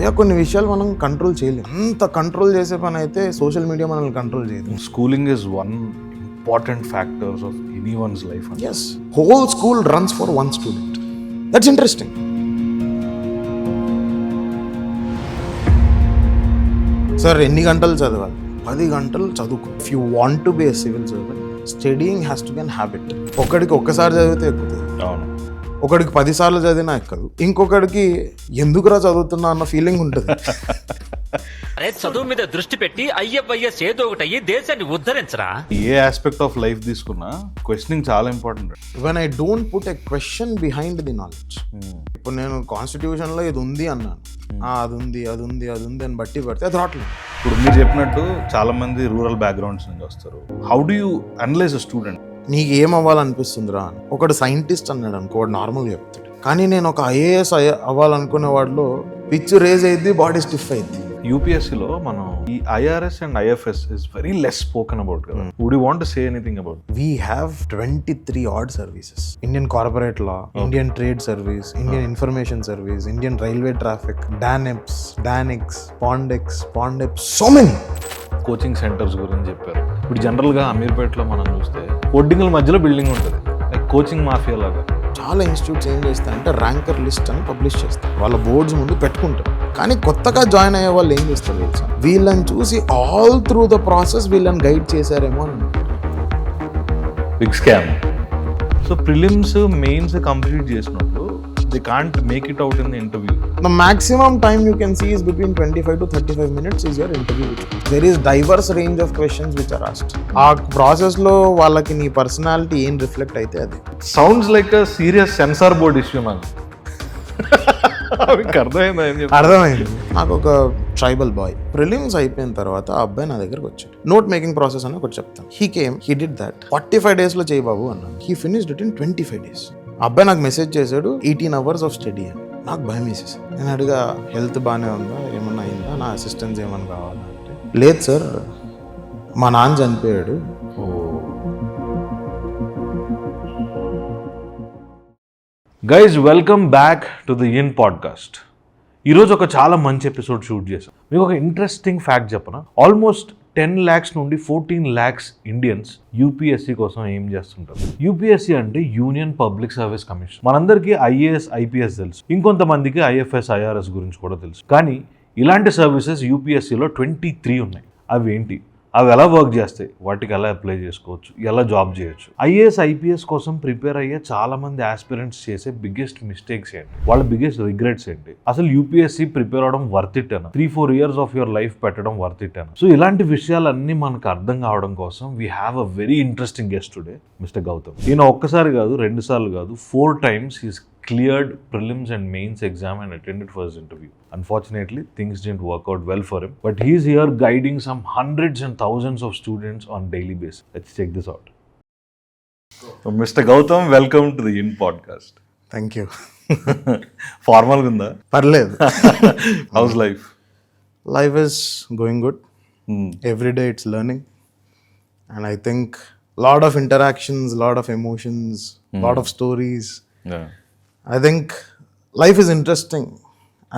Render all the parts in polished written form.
భయ కొన్ని విషయాలు మనం కంట్రోల్ చేయలేం. అంత కంట్రోల్ చేసే పని అయితే సోషల్ మీడియా మనల్ని కంట్రోల్ చేయదు. Schooling is one important factor of anyone's life. Yes, whole school runs for one student. That's interesting. Sir ఎన్ని గంటలు చదవాలి? 10 గంటలు చదువుకో. If you want to be a civil servant, studying has to be an habit. ఒకడికి ఒక్కసారి చదివితే ఎక్కుతుంది, ఒకడికి 10 సార్లు చదివినా ఎక్కదు, ఇంకొకడికి ఎందుకురా చదువుతున్నా అన్న ఫీలింగ్ ఉంటుంది. అరే చదువు మీద దృష్టి పెట్టి అయ్యవయ్యస్ ఏదో ఒకటి అయ్యి దేశాన్ని ఉద్ధరించరా. ఏ ఆస్పెక్ట్ ఆఫ్ లైఫ్ తీసుకున్నా క్వశ్చనింగ్ చాలా important. When I don't put a question behind the knowledge. ఇప్పుడు నేను కాన్స్టిట్యూషన్ లో ఇది ఉంది అన్నాను, అది ఉంది అని బట్టి పడితే అది రావట్లేదు. ఇప్పుడు మీరు చెప్పినట్టు చాలా మంది రూరల్ బ్యాక్గ్రౌండ్స్ నుంచి వస్తారు. How do you analyse a student? నీకు ఏం అవ్వాలనిపిస్తుందిరా అని ఒకడు సైంటిస్ట్ అన్నాడు అనుకో, వాడు నార్మల్గా చెప్తాడు. కానీ నేను ఒక ఐఏఎస్ అవ్వాలనుకునే వాడిలో పిచ్చు రేజ్ అయింది, బాడీ స్టిఫ్ అయింది. యూపీఎస్సీలో మనం ఈ IRS and IFS is very less spoken about కదా. Would you want to say anything about? We have 23 odd services. Indian corporate law, Indian trade service, Indian information service, Indian railway traffic, DANEPS, DANIX, PONDEPS, so many. Coaching centres గురించి చెప్పారు. ఇప్పుడు జనరల్గా అమీర్పేటలో మనం చూస్తే కోడింగ్ల మధ్యలో building ఉంటుంది, like coaching mafia లాగా. చాలా ఇన్స్టిట్యూట్స్ ఏం చేస్తాయంటే ర్యాంకర్ లిస్ట్ అని పబ్లిష్ చేస్తారు, వాళ్ళ బోర్డ్స్ ముందు పెట్టుకుంటారు. కానీ కొత్తగా జాయిన్ అయ్యే వాళ్ళు ఏం చేస్తారు తెలుసా, వీళ్ళని చూసి ఆల్ త్రూ ద ప్రాసెస్ వీళ్ళని గైడ్ చేశారేమో అని. Big scam. So prelims mains complete చేసినప్పుడు they can't make it out in the interview. The maximum time you can see is between 25 to 35 minutes is your interview. There is diverse range of questions which are asked. ఆ process లో వాళ్ళకి నీ personality ఏం reflect అయితే అది. Sounds like a serious censor board issue నాకు. అర్థమైంది. నాకు ఒక ట్రైబల్ బాయ్ ప్రిలిమ్స్ అయిపోయిన తర్వాత ఆ అబ్బాయి నా దగ్గరకు వచ్చాడు. నోట్ మేకింగ్ ప్రాసెస్ అని ఒకటి చెప్తాను. హీ డిడ్ దట్ 45 days లో చేయి బాబు అన్నాను. He finished it in 25 days. అబ్బాయి నాకు మెసేజ్ చేశాడు 18 hours of స్టడీ అని. నాకు భయం వేసేసి నేను అడిగా, హెల్త్ బాగానే ఉందా, ఏమన్నా అయిందా, నా అసిస్టెన్స్ ఏమన్నా కావాలా అంటే, లేదు సార్ మా నాన్న చనిపోయాడు. Guys welcome back to the in podcast. ఈరోజు ఒక చాలా మంచి ఎపిసోడ్ షూట్ చేశాం. మీకు ఒక ఇంట్రెస్టింగ్ ఫ్యాక్ట్ చెప్పనా, ఆల్మోస్ట్ 10 lakhs నుండి 14 lakhs ఇండియన్స్ యూపీఎస్సీ కోసం ఏం చేస్తుంటారు. యూపీఎస్సీ అంటే యూనియన్ పబ్లిక్ సర్వీస్ కమిషన్. మనందరికీ ఐఏఎస్ ఐపీఎస్ తెలుసు, ఇంకొంతమందికి ఐఎఫ్ఎస్ ఐఆర్ఎస్ గురించి కూడా తెలుసు. కానీ ఇలాంటి సర్వీసెస్ యూపీఎస్సీలో 23 ఉన్నాయి. అవి ఏంటి, అవి ఎలా వర్క్ చేస్తాయి, వాటికి ఎలా అప్లై చేసుకోవచ్చు, ఎలా జాబ్ చేయొచ్చు? ఐఏఎస్ ఐపీఎస్ కోసం ప్రిపేర్ అయ్యే చాలా మంది ఆస్పిరెంట్స్ చేసే బిగ్గెస్ట్ మిస్టేక్స్ ఏంటి, వాళ్ళ బిగ్గెస్ట్ రిగ్రెట్స్ ఏంటి, అసలు యూపీఎస్సీ ప్రిపేర్ అవడం వర్త్ ఇట్ అనా, 3-4 years ఆఫ్ యువర్ లైఫ్ పెట్టడం వర్త్ ఇట్ అనా? సో ఇలాంటి విషయాలన్నీ మనకు అర్థం కావడం కోసం we have a very interesting guest today, mister Gautam. ఈయన ఒక్కసారి కాదు, 2 సార్లు కాదు, 4 times he's cleared prelims and mains exam and attended for his interview. Unfortunately, things didn't work out well for him, but he's here guiding some hundreds and thousands of students on daily basis. Let's check this out. So, Mr. Gautam, welcome to the In Podcast. Thank you. Formal gunda? పర్లేదు. How's life? Life is going good. Every day it's learning, and I think lot of interactions, lot of emotions, lot of stories. Yeah. I think life is interesting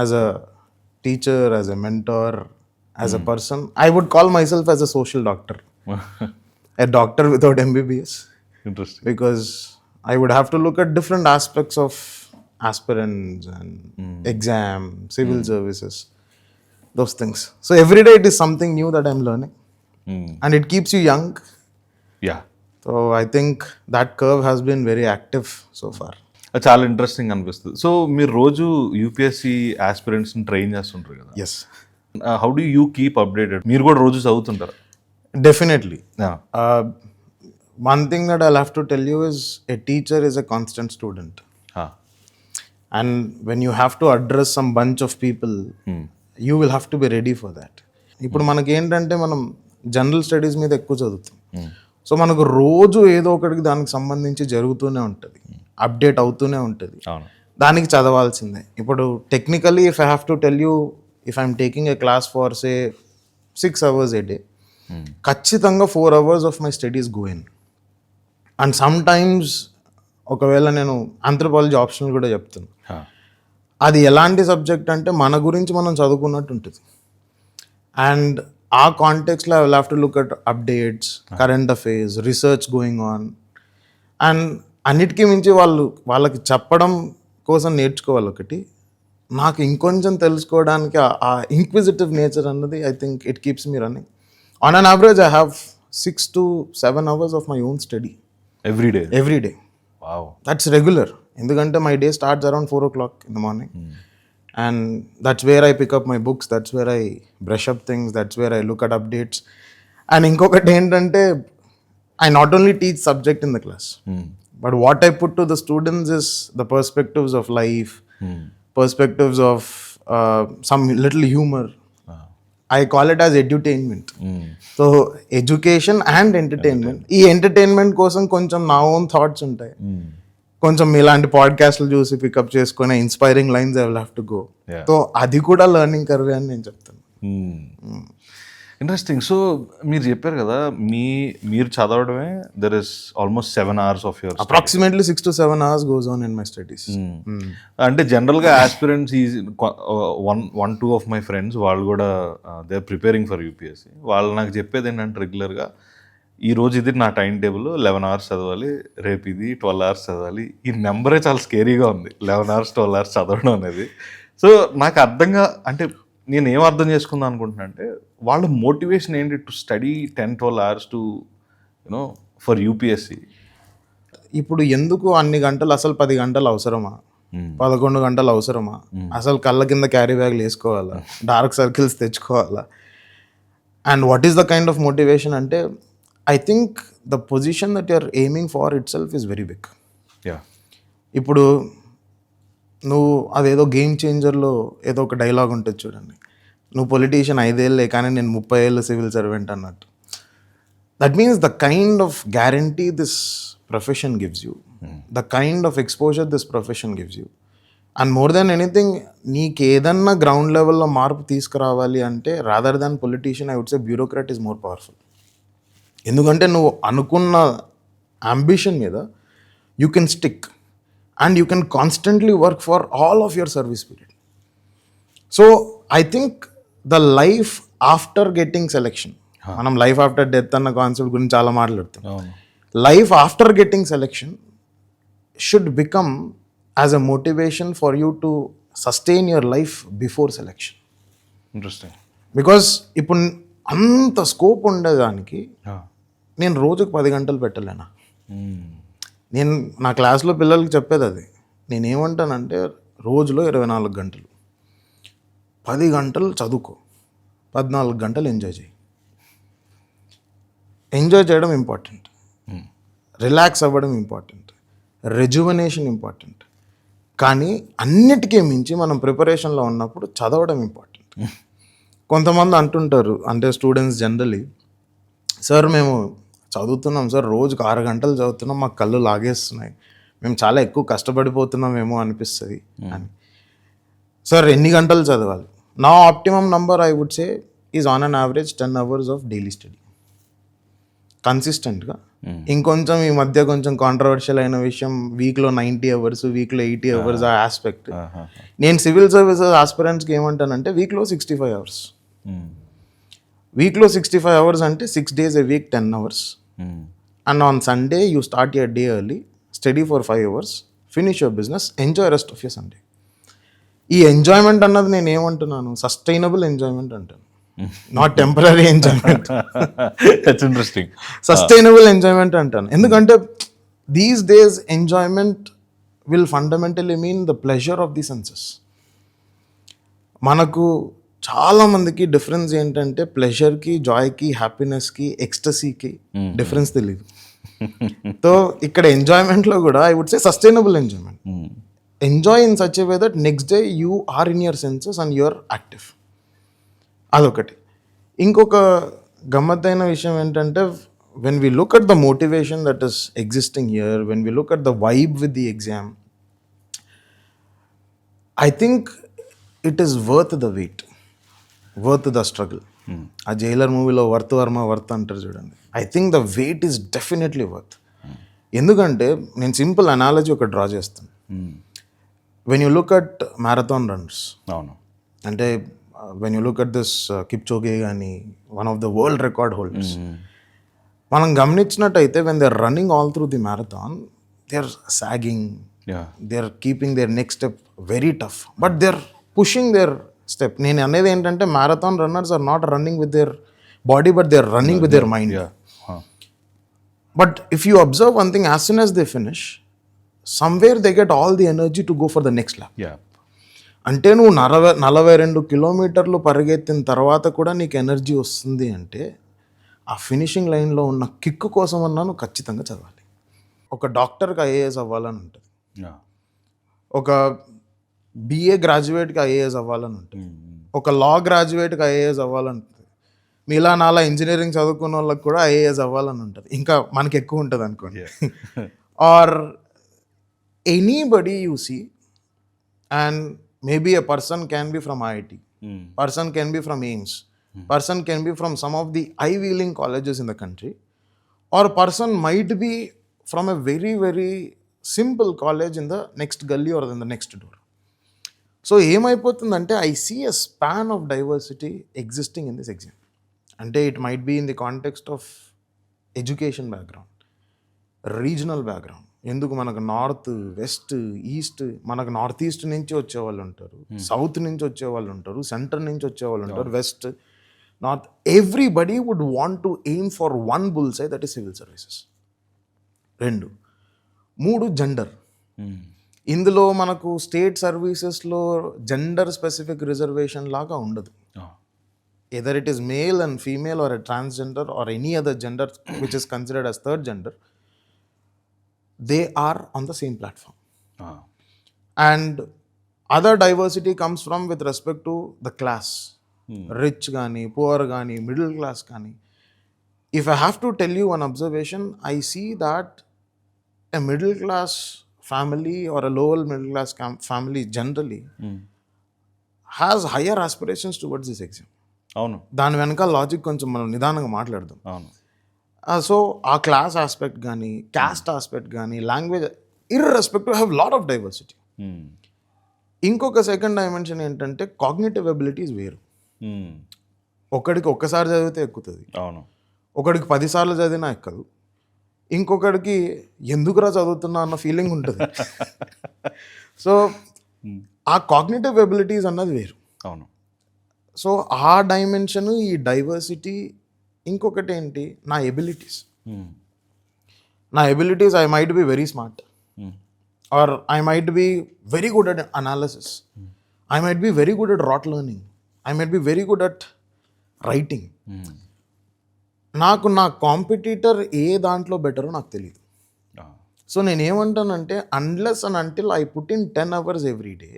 as a teacher, as a mentor, as a person. I would call myself as a social doctor, a doctor without MBBS. Interesting. Because I would have to look at different aspects of aspirants and exam, civil services, those things. So every day it is something new that I'm learning, and it keeps you young. Yeah. So I think that curve has been very active so far. చాలా interesting అనిపిస్తుంది. So మీరు రోజు UPSC ఆస్పిరెంట్స్ని train చేస్తుంటారు కదా. Yes. How do you keep updated? మీరు కూడా రోజు చదువుతుంటారు? Definitely. One thing that I'll have to tell you is a teacher is a constant student. And when you have to address some bunch of people, you will have to be ready for that. ఇప్పుడు మనకి ఏంటంటే మనం general studies మీద ఎక్కువ చదువుతాం. So మనకు రోజు ఏదో ఒకటికి దానికి సంబంధించి జరుగుతూనే ఉంటుంది, అప్డేట్ అవుతూనే ఉంటుంది, దానికి చదవాల్సిందే. ఇప్పుడు technically if I have to tell you, if I'm taking a class for say 6 hours a day, ఖచ్చితంగా 4 hours of my studies go in. And some times ఒకవేళ నేను ఆంథ్రోపాలజీ ఆప్షనల్ కూడా చెప్తాను, అది ఎలాంటి సబ్జెక్ట్ అంటే మన గురించి మనం చదువుకున్నట్టు ఉంటుంది. అండ్ ఆ కాంటెక్స్లో I will have to look at updates, current affairs, research going on. And అన్నిటికీ మించి వాళ్ళకి చెప్పడం కోసం నేర్చుకోవాలి ఒకటి. నాకు ఇంకొంచెం తెలుసుకోవడానికి ఆ ఇంక్విజిటివ్ నేచర్ అన్నది I think it keeps me running. On an average I have 6 to 7 hours of my own study every day. Wow. That's regular. ఎందుకంటే my day starts around 4 o'clock in the morning. And that's where I pick up my books, that's where I brush up things, that's where I look at updates. And ఇంకొకటి ఏంటంటే I not only teach subject in the class, but what I put to the students is the perspectives of life, perspectives of some little humor. I call it as edutainment. So education and entertainment. ఈ entertainment కోసం కొంచెం నా own thoughts ఉంటాయి, కొంచెం ఇలాంటి పాడ్కాస్ట్లు చూసి pickup చేసుకునే inspiring lines I will have to go. So అది కూడా లెర్నింగ్ కర్వ్ అని నేను చెప్తాను. ఇంట్రెస్టింగ్. సో మీరు చెప్పారు కదా, మీరు చదవడమే there is almost 7 hours of your approximately 6 to 7 hours goes on in my studies. అంటే జనరల్గా aspirants is 1-2 of my friends వాళ్ళు కూడా they are preparing for UPSC. వాళ్ళు నాకు చెప్పేది ఏంటంటే రెగ్యులర్గా ఈ రోజు ఇది నా టైం టేబుల్, 11 hours చదవాలి, రేపు ఇది 12 hours చదవాలి. ఈ నెంబరే చాలా స్కేరీగా ఉంది, 11 hours 12 hours చదవడం అనేది. సో నాకు అర్థంగా అంటే నేను ఏం అర్థం చేసుకుందాం అనుకుంటున్నా అంటే వాళ్ళ మోటివేషన్ ఏంటి to study 10-12 hours to you know for UPSC. ఇప్పుడు ఎందుకు అన్ని గంటలు, అసలు 10 గంటలు అవసరమా, 11 గంటలు అవసరమా, అసలు కళ్ళ కింద క్యారీ బ్యాగ్లు వేసుకోవాలా, డార్క్ సర్కిల్స్ తెచ్చుకోవాలా? And what is the kind of motivation అంటే I think the position that you're aiming for itself is very big. ఇప్పుడు నువ్వు అదేదో గేమ్ చేంజర్లో ఏదో ఒక డైలాగ్ ఉంటుంది చూడండి, నువ్వు పొలిటీషియన్ 5 ఏళ్ళే కానీ నేను 30 ఏళ్ళు సివిల్ సర్వెంట్ అన్నట్టు. That means the kind of guarantee this profession gives you, the kind of exposure this profession gives you. And more than anything నీకు ఏదన్నా గ్రౌండ్ లెవెల్లో మార్పు తీసుకురావాలి అంటే rather than politician I would say bureaucrat is more powerful. ఎందుకంటే నువ్వు అనుకున్న ambition మీద you can stick and you can constantly work for all of your service period. So I think the life after getting selection, మనం life after death అన్న concept గురించి చాలా మాట్లాడుతాం. Life after getting selection should become as a motivation for you to sustain your life before selection. Interesting. Because ఇప్పుడు అంత scope ఉండేదానికి నేను రోజుకు 10 గంటలు పెట్టలేనా? నేను నా క్లాస్లో పిల్లలకి చెప్పేది అది. నేనేమంటానంటే రోజులో 24 గంటలు, 10 గంటలు చదువుకో, 14 గంటలు ఎంజాయ్ చేయి. ఎంజాయ్ చేయడం ఇంపార్టెంట్, రిలాక్స్ అవ్వడం ఇంపార్టెంట్, రెజ్యువనేషన్ ఇంపార్టెంట్. కానీ అన్నిటికీ మించి మనం ప్రిపరేషన్లో ఉన్నప్పుడు చదవడం ఇంపార్టెంట్. కొంతమంది అంటుంటారు, అంటే స్టూడెంట్స్ జనరలీ, సార్ మేము చదువుతున్నాం సార్, రోజుకు 6 గంటలు చదువుతున్నాం, మాకు కళ్ళు లాగేస్తున్నాయి, మేము చాలా ఎక్కువ కష్టపడిపోతున్నామేమో అనిపిస్తుంది అని. సార్ ఎన్ని గంటలు చదవాలి? నా optimum number I would say is on an average 10 hours of daily study కన్సిస్టెంట్గా. ఇంకొంచెం ఈ మధ్య కొంచెం కాంట్రవర్షియల్ అయిన విషయం, వీక్లో 90 hours, వీక్లో 80 hours ఆ ఆస్పెక్ట్. నేను సివిల్ సర్వీసెస్ ఆస్పిరెంట్స్కి ఏమంటానంటే వీక్లో 65 hours. వీక్లో 65 hours అంటే 6 days a week 10 hours. And on Sunday you start your day early, study for 5 hours, finish your business, enjoy rest of your Sunday. ఈ ఎంజాయ్మెంట్ అన్నది నేను ఏమంటున్నాను, సస్టైనబుల్ ఎంజాయ్మెంట్ అంటాను, not temporary enjoyment. That's interesting. Sustainable enjoyment అంటాను. ఎందుకంటే these days enjoyment will fundamentally mean the pleasure of the senses. మనకు చాలామందికి difference ఏంటంటే ప్లెజర్కి, జాయ్కి, హ్యాపీనెస్కి, ఎక్స్టసీకి డిఫరెన్స్ తెలియదు. సో ఇక్కడ ఎంజాయ్మెంట్లో కూడా I would say sustainable enjoyment. Enjoy in such a way that next day you are in your senses and you are active. అదొకటి. ఇంకొక గమ్మత్తైన విషయం ఏంటంటే when we look at the motivation that is existing here, when we look at the vibe with the exam, I think it is worth the wait, worth the struggle. ఆ Jailer మూవీలో worth Varma worth అంటారు చూడండి. I think the wait is definitely worth. ఎందుకంటే నేను simple analogy ఒకటి draw చేస్తాను. When you look at marathon runs, అవును. అంటే when you look at this Kipchoge కానీ one of the world record holders, మనం గమనించినట్టయితే when they are running all through the marathon they are sagging, they are keeping their next step very tough, but they are pushing their step. నేను అనేది ఏంటంటే marathon runners are not running with their body but they are running with their mind. But if you observe one thing, as soon as they finish somewhere they get all the energy to go for the next lap. అంటే నువ్వు 42 కిలోమీటర్లు పరిగెత్తిన తర్వాత కూడా నీకు energy వస్తుంది అంటే ఆ finishing లైన్లో ఉన్న కిక్ కోసం అన్నా నువ్వు ఖచ్చితంగా చదవాలి. ఒక డాక్టర్కి ఐఏఎస్ అవ్వాలని ఉంటుంది, ఒక బిఏ గ్రాడ్యుయేట్కి ఐఏఎస్ అవ్వాలని ఉంటుంది, ఒక లా గ్రాడ్యుయేట్కి ఐఏఎస్ అవ్వాలని ఉంటుంది, మీలా నాలా ఇంజనీరింగ్ చదువుకున్న వాళ్ళకి కూడా ఐఏఎస్ అవ్వాలని ఉంటుంది, ఇంకా మనకి ఎక్కువ ఉంటుంది అనుకోండి. Or anybody you see, and maybe a person can be from IIT, person can be from AIIMS, person can be from some of the Ivy League colleges in the country, or person might be from a very very simple college in the next gully or in the next door. So ఏమైపోతుందంటే I see a span of diversity existing in this exam. అంటే it might be in the context of education background, regional background. ఎందుకు మనకు north, west, east, మనకు north east నుంచి వచ్చేవాళ్ళు ఉంటారు, south నుంచి వచ్చేవాళ్ళు ఉంటారు, సెంటర్ నుంచి వచ్చేవాళ్ళు ఉంటారు, west, north. Everybody would want to aim for one bullseye, that is civil services. 2, 3 gender. ఇందులో మనకు స్టేట్ సర్వీసెస్లో జెండర్ స్పెసిఫిక్ రిజర్వేషన్ లాగా ఉండదు. Either it is male and female or a transgender or any other gender which is considered as third gender, they are on the same platform. And other diversity comes from with respect to the class, rich gani, poor gani, middle class gani. If I have to tell you one observation, I see that a middle class family or a lower middle class family generally has higher aspirations towards this exam. అవును. దాని వెనక logic కొంచెం మనం నిదానంగా మాట్లాడదాం. అవును. So ఆ class aspect కానీ, క్యాస్ట్ ఆస్పెక్ట్ కానీ, language irrespective have lot of diversity. ఇంకొక సెకండ్ డైమెన్షన్ ఏంటంటే కాగ్నిటివ్ ఎబిలిటీస్ వేరు. ఒకడికి ఒక్కసారి చదివితే ఎక్కుతుంది, అవును. ఒకడికి 10 సార్లు చదివినా ఎక్కదు, ఇంకొకడికి ఎందుకురా చదువుతున్నా అన్న ఫీలింగ్ ఉంటుంది. సో ఆ కాగ్నిటివ్ ఎబిలిటీస్ అన్నది వేరు. అవును. సో ఆ డైమెన్షన్, ఈ డైవర్సిటీ. ఇంకొకటి ఏంటి, నా abilities. I might be very smart, or I might be very good at analysis, I might be very good at rote learning, I might be very good at writing. నాకు నా competitor ఏ దాంట్లో బెటరో నాకు తెలియదు. So నేనేమంటానంటే unless and until I put in 10 hours every day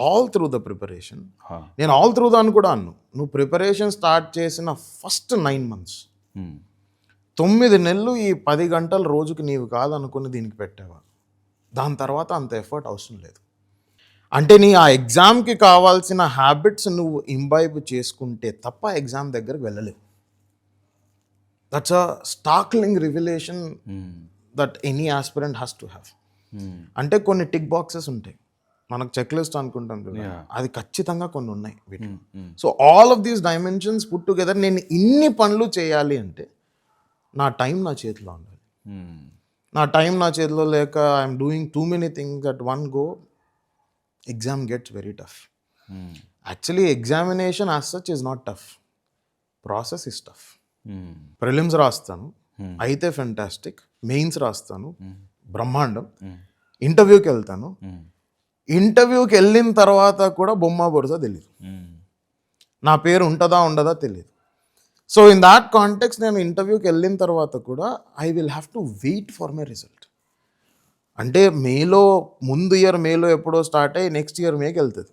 all through the preparation. నేను all through దా అని కూడా అన్ను. నువ్వు ప్రిపరేషన్ స్టార్ట్ చేసిన ఫస్ట్ 9 months, 9 నెలలు ఈ 10 గంటలు రోజుకి నీవు కాదనుకుని దీనికి పెట్టావా, దాని తర్వాత అంత ఎఫర్ట్ అవసరం లేదు. అంటే నీ ఆ ఎగ్జామ్కి కావాల్సిన హ్యాబిట్స్ నువ్వు ఇంబైబ్ చేసుకుంటే తప్ప ఎగ్జామ్ దగ్గరకు వెళ్ళలేవు. That's a startling revelation that any aspirant has to have. అంటే కొన్ని టిక్ బాక్సెస్ ఉంటాయి, మనకు చెక్ లిస్ట్ అనుకుంటాం కదా, అది ఖచ్చితంగా కొన్ని ఉన్నాయి వీటిలో. So all of these dimensions put together, నేను ఇన్ని పనులు చేయాలి అంటే నా టైం నా చేతిలో ఉండాలి. నా టైం నా చేతిలో లేక I'm doing too many things at one go, exam gets very tough. Actually examination as such is not tough, process is tough. Prelims రాస్తాను అయితే ఫెంటాస్టిక్, మెయిన్స్ రాస్తాను బ్రహ్మాండం, ఇంటర్వ్యూకి వెళ్తాను, ఇంటర్వ్యూకి వెళ్ళిన తర్వాత కూడా బొమ్మ బొరుసా తెలియదు, నా పేరు ఉంటుందా ఉండదా తెలియదు. సో ఇన్ దాట్ కాంటెక్స్ట్ నేను ఇంటర్వ్యూకి వెళ్ళిన తర్వాత కూడా I will have to wait for my result. అంటే ముందు ఇయర్ మేలో ఎప్పుడో స్టార్ట్ అయ్యి నెక్స్ట్ ఇయర్ మేకి వెళ్తుంది.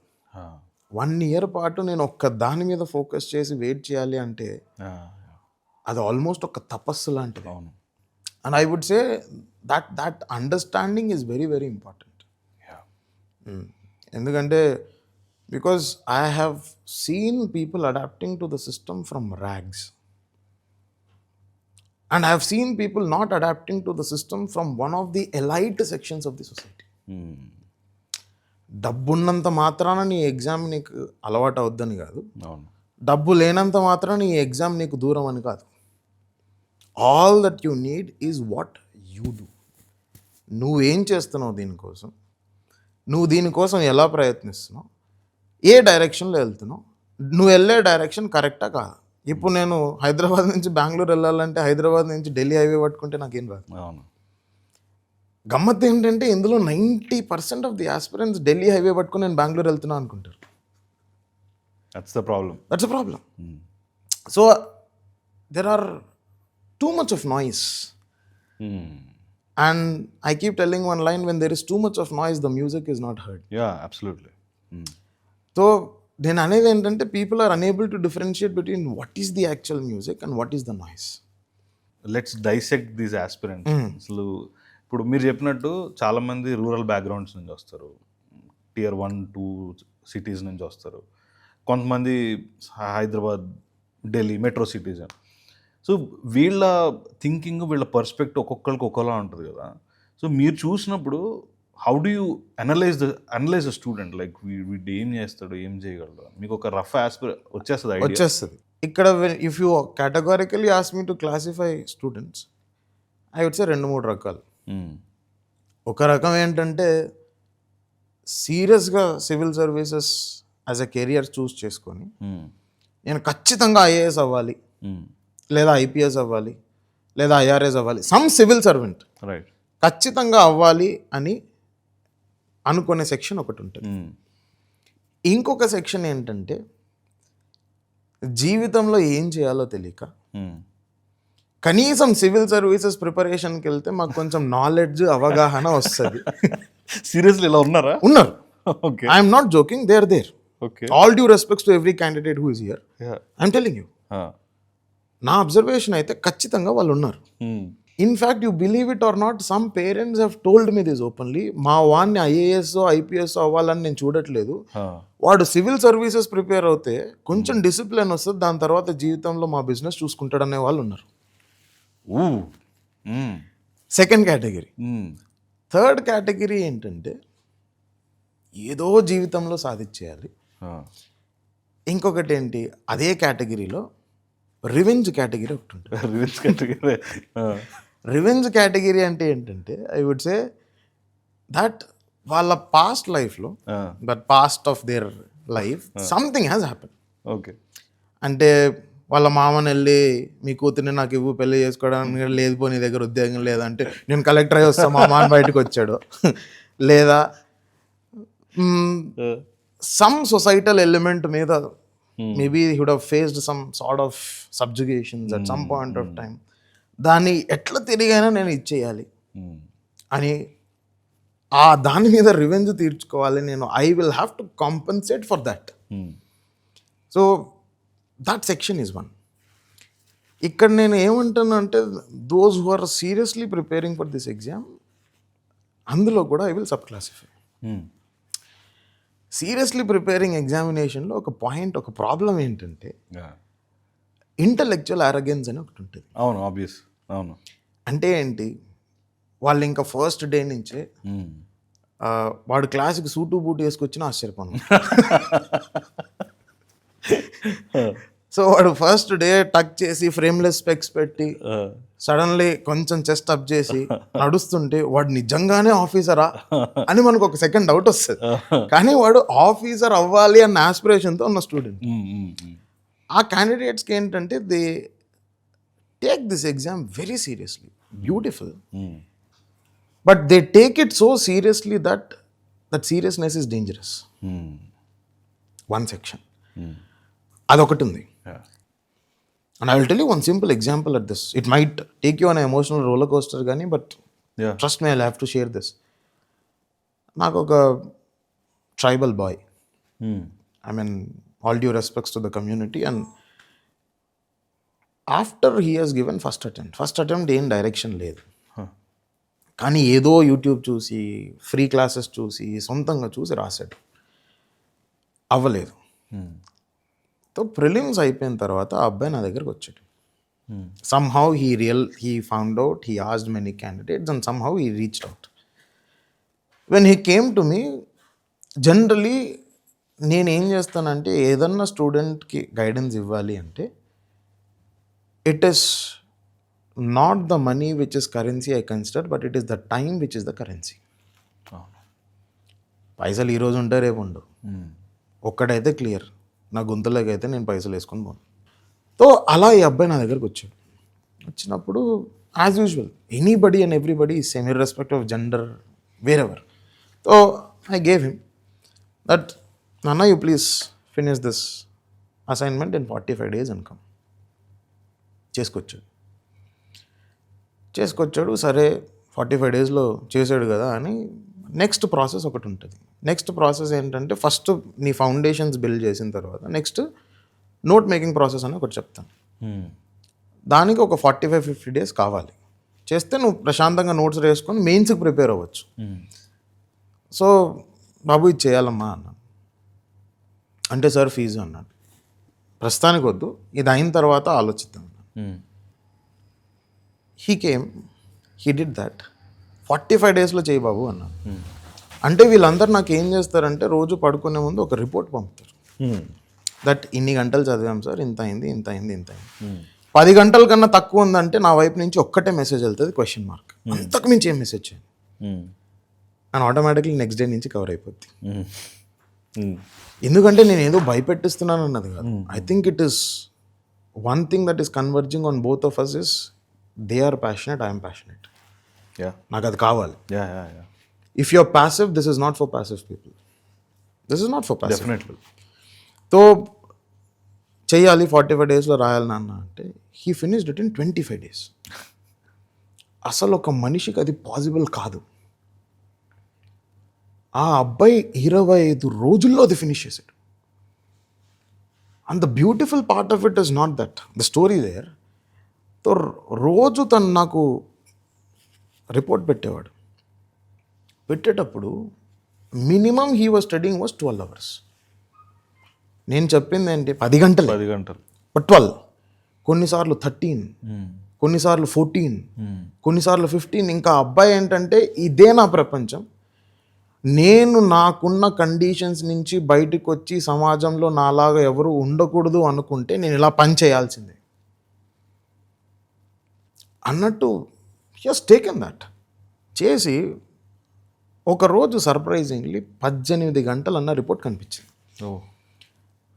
1 year పాటు నేను ఒక్క దాని మీద ఫోకస్ చేసి వెయిట్ చేయాలి అంటే అది ఆల్మోస్ట్ ఒక తపస్సు లాంటిది. And I would say that understanding is very very important. ఎందుకంటే because I have seen people adapting to the system from rags, and I have seen people not adapting to the system from one of the elite sections of the society. డబ్బున్నంత మాత్రాన నీ exam నీకు అలవాటు అవుద్దని కాదు, అవును. డబ్బు లేనంత మాత్రాన ఈ ఎగ్జామ్ నీకు దూరం అని కాదు. All that you need is what you do. నువ్వేం చేస్తున్నావు దీనికోసం, నువ్వు దీనికోసం ఎలా ప్రయత్నిస్తున్నావు, ఏ డైరెక్షన్లో వెళ్తున్నావు, నువ్వు వెళ్ళే డైరెక్షన్ కరెక్టా కాదా. ఇప్పుడు నేను హైదరాబాద్ నుంచి బెంగళూరు వెళ్ళాలంటే హైదరాబాద్ నుంచి ఢిల్లీ హైవే పట్టుకుంటే నాకేం రాదు. అవును. గమ్మత్ ఏంటంటే ఇందులో 90% of the aspirants Delhi highway పట్టుకుని నేను బెంగళూరు వెళ్తున్నా అనుకుంటారు. That's the problem. That's a problem. So there are too much of noise. And I keep telling one line, when there is too much of noise, the music is not heard. Yeah, absolutely. So నేను అనేది ఏంటంటే people are unable to differentiate between what is the actual music and what is the noise. Let's dissect these aspirants. అసలు ఇప్పుడు మీరు చెప్పినట్టు చాలామంది rural backgrounds నుంచి వస్తారు, Tier 1, 2 సిటీస్ నుంచి వస్తారు, కొంతమంది Hyderabad, Delhi metro cities. So వీళ్ళ థింకింగ్, వీళ్ళ పర్స్పెక్టివ్ ఒక్కొక్కరికి ఒక్కోలా ఉంటుంది కదా. సో మీరు చూసినప్పుడు how do you analyse a student, like వీడు ఏం చేస్తాడు, ఏం చేయగలడు, మీకు ఒక రఫ్ వచ్చేస్తుంది? వచ్చేస్తుంది. ఇక్కడ if you categorically ask me to classify students, I would say 2-3 రకాలు. ఒక రకం ఏంటంటే సీరియస్గా civil services as a career choose చేసుకొని నేను ఖచ్చితంగా ఐఏఎస్ అవ్వాలి, లేదా ఐపీఎస్ అవ్వాలి, లేదా ఐఆర్ఎస్ అవ్వాలి, సమ్ సివిల్ సర్వెంట్ రైట్ ఖచ్చితంగా అవ్వాలి అని అనుకునే సెక్షన్ ఒకటి ఉంటుంది. ఇంకొక సెక్షన్ ఏంటంటే జీవితంలో ఏం చేయాలో తెలియక కనీసం సివిల్ సర్వీసెస్ ప్రిపరేషన్కి వెళ్తే మాకు కొంచెం నాలెడ్జ్, అవగాహన వస్తుంది. సీరియస్లీ ఇలా ఉన్నారా? ఉన్నారు. Okay, I'm not joking, they are there. Okay, all due respects to every candidate who is here, I'm telling you. నా అబ్జర్వేషన్ అయితే ఖచ్చితంగా వాళ్ళు ఉన్నారు. In fact you believe it or not, some parents have told me this openly. మా వాడిని IAS IPS అవ్వాలని నేను చూడట్లేదు, వాడు సివిల్ సర్వీసెస్ ప్రిపేర్ అవుతే కొంచెం డిసిప్లిన్ వస్తుంది, దాని తర్వాత జీవితంలో మా బిజినెస్ చూసుకుంటాడనే వాళ్ళు ఉన్నారు. Second category. థర్డ్ కేటగిరీ ఏంటంటే ఏదో జీవితంలో సాధించేయాలి. ఇంకొకటి ఏంటి, అదే కేటగిరీలో రివెంజ్ కేటగిరీ ఒకటి ఉంటుంది. Revenge category. రివెంజ్ కేటగిరీ అంటే ఏంటంటే ఐ వుడ్ సే దట్ వాళ్ళ పాస్ట్ లైఫ్లో, but past of their life something has happen. Okay, అంటే వాళ్ళ మామని వెళ్ళి మీ కూతుర్ని నాకు ఇవ్వు పెళ్లి చేసుకోవడానికి, లేదు పో నీ దగ్గర ఉద్యోగం లేదంటే నేను కలెక్టర్ అయి వస్తాను, మా మామ బయటకు వచ్చాడు. లేదా సమ్ సొసైటల్ ఎలిమెంట్ మీద maybe he would have faced some sort of subjugations at some point of time. దాన్ని ఎట్లా తిరిగైనా నేను ఇచ్చేయాలి అని, ఆ దాని మీద రివెంజ్ తీర్చుకోవాలి నేను, I will have to compensate for that. So that section is one. ఇక్కడ నేను ఏమంటాను అంటే those who are seriously preparing for this exam, అందులో కూడా I will sub classify. Seriously preparing ఎగ్జామినేషన్లో ఒక పాయింట్, ఒక ప్రాబ్లం ఏంటంటే ఇంటలెక్చువల్ అరగెన్స్ అని ఒకటి ఉంటుంది. అవును, ఆబ్వియస్. అవును, అంటే ఏంటి, వాళ్ళు ఇంకా ఫస్ట్ డే నుంచే వాడు క్లాస్కి సూటు బూటు వేసుకొచ్చినా ఆశ్చర్యపోను. సో వాడు ఫస్ట్ డే టక్ చేసి ఫ్రేమ్లెస్ స్పెక్స్ పెట్టి సడన్లీ కొంచెం చెస్ట్ అప్ చేసి నడుస్తుంటే వాడు నిజంగానే ఆఫీసరా అని మనకు ఒక సెకండ్ డౌట్ వస్తుంది. కానీ వాడు ఆఫీసర్ అవ్వాలి అన్న ఆస్పిరేషన్తో ఉన్న స్టూడెంట్. ఆ క్యాండిడేట్స్కి ఏంటంటే they take this exam very seriously, beautiful, but they take it so seriously that seriousness is dangerous. One section అదొకటి ఉంది. And I will tell you one simple example at this. It might take you on an emotional roller coaster కానీ, but trust me, I'll have to share this. నాకు ఒక tribal boy, I mean all due respects to the community, and after he has given first attempt ఏం direction లేదు, కానీ ఏదో YouTube చూసి free classes చూసి సొంతంగా చూసి రాశాడు, అవ్వలేదు. సో ప్రిలిమ్స్ అయిపోయిన తర్వాత ఆ అబ్బాయి నా దగ్గరకు వచ్చాడు. Somehow he found out, he asked many candidates and somehow he reached out. When he came to me, generally నేనేం చేస్తానంటే ఏదన్నా స్టూడెంట్కి గైడెన్స్ ఇవ్వాలి అంటే it is not the money which is currency I consider, but it is the time which is the currency. పైసలు ఈరోజు ఉంటే రేపు ఉండవు. ఒక్కడైతే క్లియర్, నా గుంతలోకి అయితే నేను పైసలు వేసుకొని పోను. సో అలా ఈ అబ్బాయి నా దగ్గరకు వచ్చాడు. వచ్చినప్పుడు as usual anybody and everybody is same irrespective of gender wherever. So I gave him that నాన్న you please finish this assignment in 45 days and come. చేసుకొచ్చాడు. సరే 45 daysలో చేసాడు కదా అని నెక్స్ట్ ప్రాసెస్ ఒకటి ఉంటుంది. నెక్స్ట్ ప్రాసెస్ ఏంటంటే ఫస్ట్ నీ ఫౌండేషన్స్ బిల్డ్ చేసిన తర్వాత నెక్స్ట్ నోట్ మేకింగ్ ప్రాసెస్ అని ఒకటి చెప్తాను. దానికి ఒక 45-50 days కావాలి. చేస్తే నువ్వు ప్రశాంతంగా నోట్స్ వేసుకొని మెయిన్స్కి ప్రిపేర్ అవ్వచ్చు. సో బాబు ఇది చేయాలమ్మా అన్నాను. అంటే సార్ ఫీజు అన్నాడు. ప్రస్తుతానికి వద్దు, ఇది అయిన తర్వాత ఆలోచిద్దాం. He came, he did that. 45 daysలో చేయి బాబు అన్నాను. అంటే వీళ్ళందరూ నాకు ఏం చేస్తారంటే రోజు పడుకునే ముందు ఒక రిపోర్ట్ పంపుతారు. దట్ ఇన్ని గంటలు చదివాం సార్, ఇంత అయింది. 10 గంటల కన్నా తక్కువ ఉందంటే నా వైపు నుంచి ఒక్కటే మెసేజ్ వెళ్తుంది, క్వశ్చన్ మార్క్. అంతకు మించి ఏం మెసేజ్ చేయండి అండ్ ఆటోమేటిక్లీ నెక్స్ట్ డే నుంచి కవర్ అయిపోద్ది. ఎందుకంటే నేను ఏదో భయపెట్టిస్తున్నాను అన్నది కాదు. I think it is one thing that is converging on both of us is they are passionate, I'm passionate. నాకు అది కావాలి. If you are passive, this is not for passive people. This is not for passive. Definitely. So చెయ్యాలి, 45 daysలో రాయాలి నాన్న అంటే he finished it in 25 days. అసలు ఒక మనిషికి అది పాసిబుల్ కాదు. ఆ అబ్బాయి 25 రోజుల్లో అది ఫినిష్ చేశాడు. And the beautiful part of it is not that the story there. So రోజు తను నాకు రిపోర్ట్ పెట్టేవాడు. పెట్టేటప్పుడు minimum he was studying was 12 hours. నేను చెప్పింది ఏంటి 10 గంటలు, బట్ 12, కొన్నిసార్లు 13, కొన్నిసార్లు 14, కొన్నిసార్లు 15. ఇంకా అబ్బాయి ఏంటంటే ఇదే నా ప్రపంచం, నేను నాకున్న కండిషన్స్ నుంచి బయటకు వచ్చి సమాజంలో నాలాగా ఎవరు ఉండకూడదు అనుకుంటే నేను ఇలా పని చేయాల్సిందే అన్నట్టు హి హస్ టేకెన్ దట్. చేసి ఒకరోజు సర్ప్రైజింగ్లీ 18 గంటలు రిపోర్ట్ కనిపించింది.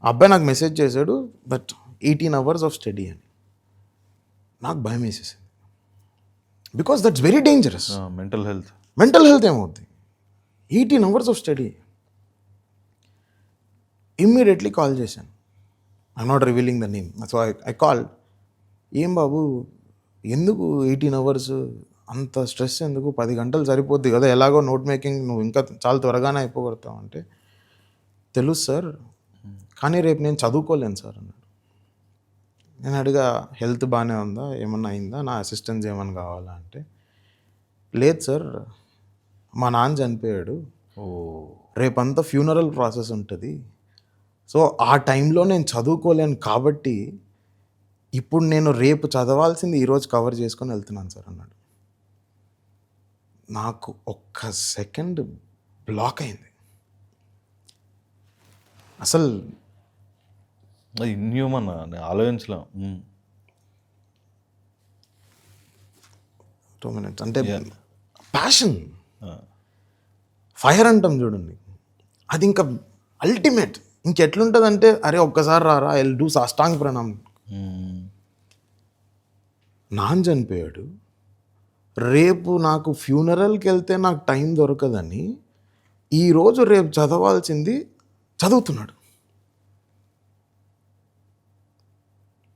అబ్బాయి నాకు మెసేజ్ చేశాడు దట్ 18 hours ఆఫ్ స్టడీ అని. నాకు భయం వేసేసింది. Because that's very dangerous. Mental health ఏమవుద్ది? 18 hours ఆఫ్ స్టడీ. ఇమ్మీడియట్లీ కాల్ చేశాను. I'm not revealing the name. So I call, ఏం బాబు ఎందుకు 18 hours అంత స్ట్రెస్ ఎందుకు? 10 గంటలు సరిపోద్ది కదా, ఎలాగో నోట్ మేకింగ్ నువ్వు ఇంకా చాలా త్వరగానే అయిపోగొడతావు అంటే, తెలుసు సార్, కానీ రేపు నేను చదువుకోలేను సార్ అన్నాడు. నేను అడిగా, హెల్త్ బాగానే ఉందా, ఏమన్నా అయిందా, నా అసిస్టెన్స్ ఏమన్నా కావాలా అంటే, లేదు సార్ మా నాన్న చనిపోయాడు, రేపంతా ఫ్యూనరల్ ప్రాసెస్ ఉంటుంది, సో ఆ టైంలో నేను చదువుకోలేను కాబట్టి ఇప్పుడు నేను రేపు చదవాల్సింది ఈరోజు కవర్ చేసుకొని వెళ్తున్నాను సార్ అన్నాడు. నాకు ఒక్క సెకండ్ బ్లాక్ అయింది. అసలు ఇన్హ్యూమన్ ఆలోచించలేం. 2 minutes అంటే ప్యాషన్, ఫైర్ అంటాం చూడండి, అది ఇంకా అల్టిమేట్. ఇంకెట్లుంటుందంటే, అరే ఒక్కసారి రారా, ఐ విల్ డూ సాష్టాంగ ప్రణామం. నాన్న చనిపోయాడు, రేపు నాకు ఫ్యూనరల్కి వెళ్తే నాకు టైం దొరకదని ఈరోజు రేపు చదవాల్సింది చదువుతున్నాడు.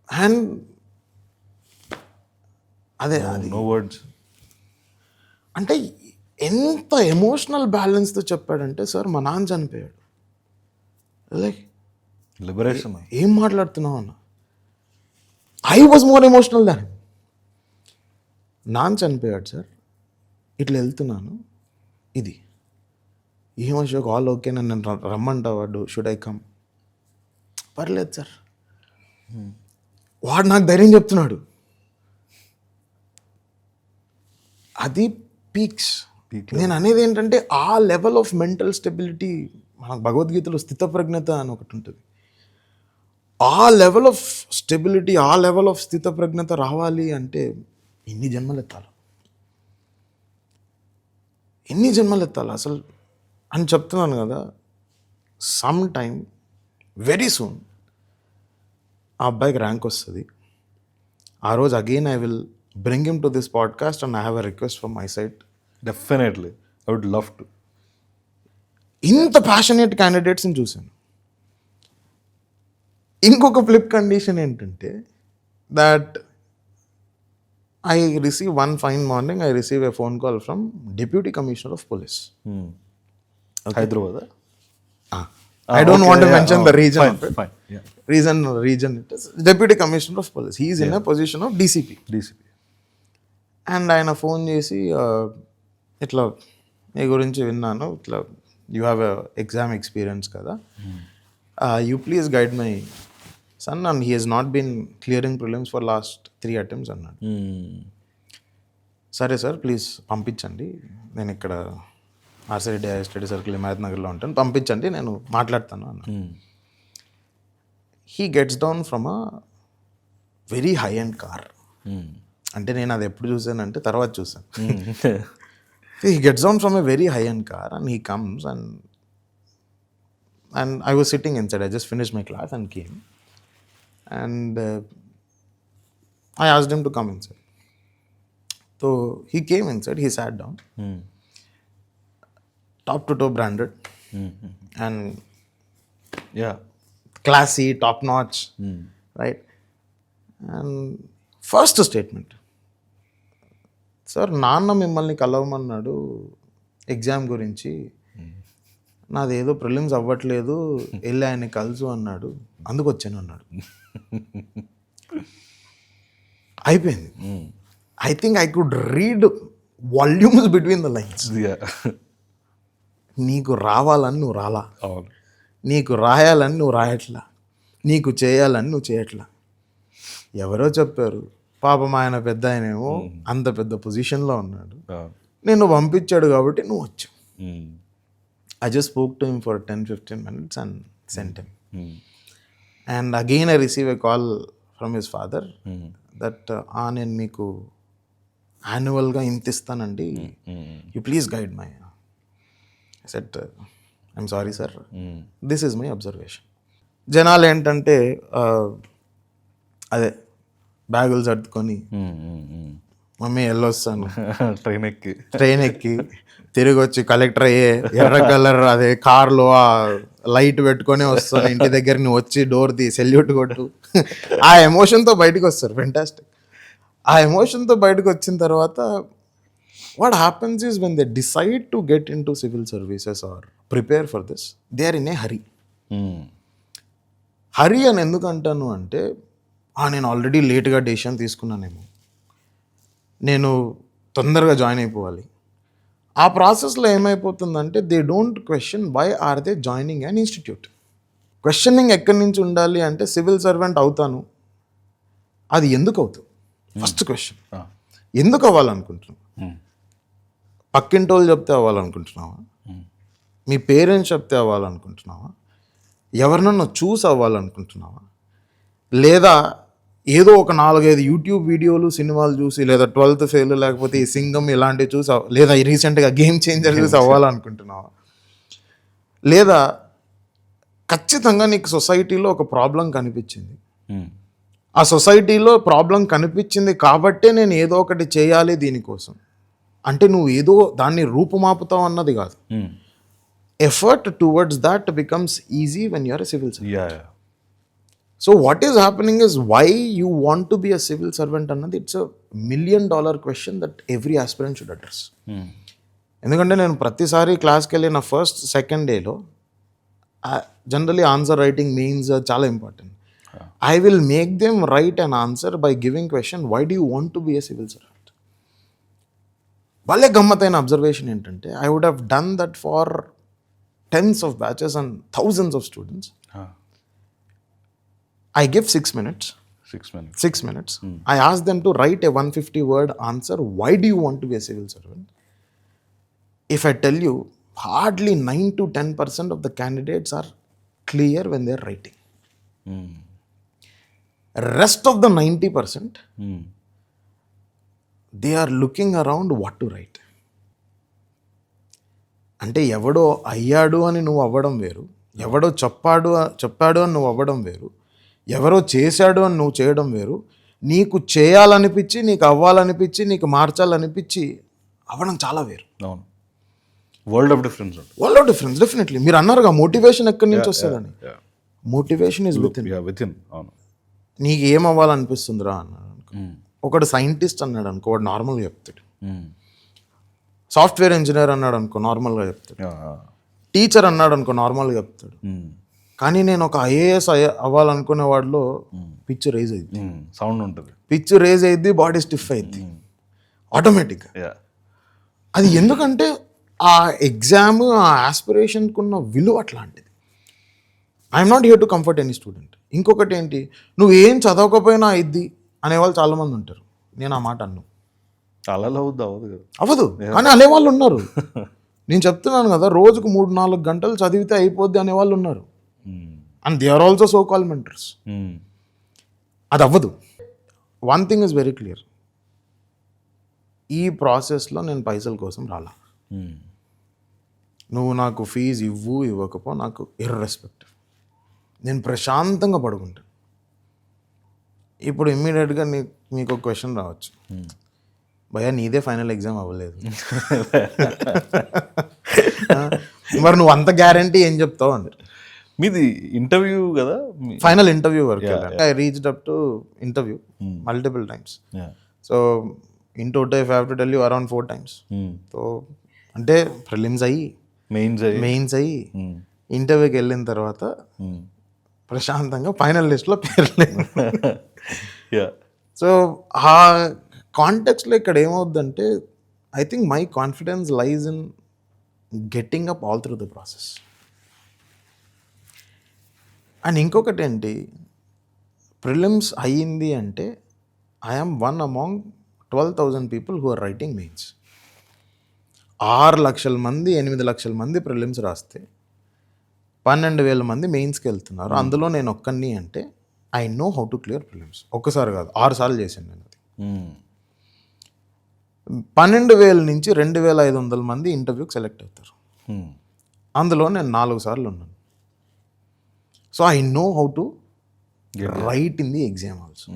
అండ్ అదే అది నో వర్డ్స్. అంటే ఎంత ఎమోషనల్ బ్యాలెన్స్తో చెప్పాడంటే, సార్ మా నాన్న చనిపోయాడు, లైక్ లిబరేషన్. ఏం మాట్లాడుతున్నావు అన్న. ఐ వాజ్ మోర్ ఎమోషనల్ దాన్. నాన్న చనిపోయాడు సార్, ఇట్లా వెళ్తున్నాను, ఇది ఏం అశోక్ ఆల్ ఓకే, నన్ను రమ్మంటావా, షుడ్ ఐ కమ్? పర్లేదు సార్. వాడు నాకు ధైర్యం చెప్తున్నాడు. అది పీక్స్. నేను అనేది ఏంటంటే, ఆ లెవెల్ ఆఫ్ మెంటల్ స్టెబిలిటీ మనకు భగవద్గీతలో స్థితప్రజ్ఞత అని ఒకటి ఉంటుంది. ఆ లెవెల్ ఆఫ్ స్టెబిలిటీ, ఆ లెవెల్ ఆఫ్ స్థితప్రజ్ఞత రావాలి అంటే ఎన్ని జన్మలు ఎత్తాలి అసలు అని చెప్తున్నాను కదా. సమ్ టైమ్ వెరీ సూన్ ఆ అబ్బాయికి ర్యాంక్ వస్తుంది. ఆ రోజు again I will bring him to this podcast and I have a request from my side. Definitely I would love to. ఇంత ప్యాషనేట్ క్యాండిడేట్స్ని చూశాను. ఇంకొక ఫ్లిప్ కండిషన్ ఏంటంటే that I receive one fine morning, I receive a phone call from Deputy Commissioner of Police. Hyderabad. I don't want to mention the region Fine, of it. fine. Yeah. Region it is. Deputy Commissioner of Police. He is in a position of DCP. And ఆయన phone చేసి ఇట్లా మీ గురించి విన్నాను, ఇట్లా you have a exam experience కదా, you please guide my son and he Hess not been clearing prelims for last 3 attempts అన్నాడు. సరే sir please పంపించండి, నేను ఇక్కడ R C Reddy hire study circle Himayat నగర్లో ఉంటాను, పంపించండి నేను మాట్లాడతాను అన్నాడు. He gets down from a very high and car. అంటే నేను అది ఎప్పుడు చూసానంటే తర్వాత చూసాను. He gets down from a very high-end car and he comes and I was sitting inside. I just finished my class and came. And I asked him to come inside. So he came inside, he sat down. Top to toe branded. And Yeah. classy, top notch. Right? And first statement. Sir నాన్న మిమ్మల్ని కలవమన్నాడు exam గురించి, నాదేదో prelims అవ్వట్లేదు, వెళ్ళి ఆయన్ని కలుసు అన్నాడు, అందుకు వచ్చాను అన్నాడు. అయిపోయింది. I think I could read volumes between the lines. నీకు రావాలని నువ్వు రాలా, నీకు రాయాలని నువ్వు రాయట్లా, నీకు చేయాలని నువ్వు చేయట్లా. ఎవరో చెప్పారు, పాపం ఆయన పెద్ద ఆయనేమో అంత పెద్ద పొజిషన్లో ఉన్నాడు, నేను పంపించాడు కాబట్టి నువ్వు వచ్చావు. I just spoke to him for 10-15 minutes and sent him. And again I received a call from his father that నేను మీకు యాన్యువల్గా ఇంత ఇస్తానండి, you please guide my. I said, I'm sorry sir, this is my observation. జనాలు ఏంటంటే అదే బ్యాగులు సర్దుకొని mummy వెళ్ళొస్తాను, ట్రైన్ ఎక్కి తిరిగి వచ్చి కలెక్టర్ అయ్యే ఎర్ర కలర్ అదే కార్లో ఆ లైట్ పెట్టుకొని వస్తాను ఇంటి దగ్గర, నువ్వు వచ్చి డోర్ తీ సెల్యూట్ కొట్టు, ఆ ఎమోషన్తో బయటకు వస్తారు. ఫెంటాస్టిక్. ఆ ఎమోషన్తో బయటకు వచ్చిన తర్వాత what happens is when they decide to get in to civil services or prepare for this, they are in a hurry. Hurry అని ఎందుకు అంటాను అంటే, నేను ఆల్రెడీ లేట్గా డెసిషన్ తీసుకున్నానేమో, నేను తొందరగా జాయిన్ అయిపోవాలి. ఆ ప్రాసెస్లో ఏమైపోతుందంటే they don't question why are they joining an institute. Questioning ఎక్కడి నుంచి ఉండాలి అంటే, సివిల్ సర్వెంట్ అవుతాను, అది ఎందుకు అవుతావు? ఫస్ట్ క్వశ్చన్, ఎందుకు అవ్వాలనుకుంటున్నావు? పక్కింటోళ్ళు చెప్తే అవ్వాలనుకుంటున్నావా? మీ పేరెంట్స్ చెప్తే అవ్వాలనుకుంటున్నావా? ఎవరినన్నా చూసి అవ్వాలనుకుంటున్నావా? లేదా ఏదో ఒక 4-5 యూట్యూబ్ వీడియోలు సినిమాలు చూసి, లేదా 12th ఫెయిల్, లేకపోతే ఈ సింగం ఇలాంటివి చూసి, లేదా రీసెంట్గా గేమ్ చేంజర్ చూసి అవ్వాలనుకుంటున్నావా? లేదా ఖచ్చితంగా నీకు సొసైటీలో ఒక ప్రాబ్లం కనిపించింది, ఆ సొసైటీలో ప్రాబ్లం కనిపించింది కాబట్టే నేను ఏదో ఒకటి చేయాలి దీనికోసం అంటే, నువ్వు ఏదో దాన్ని రూపుమాపుతావు అన్నది కాదు. Effort towards that becomes easy when you're a civil servant. So what is happening is, why you want to be a civil servant అన్నది it's a $1 million question that every aspirant should address. ఎందుకంటే నేను ప్రతిసారి క్లాస్కి వెళ్ళి నా first second డేలో generally answer writing means చాలా important. I will make them write an answer by giving question, why do you want to be a civil servant? భలే గమ్మత్తైన అబ్జర్వేషన్ ఏంటంటే, I would have done that for tens of batches and thousands of students. I give 6 minutes. 6 minutes. I ask them to write a 150-word answer. Why do you want to be a civil servant? If I tell you hardly 9 to 10% of the candidates are clear when they are writing. Rest of the 90%, they are looking around what to write. అంటే ఎవడో అయ్యాడు అని నువ్వు అవ్వడం వేరు, ఎవడో చెప్పాడు అని నువ్వు అవ్వడం వేరు, ఎవరో చేశాడు అని నువ్వు చేయడం వేరు. నీకు చేయాలనిపించి, నీకు అవ్వాలనిపించి, నీకు మార్చాలనిపించి అవ్వడం చాలా వేరు. అవును, వరల్డ్ ఆఫ్ డిఫరెన్స్. డెఫినెట్లీ. మీరు అన్నారుగా మోటివేషన్ ఎక్కడి నుంచి వస్తుందని. Motivation is with within. అవును, నీకు ఏం అవ్వాలనిపిస్తుందిరా అన్నాడు అనుకో. ఒకడు సైంటిస్ట్ అన్నాడు అనుకో, వాడు నార్మల్గా చెప్తాడు. సాఫ్ట్వేర్ ఇంజనీర్ అన్నాడు అనుకో, నార్మల్గా చెప్తాడు. టీచర్ అన్నాడు అనుకో, నార్మల్గా చెప్తాడు. కానీ నేను ఒక ఐఏఎస్ అవ్వాలనుకునే వాడిలో పిచ్ రేజ్ అయింది, సౌండ్ ఉంటుంది, పిచ్ రేజ్ అయింది, బాడీ స్టిఫ్ అయింది ఆటోమేటిక్గా. అది ఎందుకంటే ఆ ఎగ్జామ్, ఆ ఆస్పిరేషన్కి ఉన్న విలువ అట్లాంటిది. I'm not here to comfort any student. ఇంకొకటి ఏంటి, నువ్వు ఏం చదవకపోయినా అయిద్ది అనేవాళ్ళు చాలామంది ఉంటారు. నేను ఆ మాట అన్ను, అలా అవ్వదు అవ్వదు, కానీ అనేవాళ్ళు ఉన్నారు. నేను చెప్తున్నాను కదా, రోజుకు 3-4 గంటలు చదివితే అయిపోద్ది అనేవాళ్ళు ఉన్నారు. And they are also so call mentors. అది అవ్వదు. One thing is very clear, ఈ ప్రాసెస్లో నేను పైసల కోసం రాలా. నువ్వు నాకు ఫీజు ఇవ్వకపో, నాకు ఇర్రెస్పెక్టివ్. నేను ప్రశాంతంగా పడుకుంటాను. ఇప్పుడు ఇమ్మీడియట్గా మీకు ఒక క్వశ్చన్ రావచ్చు, భయ్యా నీదే ఫైనల్ ఎగ్జామ్ అవ్వలేదు, మరి నువ్వు అంత గ్యారంటీ ఏం చెప్తావు అండి. మీది ఇంటర్వ్యూ కదా, ఫైనల్ ఇంటర్వ్యూ వరకు I reached up to interview multiple times. So in total if I have to tell you around 4 times. So అంటే ప్రిలిమ్స్ అయ్యి, మెయిన్స్ అయ్యి, ఇంటర్వ్యూకి వెళ్ళిన తర్వాత ప్రశాంతంగా ఫైనల్ లిస్ట్లో పేరు లేదు. సో ఆ కాంటెక్స్లో ఇక్కడ ఏమవుద్దంటే, I think my confidence lies in getting up all through the process. And ఇంకొకటి ఏంటి, ప్రిలిమ్స్ అయ్యింది అంటే I'm one among 12,000 people who are writing mains. 6 లక్షల మంది, 8 లక్షల మంది ప్రిలిమ్స్ రాస్తే 12,000 మంది మెయిన్స్కి వెళ్తున్నారు. అందులో నేను ఒక్కడిని అంటే I know how to clear prelims. ఒక్కసారి కాదు, 6 సార్లు చేశాను నేను అది. 12,000 నుంచి 2,500 మంది ఇంటర్వ్యూకి సెలెక్ట్ అవుతారు. అందులో నేను 4 సార్లు ఉన్నాను. So I know how to right in the exam also.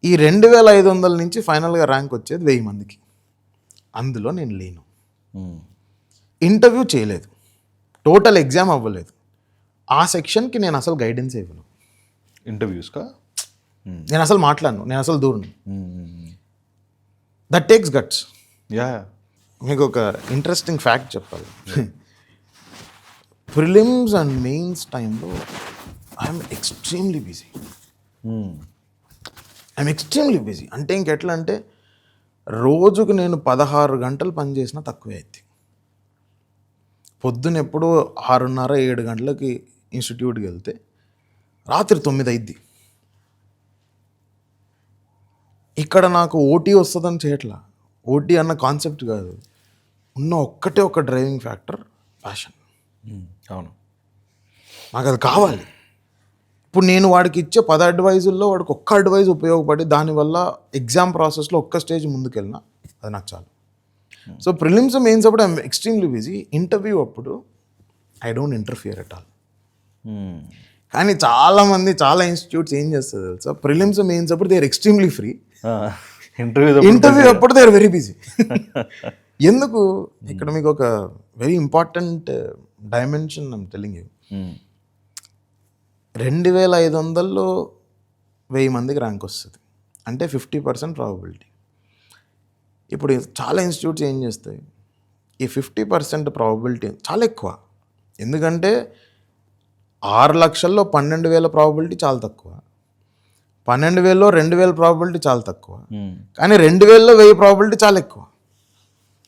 ఈ 2,500 నుంచి ఫైనల్గా ర్యాంక్ వచ్చేది 1000 మందికి. అందులో నేను లేను. ఇంటర్వ్యూ చేయలేదు, టోటల్ ఎగ్జామ్ అవ్వలేదు, ఆ సెక్షన్కి నేను అసలు గైడెన్స్ ఇవ్వను. ఇంటర్వ్యూస్కా నేను అసలు మాట్లాడను, నేను అసలు దూరను. That takes guts. మీకు ఒక ఇంట్రెస్టింగ్ ఫ్యాక్ట్ చెప్పాలి. ప్రిలిమ్స్ అండ్ మెయిన్స్ టైంలో ఐఎమ్ ఎక్స్ట్రీమ్లీ బిజీ. అంటే ఇంకెట్లా అంటే, రోజుకు నేను 16 గంటలు పనిచేసినా తక్కువే అవుతుంది. పొద్దున ఎప్పుడో 6:30-7 గంటలకి ఇన్స్టిట్యూట్కి వెళ్తే రాత్రి 9 అయింది. ఇక్కడ నాకు ఓటీ వస్తుందని చేయట్లా, ఓటీ అన్న కాన్సెప్ట్ కాదు. ఉన్న ఒక్కటే ఒక డ్రైవింగ్ ఫ్యాక్టర్, ప్యాషన్. అవును, నాకు అది కావాలి. ఇప్పుడు నేను వాడికి ఇచ్చే 10 అడ్వైజుల్లో వాడికి ఒక్క అడ్వైజ్ ఉపయోగపడి దానివల్ల ఎగ్జామ్ ప్రాసెస్లో ఒక్క స్టేజ్ ముందుకెళ్ళినా అది నాకు చాలు. సో ప్రిలిమ్స్ మెయిన్స్ అప్పుడు ఐఎమ్ ఎక్స్ట్రీమ్లీ బిజీ. ఇంటర్వ్యూ అప్పుడు I don't interfere at all. కానీ చాలామంది, చాలా ఇన్స్టిట్యూట్స్ ఏం చేస్తారు తెలుసా, ప్రిలిమ్స్ మెయిన్స్ అప్పుడు they are extremely free, interview అప్పుడు దే ఆర్ వెరీ బిజీ. ఎందుకు? ఇక్కడ మీకు ఒక very important dimension I'm telling you. 2,500లో 1000 మందికి ర్యాంక్ వస్తుంది అంటే 50% ప్రాబబిలిటీ. ఇప్పుడు చాలా ఇన్స్టిట్యూట్స్ ఏం చేస్తాయి, ఈ 50% ప్రాబబిలిటీ చాలా ఎక్కువ. ఎందుకంటే 6 లక్షల్లో 12,000 ప్రాబబిలిటీ చాలా తక్కువ, 12,000లో 2,000 ప్రాబబిలిటీ చాలా తక్కువ, కానీ 2,000లో 1000 ప్రాబబిలిటీ చాలా ఎక్కువ.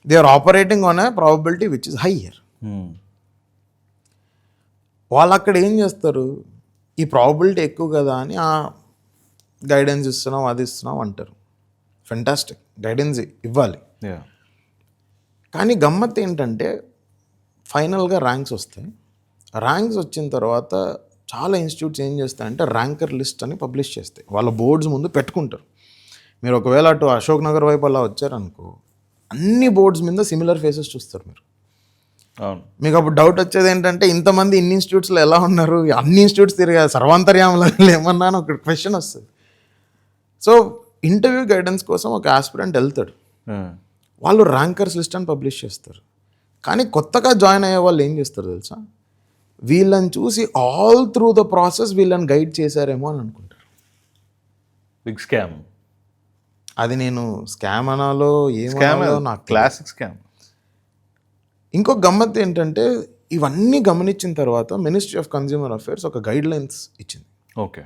They are operating on a probability which is higher. వాళ్ళు అక్కడ ఏం చేస్తారు, ఈ ప్రాబబిలిటీ ఎక్కువ కదా అని గైడెన్స్ ఇస్తున్నాం, అది ఇస్తున్నాం అంటారు. ఫెంటాస్టిక్, గైడెన్స్ ఇవ్వాలి. కానీ గమ్మత్ ఏంటంటే ఫైనల్గా ర్యాంక్స్ వస్తాయి. ర్యాంక్స్ వచ్చిన తర్వాత చాలా ఇన్స్టిట్యూట్స్ ఏం చేస్తాయంటే ర్యాంకర్ లిస్ట్ అని పబ్లిష్ చేస్తాయి. వాళ్ళ బోర్డ్స్ ముందు పెట్టుకుంటారు. మీరు ఒకవేళ అటు అశోక్ నగర్ వైపు అలా వచ్చారనుకో, అన్ని బోర్డ్స్ మీద సిమిలర్ ఫేసెస్ చూస్తారు మీరు. అవును. మీకు అప్పుడు డౌట్ వచ్చేది ఏంటంటే ఇంతమంది ఇన్ని ఇన్స్టిట్యూట్స్లో ఎలా ఉన్నారు, అన్ని ఇన్స్టిట్యూట్స్ తిరిగా సర్వాంతర్యాములు ఏమన్నా అని ఒక క్వశ్చన్ వస్తుంది. సో ఇంటర్వ్యూ గైడెన్స్ కోసం ఒక ఆస్పిరెంట్ వెళ్తాడు, వాళ్ళు ర్యాంకర్స్ లిస్ట్ అని పబ్లిష్ చేస్తారు. కానీ కొత్తగా జాయిన్ అయ్యే వాళ్ళు ఏం చేస్తారు తెలుసా, వీళ్ళని చూసి ఆల్ త్రూ ద ప్రాసెస్ వీళ్ళని గైడ్ చేశారేమో అని అనుకుంటారు. Big scam. అది నేను స్కామ్ అనాలో ఏమనాలో నాకు క్లాసిక్ స్కామ్. ఇంకో గమ్మత్ ఏంటంటే ఇవన్నీ గమనించిన తర్వాత మినిస్ట్రీ ఆఫ్ కన్స్యూమర్ అఫేర్స్ ఒక గైడ్ లైన్స్ ఇచ్చింది. ఓకే.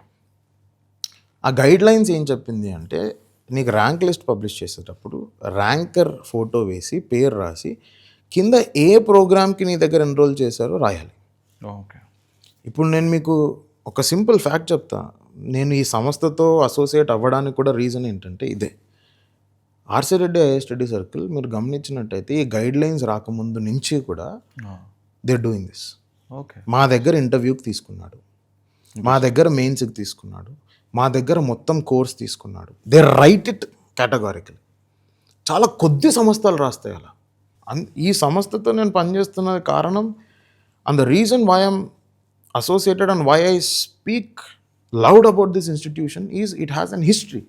ఆ గైడ్ లైన్స్ ఏం చెప్పింది అంటే, నీకు ర్యాంక్ లిస్ట్ పబ్లిష్ చేసేటప్పుడు ర్యాంకర్ ఫోటో వేసి పేరు రాసి కింద ఏ ప్రోగ్రామ్కి నీ దగ్గర ఎన్రోల్ చేశారో రాయాలి. ఓకే. ఇప్పుడు నేను మీకు ఒక సింపుల్ ఫ్యాక్ట్ చెప్తా. నేను ఈ సంస్థతో అసోసియేట్ అవ్వడానికి కూడా రీజన్ ఏంటంటే ఇదే. RC Reddy IAS study circle మీరు గమనించినట్టయితే ఈ గైడ్ లైన్స్ రాకముందు నుంచి కూడా దే డూయింగ్ దిస్. ఓకే. మా దగ్గర ఇంటర్వ్యూకి తీసుకున్నాడు, మా దగ్గర మెయిన్స్కి తీసుకున్నాడు, మా దగ్గర మొత్తం కోర్స్ తీసుకున్నాడు. They right it categorical. చాలా కొద్ది సంస్థలు రాస్తాయి అలా. ఈ సంస్థతో నేను పనిచేస్తున్న కారణం, and the reason why I'm associated and why I speak loud about this institution is it has an history.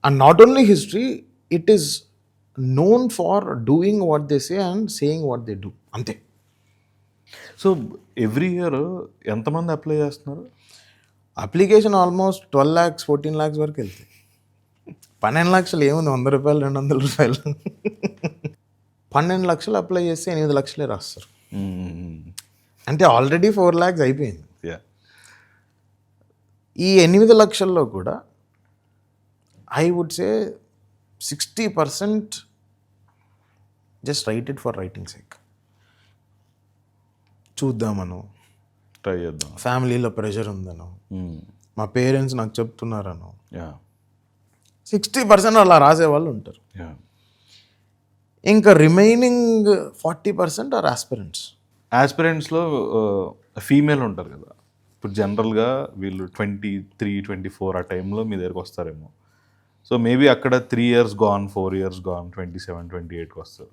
And not only history, it is known for doing what they say and saying what they do. అంతే. So every year ఎంతమంది apply చేస్తున్నారు? Application almost 12 lakhs 14 lakhs వరకు వెళ్తాయి. 12 లక్షలు ఏముంది, 100 రూపాయలు 200 రూపాయలు. 12 లక్షలు అప్లై చేస్తే 8 లక్షలే రాస్తారు. అంటే ఆల్రెడీ 4 lakhs అయిపోయింది. ఈ 8 లక్షల్లో కూడా I would say 60% just write it for writing sake. చూద్దామను, ట్రై చేద్దాం, ఫ్యామిలీలో ప్రెషర్ ఉందను, మా పేరెంట్స్ నాకు చెప్తున్నారను, 60% అలా రాసేవాళ్ళు ఉంటారు. ఇంకా రిమైనింగ్ 40% ఆర్ ఆస్పిరెంట్స్. ఆస్పిరెంట్స్లో ఫీమేల్ ఉంటారు కదా. ఇప్పుడు జనరల్గా వీళ్ళు 23, 24 ఆ టైంలో మీ దగ్గరికి వస్తారేమో. సో మేబీ అక్కడ 3 years gone, 4 years gone, 27, 28కి వస్తారు.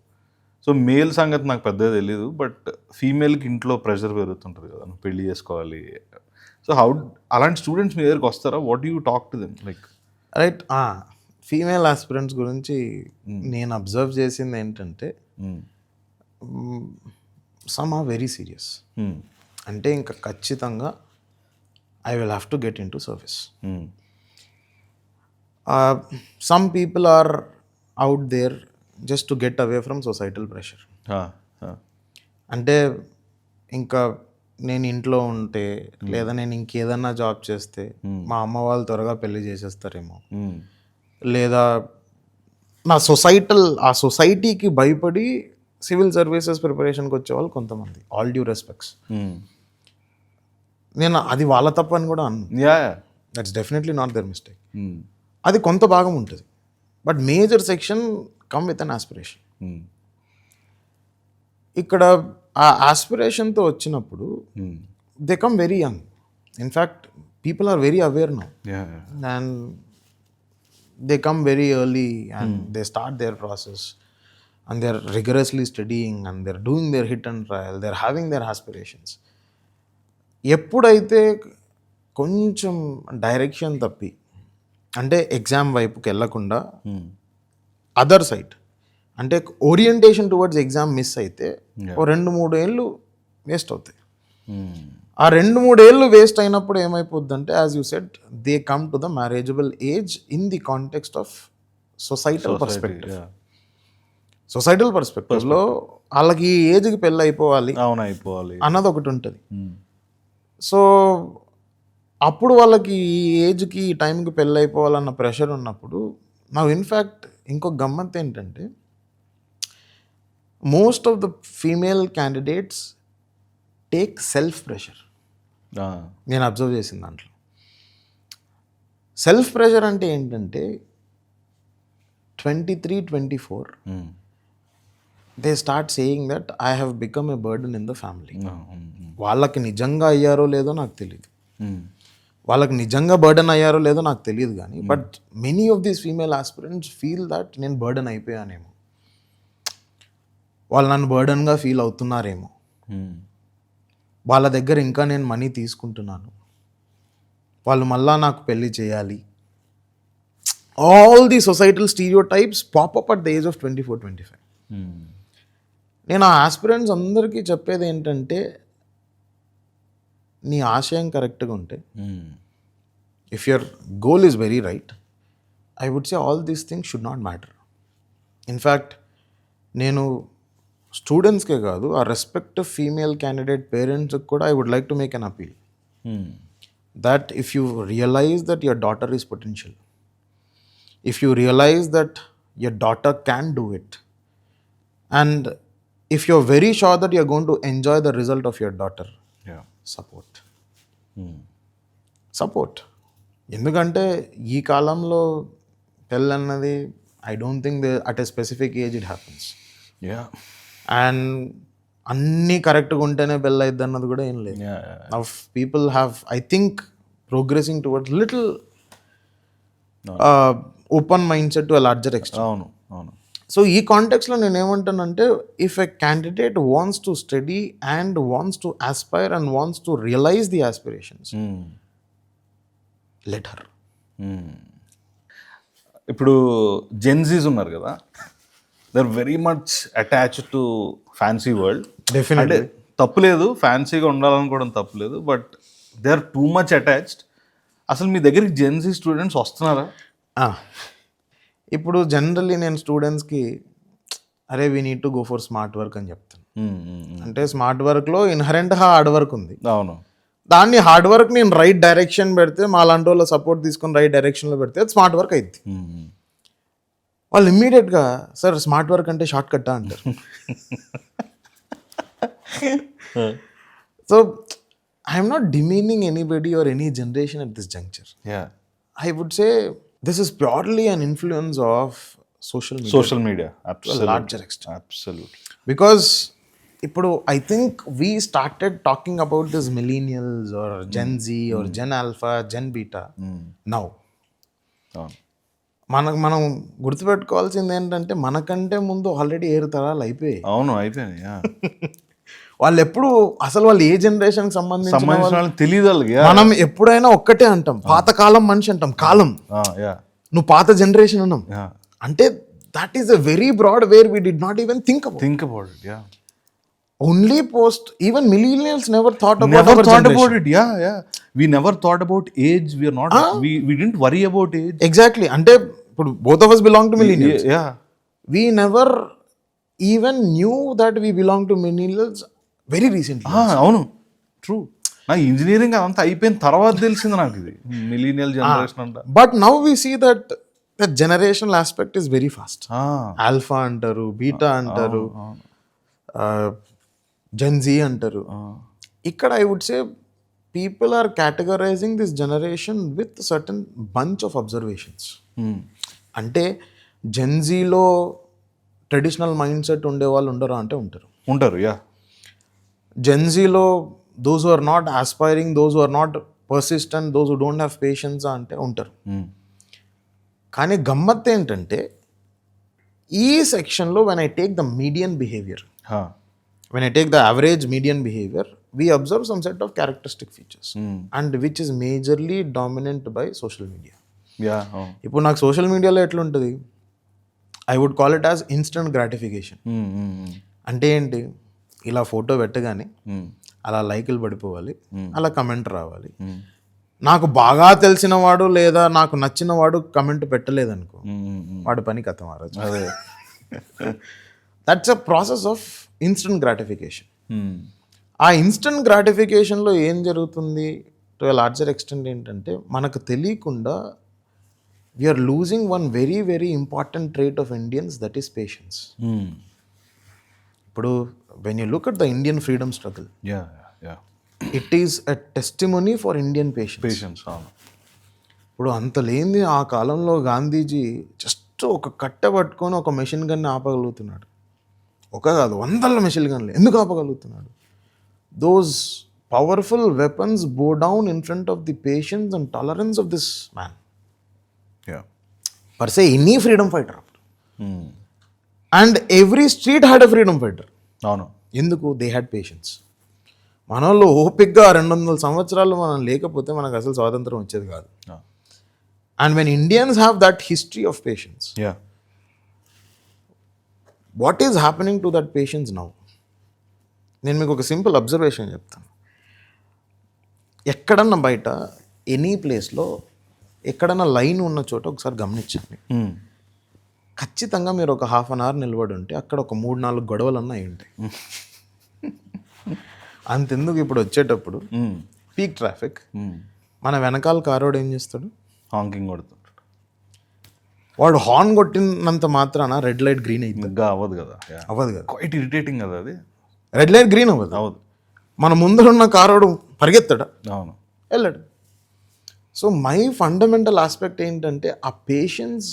సో మేల్ సంగతి నాకు పెద్దగా తెలీదు, బట్ ఫీమేల్కి ఇంట్లో ప్రెషర్ పెరుగుతుంటుంది కదా, నువ్వు పెళ్లి చేసుకోవాలి. సో అలాంటి స్టూడెంట్స్ మీ దగ్గరికి వస్తారా? What you talk to them like? Right. Female aspirants గురించి నేను అబ్జర్వ్ చేసింది ఏంటంటే సమ్ ఆర్ వెరీ సీరియస్. అంటే ఇంకా ఖచ్చితంగా I will have to get in to service. Some people are out there just to get away from societal pressure. అంటే ఇంకా నేను ఇంట్లో ఉంటే లేదా నేను ఇంకేదన్నా జాబ్ చేస్తే మా అమ్మ వాళ్ళు త్వరగా పెళ్లి చేసేస్తారేమో, లేదా నా ఆ సొసైటీకి భయపడి సివిల్ సర్వీసెస్ ప్రిపరేషన్కి వచ్చేవాళ్ళు కొంతమంది. All due respects. నేను అది వాళ్ళ తప్పు అని కూడా అన్నా. That's definitely not their mistake. అది కొంత భాగం ఉంటుంది, but major section come with an aspiration. ఇక్కడ ఆ ఆస్పిరేషన్తో వచ్చినప్పుడు they come very young. In fact people are very aware now and they come very early and they start their process and they are rigorously studying and they are doing their hit and trial, they are having there aspirations. ఎప్పుడైతే కొంచెం direction తప్పి అంటే exam వైపుకి వెళ్ళకుండా other side అంటే orientation towards exam miss అయితే 2-3 ఏళ్ళు waste అవుతాయి. ఆ 2-3 ఏళ్ళు వేస్ట్ అయినప్పుడు ఏమైపోద్దంటే, as you said, they come to the marriageable age in the context of societal perspective. Societal పర్స్పెక్టివ్లో వాళ్ళకి ఈ ఏజ్కి పెళ్ళి అయిపోవాలి అన్నది ఒకటి ఉంటుంది. సో అప్పుడు వాళ్ళకి ఈ ఏజ్కి ఈ టైంకి పెళ్ళి అయిపోవాలన్న ప్రెషర్ ఉన్నప్పుడు నాకు ఇన్ఫ్యాక్ట్ ఇంకో గమ్మత్ ఏంటంటే, most of the female candidates take self pressure. నేను అబ్జర్వ్ చేసిన దాంట్లో సెల్ఫ్ ప్రెషర్ అంటే ఏంటంటే 23-24 they start saying that I have become a burden in the family. వాళ్ళకి నిజంగా అయ్యారో లేదో నాకు తెలియదు, వాళ్ళకి నిజంగా బర్డన్ అయ్యారో లేదో నాకు తెలియదు కానీ but many of these female aspirants feel that నేను బర్డన్ అయిపోయానేమో, వాళ్ళు నన్ను బర్డన్గా ఫీల్ అవుతున్నారేమో, వాళ్ళ దగ్గర ఇంకా నేను మనీ తీసుకుంటున్నాను, వాళ్ళు మళ్ళా నాకు పెళ్ళి చేయాలి. All the societal stereotypes pop up at the age of 24-25. నేను ఆ ఆస్పిరెంట్స్ అందరికీ చెప్పేది ఏంటంటే, నీ ఆశయం కరెక్ట్గా ఉంటే, if your goal is very right, I would say all these things should not matter. In fact నేను స్టూడెంట్స్కే కాదు, ఆ రెస్పెక్టివ్ ఫీమేల్ క్యాండిడేట్ పేరెంట్స్కి కూడా I would like to make an appeal that if you realize that your daughter is potential, if you realize that your daughter can do it, and if you're very sure that you're going to enjoy the result of your daughter, support. ఎందుకంటే ఈ కాలంలో పెళ్ళన్నది I don't think at a specific age it happens. And అన్నీ కరెక్ట్గా ఉంటేనే పెళ్ళి అయిద్ది అన్నది కూడా ఏం లేదు. Of people have I think progressing towards little open mindset to a larger extent. అవును అవును. సో ఈ కాంటెక్స్లో నేను ఏమంటానంటే, if a candidate wants to study and wants to aspire and wants to realise the aspirations, let her. ఇప్పుడు Gen Zs ఉన్నారు కదా, they are very much attached to fancy world. Definitely అంటే తప్పులేదు, ఫ్యాన్సీగా ఉండాలనుకోవడం తప్పులేదు, but they are too much attached. అసలు మీ దగ్గరికి జెన్జీ స్టూడెంట్స్ వస్తున్నారా? ఇప్పుడు జనరల్లీ నేను స్టూడెంట్స్కి అరే we need to go for smart work అని చెప్తాను. అంటే స్మార్ట్ వర్క్లో ఇన్హరెంట్గా హార్డ్ వర్క్ ఉంది. అవును. దాన్ని హార్డ్ వర్క్ నేను రైట్ డైరెక్షన్ పెడితే, మా లాంటి వాళ్ళ సపోర్ట్ తీసుకొని రైట్ డైరెక్షన్లో పెడితే అది స్మార్ట్ వర్క్ అయింది. వాళ్ళు ఇమ్మీడియట్గా సార్ స్మార్ట్ వర్క్ అంటే షార్ట్ కట్టా అంటారు. So I'm not demeaning anybody or any generation at this juncture. I would say this is purely an influence of social media. Social media, absolutely. To a larger extent. Absolutely. Because ఇప్పుడు I think we started talking about this millennials or Gen Z or Gen Alpha, Gen Beta now. మనం గుర్తుపెట్టుకోవాల్సింది ఏంటంటే, మనకంటే ముందు already 7 తరాలు అయిపోయాయి. అవును, అయిపోయినాయి. వాళ్ళు ఎప్పుడు అసలు వాళ్ళు ఏ జనరేషన్ సంబంధించిన తెలియదు. మనం ఎప్పుడైనా ఒక్కటే అంటాం, పాతకాలం మనిషి అంటాం, కాలం. నువ్వు పాత జనరేషన్ అన్నాం అంటే that is a very broad where we did not even think about it. Only post even millennials never thought about it. We never thought about age. We are not. We didn't worry about age. Exactly. అంటే ఇప్పుడు both of us belong to millennials. We never even knew that we belong to millennials very recently. అవును, true. నాకు engineering అదంతా అయిపోయిన తర్వాత తెలిసింది నాకు ఇది మిలీనియల్ జనరేషన్ అంట. But now we see that the generational aspect is very fast. Alpha అంటారు, బీటా అంటారు, జెన్ జీ అంటారు. ఇక్కడ I would say people are categorizing this generation with certain bunch of observations. అంటే జెన్జీలో ట్రెడిషనల్ మైండ్ సెట్ ఉండే వాళ్ళు ఉండరా అంటే ఉంటారు. జెన్జీలో those who are not aspiring, those who are not persistent, those who don't have patience అంటే ఉంటారు. కానీ గమ్మత్ ఏంటంటే, ఈ సెక్షన్లో when I take the median behaviour, when I take the average median behavior, we observe some set of characteristic features and which is majorly dominant by social media. ఇప్పుడు నాకు social మీడియాలో ఎట్లుంటుంది, I would call it as instant gratification. అంటే ఏంటి, ఇలా photo పెట్టగానే అలా లైకులు పడిపోవాలి, అలా కమెంట్ రావాలి. నాకు బాగా తెలిసిన వాడు లేదా నాకు నచ్చిన వాడు కమెంట్ పెట్టలేదనుకో, వాడి పని కథం ఆ రోజు. That's a process of instant gratification. ఆ ఇన్స్టెంట్ గ్రాటిఫికేషన్లో ఏం జరుగుతుంది టు ఎ లార్జర్ ఎక్స్టెంట్ ఏంటంటే, మనకు తెలియకుండా we are losing one very very important trait of Indians, that is patience. ఇప్పుడు when you look at the Indian freedom struggle, it is a testimony for Indian patience. ఇప్పుడు అంత లేనిది ఆ కాలంలో Gandhiji just ఒక కట్టె పట్టుకొని ఒక మెషిన్ గన్ని ఆపగలుగుతున్నాడు. ఒక కాదు వందల మిషన్ గన్లు ఎందుకు ఆపగలుగుతున్నాడు? Those powerful weapons bow down in front of the patience and tolerance of this man. Per se any freedom fighter and every street had a freedom fighter. అవును. ఎందుకు? They had patience. మన వాళ్ళు ఓపిక్గా 200 సంవత్సరాలు మనం లేకపోతే మనకు అసలు స్వాతంత్రం వచ్చేది కాదు. And when Indians have that history of patience, what is happening to that patience now? నేను మీకు ఒక సింపుల్ అబ్జర్వేషన్ చెప్తాను. ఎక్కడన్నా బయట ఎనీ ప్లేస్లో ఎక్కడన్నా లైన్ ఉన్న చోట ఒకసారి గమనించండి. ఖచ్చితంగా మీరు ఒక హాఫ్ అన్ అవర్ నిలబడి ఉంటే అక్కడ ఒక 3-4 గొడవలన్నా అయి ఉంటాయి. అంతెందుకు, ఇప్పుడు వచ్చేటప్పుడు పీక్ ట్రాఫిక్, మన వెనకాల కారోడు ఏం చేస్తాడు? హాంకింగ్ కొడుతుంటాడు. వాడు హార్న్ కొట్టినంత మాత్రాన రెడ్ లైట్ గ్రీన్ అయింది? అవ్వదు కదా. అవ్వదు కదా. క్వైట్ ఇరిటేటింగ్ కదా అది. రెడ్ లైట్ గ్రీన్ అవ్వదు. అవ్వదు. మన ముందరున్న కారోడు పరిగెత్తాడా? అవును, వెళ్ళాడు. సో మై ఫండమెంటల్ ఆస్పెక్ట్ ఏంటంటే ఆ patience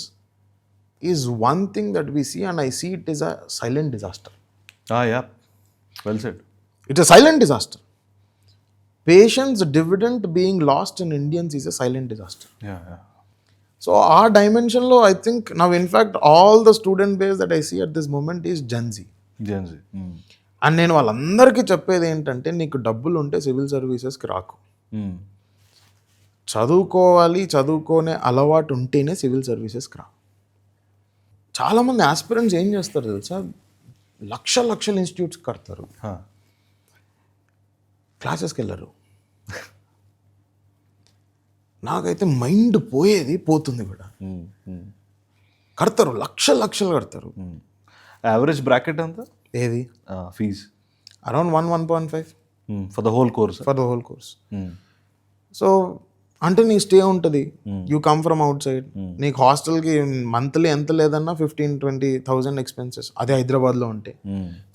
is one thing that we see and I see it is a silent disaster. Well said. It's a silent disaster. Patience dividend being lost in Indians is a silent disaster. So our dimension lo, I think now in fact all the student base that I see at this moment is Gen Z. And నేను వాళ్ళందరికీ చెప్పేది ఏంటంటే, నీకు డబ్బులు ఉంటే civil సర్వీసెస్కి రాకు. చదువుకునే అలవాటు ఉంటేనే సివిల్ సర్వీసెస్కి రా. చాలామంది ఆస్పిరెంట్స్ ఏం చేస్తారు తెలుసా? లక్షల ఇన్స్టిట్యూట్స్ కడతారు, క్లాసెస్కి వెళ్ళరు. నాకైతే మైండ్ పోతుంది కూడా. కడతారు, లక్షలు కడతారు. యావరేజ్ బ్రాకెట్ ఎంత ఏది fees? Around 1.5 for the whole course. So అంటే నీ స్టే ఉంటుంది, you come from outside, నీకు హాస్టల్కి మంత్లీ ఎంత లేదన్నా 15,000-20,000 ఎక్స్పెన్సెస్. అదే హైదరాబాద్లో ఉంటే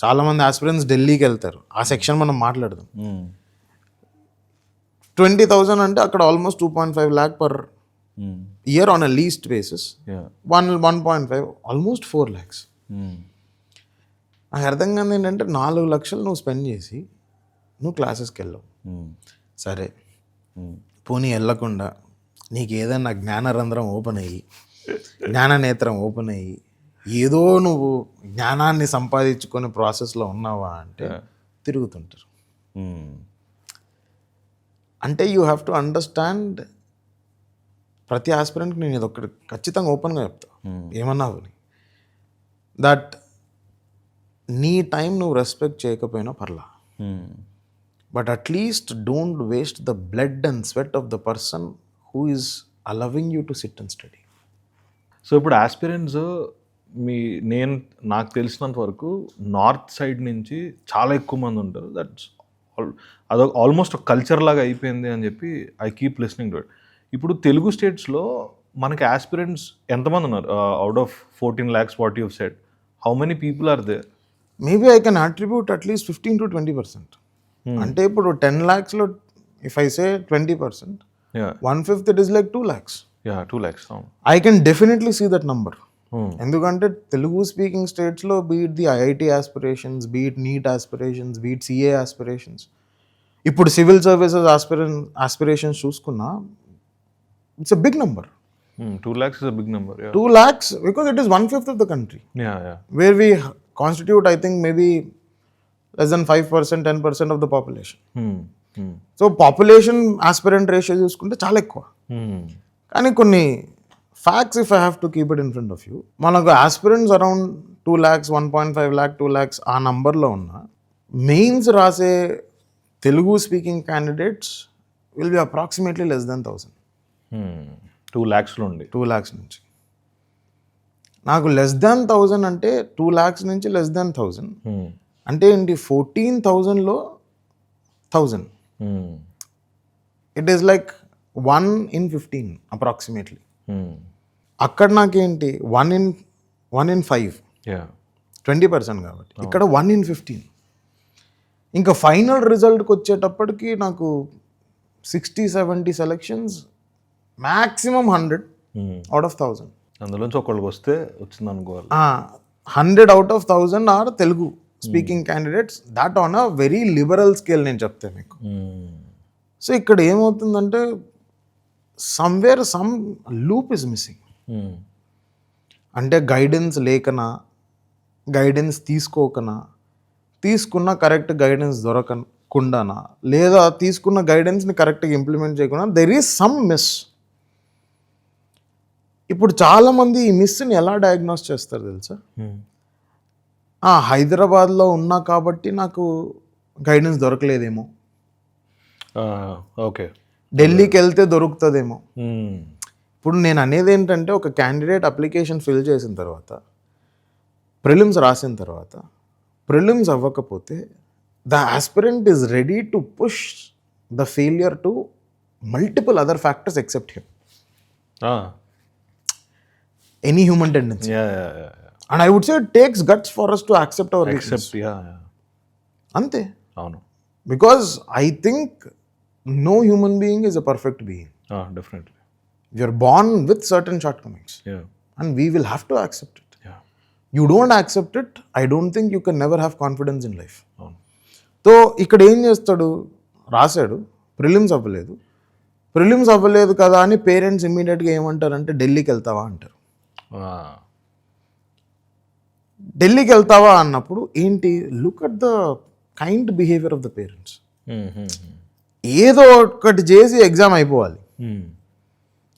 చాలామంది ఆస్పిరెంట్స్ ఢిల్లీకి వెళ్తారు, ఆ సెక్షన్ మనం మాట్లాడదాం. 20,000 అంటే అక్కడ almost 2.5 lakh per year on a least basis. 1.5 almost 4 lakhs. నాకు అర్థం కాదు ఏంటంటే 4 లక్షలు నువ్వు స్పెండ్ చేసి నువ్వు క్లాసెస్కి వెళ్ళవు. సరే పోనీ వెళ్ళకుండా నీకు ఏదైనా జ్ఞానరంధ్రం ఓపెన్ అయ్యి, జ్ఞాననేత్రం ఓపెన్ అయ్యి ఏదో నువ్వు జ్ఞానాన్ని సంపాదించుకునే ప్రాసెస్లో ఉన్నావా అంటే తిరుగుతుంటారు. అంటే యూ హ్యావ్ టు అండర్స్టాండ్, ప్రతి ఆస్పిరెంట్కి నేను ఇది ఒకటి ఖచ్చితంగా ఓపెన్గా చెప్తా, ఏమన్నావు దట్ నీ టైం నువ్వు రెస్పెక్ట్ చేయకపోయినా పర్లా, but at least don't waste the blood and sweat of the person who is allowing you to SIT and study. So ఇప్పుడు ఆస్పిరెంట్స్ నాకు తెలిసినంత వరకు నార్త్ సైడ్ నుంచి చాలా ఎక్కువ మంది ఉంటారు. దట్స్ అదొక ఆల్మోస్ట్ ఒక కల్చర్ లాగా అయిపోయింది అని చెప్పి I keep listening to it. ఇప్పుడు తెలుగు స్టేట్స్లో మనకి ఆస్పిరెంట్స్ ఎంతమంది ఉన్నారు? Out of 14 lakhs what you said, how many people are there? Maybe I can attribute at least 15-20%. అంటే ఇప్పుడు 10 lakhsలో if I say 20%, 1/5 it is like 2 lakhs. 2 lakhs. I can definitely see that number. ఎందుకంటే Telugu speaking స్టేట్స్లో be it the IIT aspirations, be it NEET aspirations, be it CA aspirations, ఇప్పుడు civil services aspirations చూసుకున్నా it's a big number. 2 lakhs is a big number. 2 lakhs because it is 1/5 of the country. Where we constitute, I think, maybe less than 5%, 10% of the population. So population aspirant ratio చూసుకుంటే చాలా ఎక్కువ. కానీ కొన్ని facts if I have to keep it in front of you, మనకు aspirants around 2 lakhs, 1.5 lakh, 2 lakhs ఆ నంబర్లో ఉన్న mains రాసే Telugu speaking candidates will be approximately less than 1,000. 2 lakhsలో ఉండి 2 lakhs నుంచి నాకు లెస్ దాన్ 1,000 అంటే 2 lakhs నుంచి లెస్ దాన్ 1,000 అంటే ఏంటి? 14,000లో 1,000. It is like 1 in 15 approximately. అక్కడ నాకేంటి 1 in 5, 20% కాబట్టి ఇక్కడ 1 in 15. ఇంకా ఫైనల్ రిజల్ట్కి వచ్చేటప్పటికి నాకు 60-70 సెలెక్షన్స్, మ్యాక్సిమం 100 out of 1,000. అందులోంచి ఒకళ్ళకి వస్తే వచ్చింది అనుకోవాలి. 100 out of 1000 are Telugu speaking candidates, that on a very liberal scale నేను చెప్తే మీకు. సో ఇక్కడ ఏమవుతుందంటే somewhere some loop is missing. అంటే గైడెన్స్ లేకనా, గైడెన్స్ తీసుకోకనా, తీసుకున్న కరెక్ట్ గైడెన్స్ దొరకకుండానా, లేదా తీసుకున్న గైడెన్స్ని కరెక్ట్గా ఇంప్లిమెంట్ చేయకుండా దెర్ ఈజ్ సమ్ మిస్. ఇప్పుడు చాలామంది ఈ మిస్ని ఎలా డయాగ్నోస్ చేస్తారు తెలుసా? హైదరాబాద్లో ఉన్నా కాబట్టి నాకు గైడెన్స్ దొరకలేదేమో, ఓకే, ఢిల్లీకి వెళ్తే దొరుకుతుందేమో. ఇప్పుడు నేను అనేది ఏంటంటే, ఒక క్యాండిడేట్ అప్లికేషన్ ఫిల్ చేసిన తర్వాత, ప్రిలిమ్స్ రాసిన తర్వాత, ప్రిలిమ్స్ అవ్వకపోతే the aspirant is ready to push the failure to multiple other factors except him. Any human tendency. And I would say it takes guts for us to accept our weakness. అంతే. అవును. Because I think no human being is a perfect being. Definitely. We are born with certain shortcomings. Yeah. And we will have to accept it. Yeah. You don't accept it, I don't think you can never have confidence in life. అవును. So ఇక్కడ ఏం చేస్తాడు, రాశాడు, prelims అవ్వలేదు కదా అని parents ఇమ్మీడియట్గా ఏమంటారంటే ఢిల్లీకి వెళ్తావా అంటారు. ఢిల్లీకి వెళ్తావా అన్నప్పుడు ఏంటి, look at the kind behaviour of the parents. ఏదో ఒకటి చేసి ఎగ్జామ్ అయిపోవాలి,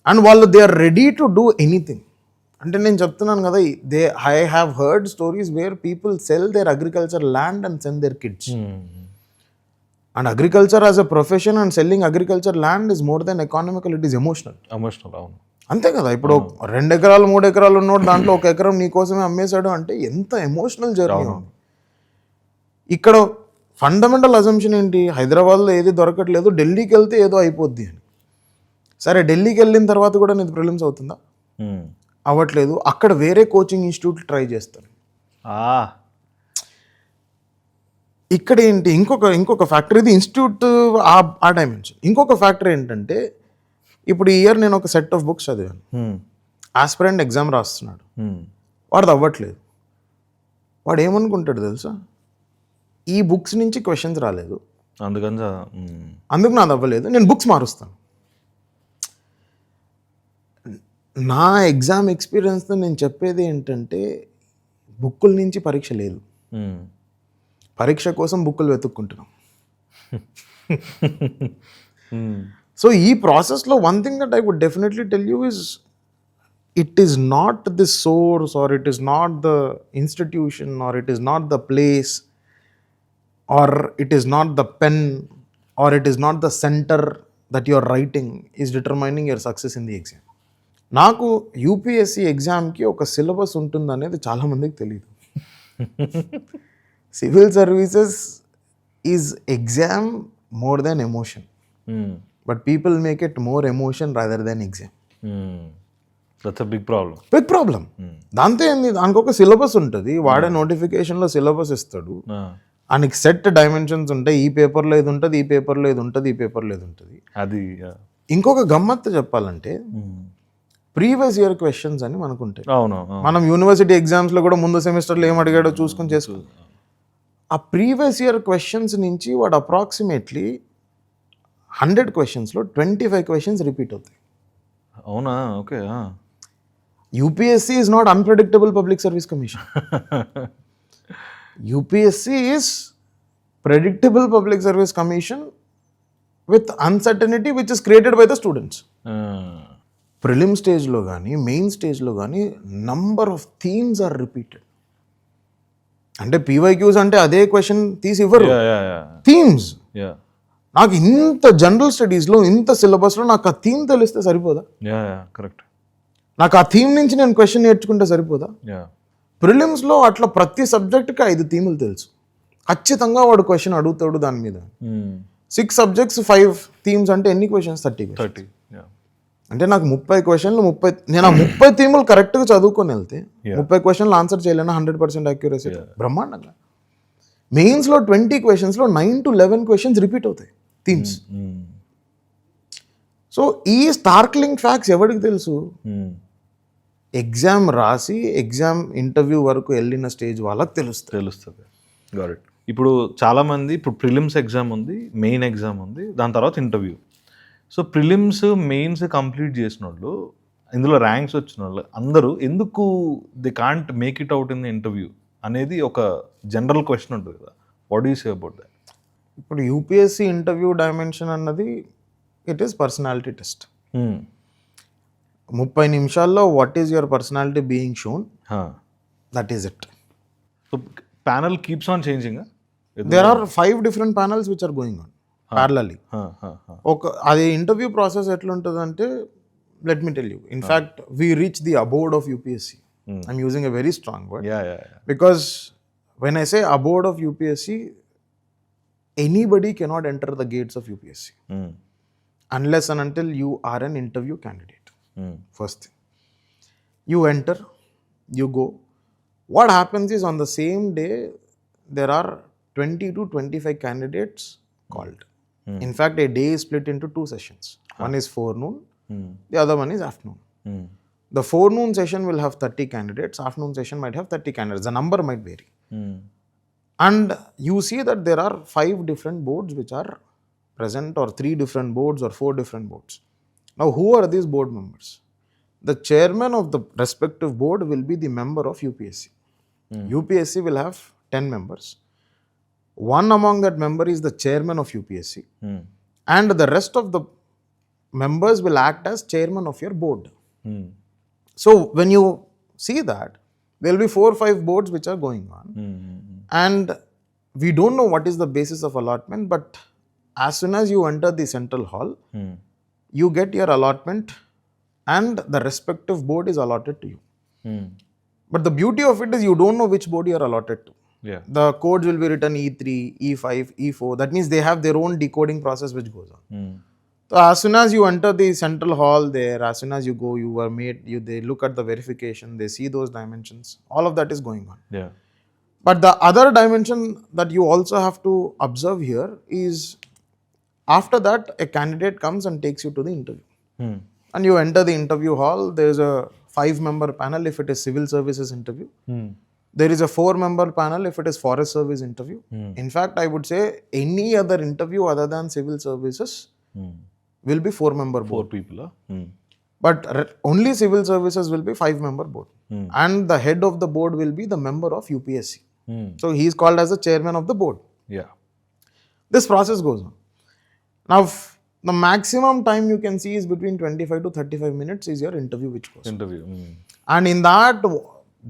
అండ్ వాళ్ళు they are ready to do anything. అంటే నేను చెప్తున్నాను కదా, I have heard stories where people sell their agriculture land and send their kids. And agriculture as a profession and selling agriculture land is more than economical, it is emotional. అవును. అంతే కదా. ఇప్పుడు 2 ఎకరాలు 3 ఎకరాలు ఉన్నోడు దాంట్లో 1 ఎకరం నీ కోసమే అమ్మేశాడు అంటే ఎంత ఎమోషనల్ జర్నీ. ఇక్కడ ఫండమెంటల్ అజంప్షన్ ఏంటి, హైదరాబాద్లో ఏది దొరకట్లేదు, ఢిల్లీకి వెళ్తే ఏదో అయిపోద్ది అని. సరే, ఢిల్లీకి వెళ్ళిన తర్వాత కూడా నీది ప్రిలిమ్స్ అవుతుందా? అవ్వట్లేదు. అక్కడ వేరే కోచింగ్ ఇన్స్టిట్యూట్ ట్రై చేస్తాను. ఇక్కడ ఏంటి, ఇంకొక ఫ్యాక్టర్, ఇది ఇన్స్టిట్యూట్ ఆ డైమెన్షన్. ఇంకొక ఫ్యాక్టర్ ఏంటంటే, ఇప్పుడు ఈ ఇయర్ నేను ఒక సెట్ ఆఫ్ బుక్స్ చదివాను. ఆస్పిరెంట్ ఎగ్జామ్ రాస్తున్నాడు, వాడిది అవ్వట్లేదు. వాడు ఏమనుకుంటాడు తెలుసా, ఈ బుక్స్ నుంచి క్వశ్చన్స్ రాలేదు, అందుకు నాది అవ్వలేదు, నేను బుక్స్ మారుస్తాను. నా ఎగ్జామ్ ఎక్స్పీరియన్స్తో నేను చెప్పేది ఏంటంటే, బుక్కుల నుంచి పరీక్ష లేదు, పరీక్ష కోసం బుక్కులు వెతుక్కుంటున్నాం. సో ఈ ప్రాసెస్లో one thing that I would definitely tell you is, it is not the source, or it is not the institution, or it is not the place, or it is not the pen, or it is not the center that you are writing is determining your success in the exam. నాకు UPSC ఎగ్జామ్కి ఒక syllabus ఉంటుందనేది చాలామందికి తెలియదు. Civil services is exam more than emotion, but people make it more emotion rather than exam. That's a big problem. దాంతో ఏంది, దానికి ఒక సిలబస్ ఉంటుంది, వాడే నోటిఫికేషన్లో సిలబస్ ఇస్తాడు, ఆయనకి సెట్ డైమెన్షన్స్ ఉంటాయి, ఈ పేపర్లో ఇది ఉంటుంది, ఈ పేపర్లో ఇది ఉంటుంది, ఈ పేపర్లో ఇది ఉంటుంది. అది ఇంకొక గమ్మత్తు చెప్పాలంటే, ప్రీవియస్ ఇయర్ క్వశ్చన్స్ అని మనకు ఉంటాయి. అవును. మనం యూనివర్సిటీ ఎగ్జామ్స్లో కూడా ముందు సెమిస్టర్లో ఏం అడిగాడో చూసుకొని చేసుకోవాలి. ఆ ప్రీవియస్ ఇయర్ క్వశ్చన్స్ నుంచి వాడు అప్రాక్సిమేట్లీ 100 క్వశ్చన్స్లో 25 క్వశ్చన్స్ రిపీట్ అవుతాయి. అవునా? Okay. UPSC is not unpredictable public service commission. UPSC is predictable public service commission with uncertainty which is created by the students. Prelim స్టేజ్లో కానీ మెయిన్ స్టేజ్లో కానీ number of themes are repeated. అంటే PYQs అంటే అదే question తీసి ఇవ్వరు, themes. నాకు ఇంత జనరల్ స్టడీస్లో ఇంత సిలబస్లో నాకు ఆ థీమ్ తెలిస్తే సరిపోదా? కరెక్ట్. నాకు ఆ థీమ్ నుంచి నేను క్వశ్చన్ నేర్చుకుంటే సరిపోదా? ప్రిలిమ్స్లో అట్లా ప్రతి సబ్జెక్ట్కి 5 థీములు తెలుసు, ఖచ్చితంగా వాడు క్వశ్చన్ అడుగుతాడు దాని మీద. 6 సబ్జెక్ట్స్ 5 థీమ్స్ అంటే ఎన్ని క్వశ్చన్స్? 30. అంటే నాకు 30 క్వశ్చన్లు, నేను ఆ 30 థీములు కరెక్ట్గా చదువుకొని వెళ్తే 30 క్వశ్చన్లు ఆన్సర్ చేయలేనా 100% అక్యురసీ బ్రహ్మాండంగా. మెయిన్స్లో 20 క్వశ్చన్స్లో 9 to 11 క్వశ్చన్స్ రిపీట్ అవుతాయి థీమ్స్. సో ఈ స్టార్క్లింగ్ ఫ్యాక్ట్స్ ఎవరికి తెలుసు? ఎగ్జామ్ రాసి ఎగ్జామ్ ఇంటర్వ్యూ వరకు వెళ్ళిన స్టేజ్ వాళ్ళకి తెలుస్తుంది. Got it. ఇప్పుడు చాలామంది ఇప్పుడు ప్రిలిమ్స్ ఎగ్జామ్ ఉంది, మెయిన్ ఎగ్జామ్ ఉంది, దాని తర్వాత interview. So prelims mains complete చేసిన వాళ్ళు, ఇందులో ర్యాంక్స్ వచ్చిన వాళ్ళు అందరూ ఎందుకు the can't make it out in the interview అనేది ఒక జనరల్ క్వశ్చన్ ఉంటుంది కదా. What you say about that? ఇప్పుడు యూపీఎస్సీ ఇంటర్వ్యూ డైమెన్షన్ అన్నది ఇట్ ఈస్ పర్సనాలిటీ టెస్ట్. 30 నిమిషాల్లో what is your personality being shown, that is it. So panel keeps on changing. There are 5 different panels which are going on parallelly. అది interview process ఎట్లుంటుందంటే, let me tell you, in fact we reach the abode of UPSC. I'm using a very strong word because when I say abode of UPSC, anybody cannot enter the gates of UPSC unless and until you are an interview candidate. First thing, you enter, you go. What happens is on the same day there are 20 to 25 candidates called. In fact, a day is split into 2 sessions. One is forenoon, the other one is afternoon. The forenoon session will have 30 candidates, afternoon session might have 30 candidates. The number might vary. And you see that there are 5 different boards which are present, or 3 different boards, or 4 different boards. Now, who are these board members? The chairman of the respective board will be the member of UPSC. UPSC will have 10 members. One among that member is the chairman of UPSC. And the rest of the members will act as chairman of your board. So, when you see that, there will be 4 or 5 boards which are going on. And we don't know what is the basis of allotment, but as soon as you enter the central hall, you get your allotment and the respective board is allotted to you. But the beauty of it is you don't know which board you are allotted to. The codes will be written E3, E5, E4. That means they have their own decoding process which goes on. So as soon as you enter the central hall there, as soon as you go, you are made, they look at the verification, they see those dimensions. All of that is going on. But the other dimension that you also have to observe here is, after that, a candidate comes and takes you to the interview. And you enter the interview hall. There is a 5-member panel if it is civil services interview. There is a 4-member panel if it is forest service interview. In fact, I would say any other interview other than civil services will be 4-member board. 4 people. But only civil services will be 5-member board. And the head of the board will be the member of UPSC. So he is called as the chairman of the board. This process goes on. Now, the maximum time you can see is between 25 to 35 minutes is your interview which goes. And in that,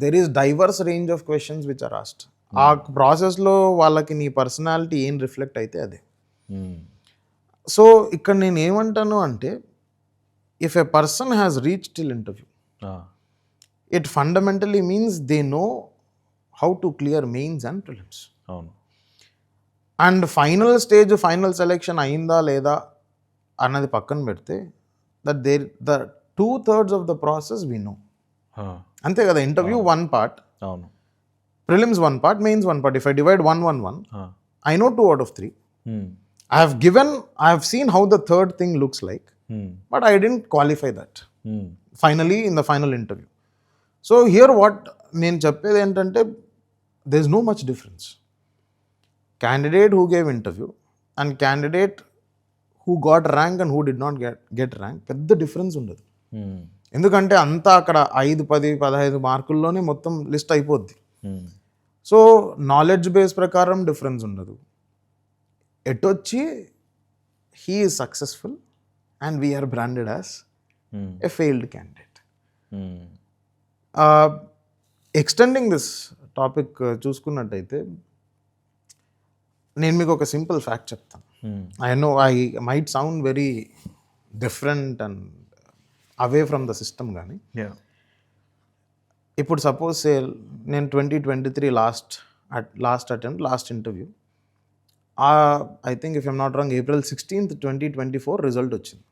there is diverse range of questions which are asked. ఆ ప్రాసెస్లో వాళ్ళకి నీ personality ఏం reflect అయితే అదే. So ఇక్కడ నేను ఏమంటాను అంటే, if a person has reach till interview, it fundamentally means they know how to clear mains and prelims. And final stage, final selection అయిందా లేదా అన్నది పక్కన పెడితే, that the 2/3 of the process we know. అంతే కదా. Interview 1 part, prelims 1 part, mains 1 part. If I divide 1 I know 2 out of 3. I have seen how the third thing looks like, but I didn't qualify that finally in the final interview. So here what నేను చెప్పేది ఏంటంటే, there is no much difference. Candidate who gave interview and candidate who got rank and who did not get rank, పెద్ద difference ఉండదు. ఎందుకంటే అంతా అక్కడ 5, 10, 15 మార్కుల్లోనే మొత్తం list అయిపోద్ది. సో నాలెడ్జ్ బేస్ ప్రకారం డిఫరెన్స్ ఉండదు. ఎటొచ్చి he is successful and we are branded as a failed candidate. Extending this topic చూసుకున్నట్టయితే, నేను మీకు ఒక సింపుల్ ఫ్యాక్ట్ చెప్తాను. I know I might sound very different and away from the system, కానీ ఇప్పుడు సపోజ్ నేను 2023 last attempt, last interview, I think if I'm not wrong April 16th, 2024 result వచ్చింది.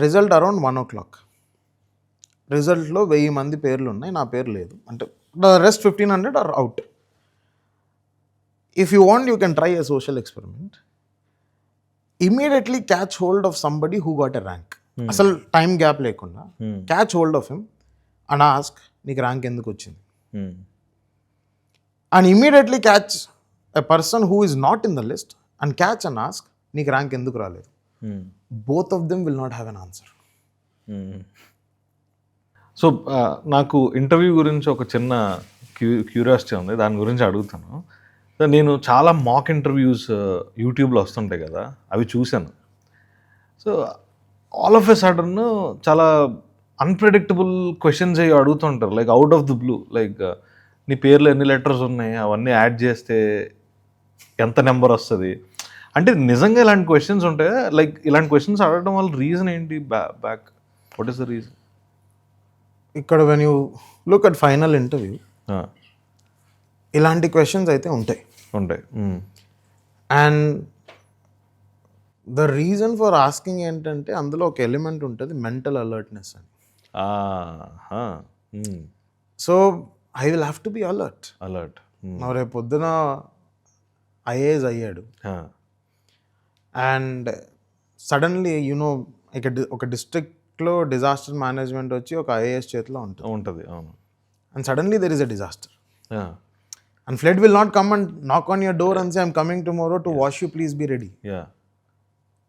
Result around 1 o'clock. రిజల్ట్లో 1000 మంది పేర్లు ఉన్నాయి, నా పేరు లేదు. అంటే the rest 1500 are out. If you want, you can try a social experiment. Immediately catch hold of somebody who got a rank. అసలు టైం గ్యాప్ లేకుండా catch hold of him and ask నీకు ర్యాంక్ ఎందుకు వచ్చింది, and immediately catch a person who is not in the list and catch and ask నీకు rank ఎందుకు రాలేదు. Both of them will not have an answer. So నాకు interview గురించి ఒక చిన్న క్యూరియాసిటీ ఉంది, దాని గురించి అడుగుతాను. సో నేను చాలా మాక్ ఇంటర్వ్యూస్ యూట్యూబ్లో వస్తుంటాయి కదా, అవి చూశాను. So all of a sudden చాలా అన్ప్రెడిక్టబుల్ క్వశ్చన్స్ అవి అడుగుతుంటారు, like out of the blue. Like నీ పేర్లో ఎన్ని లెటర్స్ ఉన్నాయి, అవన్నీ యాడ్ చేస్తే ఎంత నెంబర్ వస్తుంది. అంటే నిజంగా ఇలాంటి క్వశ్చన్స్ ఉంటాయా? లైక్ ఇలాంటి క్వశ్చన్స్ అడగడం వల్ల రీజన్ ఏంటి? Back what is the reason? ఇక్కడ when you look at final interview ఇలాంటి క్వశ్చన్స్ అయితే ఉంటాయి. And the reason for asking ఏంటంటే అందులో ఒక ఎలిమెంట్ ఉంటుంది, మెంటల్ అలర్ట్నెస్ అని. So I will have to be alert. రేపు పొద్దున ఐఏఎస్ అయ్యాడు అండ్ సడన్లీ యూనో ఒక డిస్ట్రిక్ట్లో డిజాస్టర్ మేనేజ్మెంట్ వచ్చి ఒక ఐఏఎస్ చేతిలో ఉంటుంది. అవును. And suddenly there is a disaster and flood will not come and knock on your door and say I'm coming tomorrow to wash you, please be ready.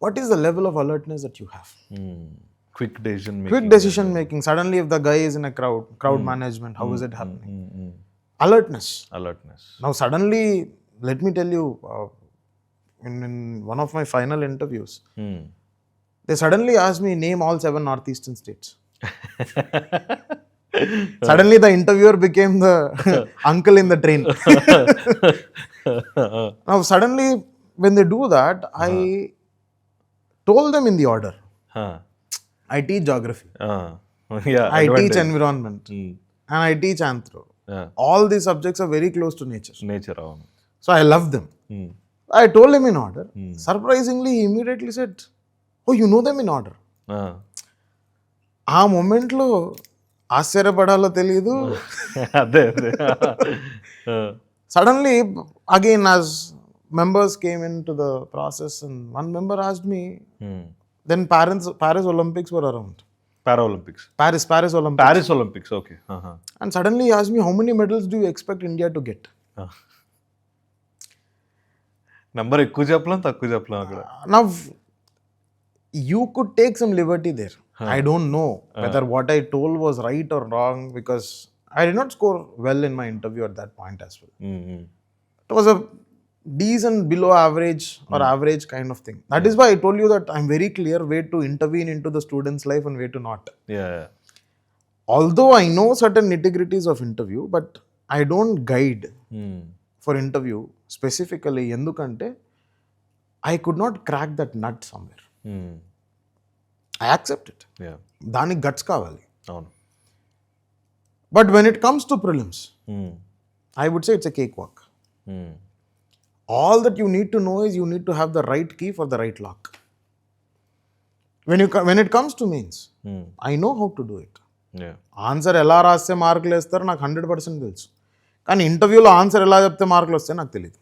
What is the level of alertness that you have? Quick decision making. Suddenly if the guy is in a crowd management, how is it happening? Alertness. Now suddenly, let me tell you, in one of my final interviews, they suddenly asked me name all 7 northeastern states. Suddenly the interviewer became the uncle in the train. Now suddenly when they do that, I told them in the order. I teach geography. I teach environment. And I teach anthro. All these subjects are very close to nature. So I love them. I told him in order. Surprisingly, he immediately said, oh, you know them in order. ఆ మూమెంట్లో ఆశ్చర్యపడాలో తెలియదు. అదే suddenly again as members came in to the process and one member asked me, then Paris Olympics were around. Paris Olympics. Okay. And suddenly he asked me, how many medals do you expect India to get? Number ఎక్కువ చెప్పలేం, తక్కువ చెప్పలేం అక్కడ. Now you could take some liberty there. I don't know whether what I told was right or wrong, because I did not score well in my interview at that point as well. It was a decent below average or average kind of thing. That is why I told you that I'm very clear way to intervene into the student's life and way to not. Although I know certain nitty-gritties of interview, but I don't guide for interview specifically. Endukante I could not crack that nut somewhere. I accept it. దానికి guts కావాలి. But when it comes to prelims, I would say it's a cakewalk. All that you need to know is you need to have the right key for the right lock. When it comes to mains, I know how to do it. Answer ఎలా రాస్తే మార్కులు వేస్తారో నాకు 100% తెలుసు, కానీ ఇంటర్వ్యూలో answer ఎలా చెప్తే మార్కులు వస్తాయో నాకు తెలియదు.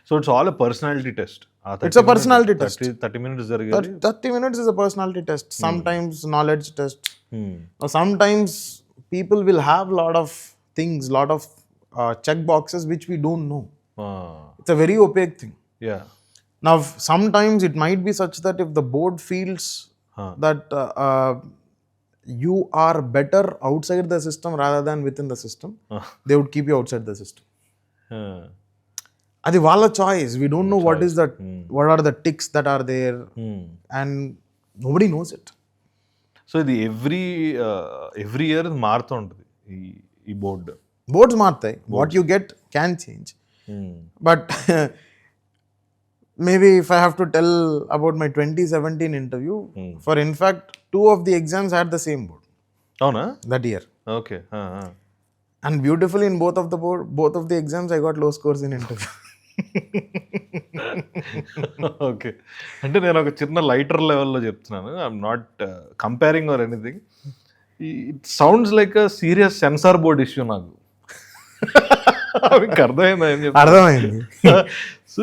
So it's all a personality test. It's a personality test. 30 minutes జరిగేది. 30 minutes is a personality test. Sometimes knowledge test. Now sometimes people will have lot of things, lot of check boxes which we don't know. It's a very opaque thing. Now sometimes it might be such that if the board feels that you are better outside the system rather than within the system, they would keep you outside the system. అది వాళ్ళ choice. We don't know what is that, what are the ticks that are there, and nobody knows it. So ఇది every year మారుతూ ఉంటుంది ఈ boards మారుతాయి. What you get can change. But maybe if I have to tell about my 2017 interview, for in fact 2 of the exams had the same board. అవునా? That year. Okay. And beautifully in both of the exams I got low scores in interview. Okay. అంటే నేను ఒక చిన్న lighter లెవెల్లో చెప్తున్నాను. I'm not comparing or anything. It sounds like a serious censor board issue నాకు. మీకు అర్థమైందా ఏం చెప్తా? అర్థమైంది. సో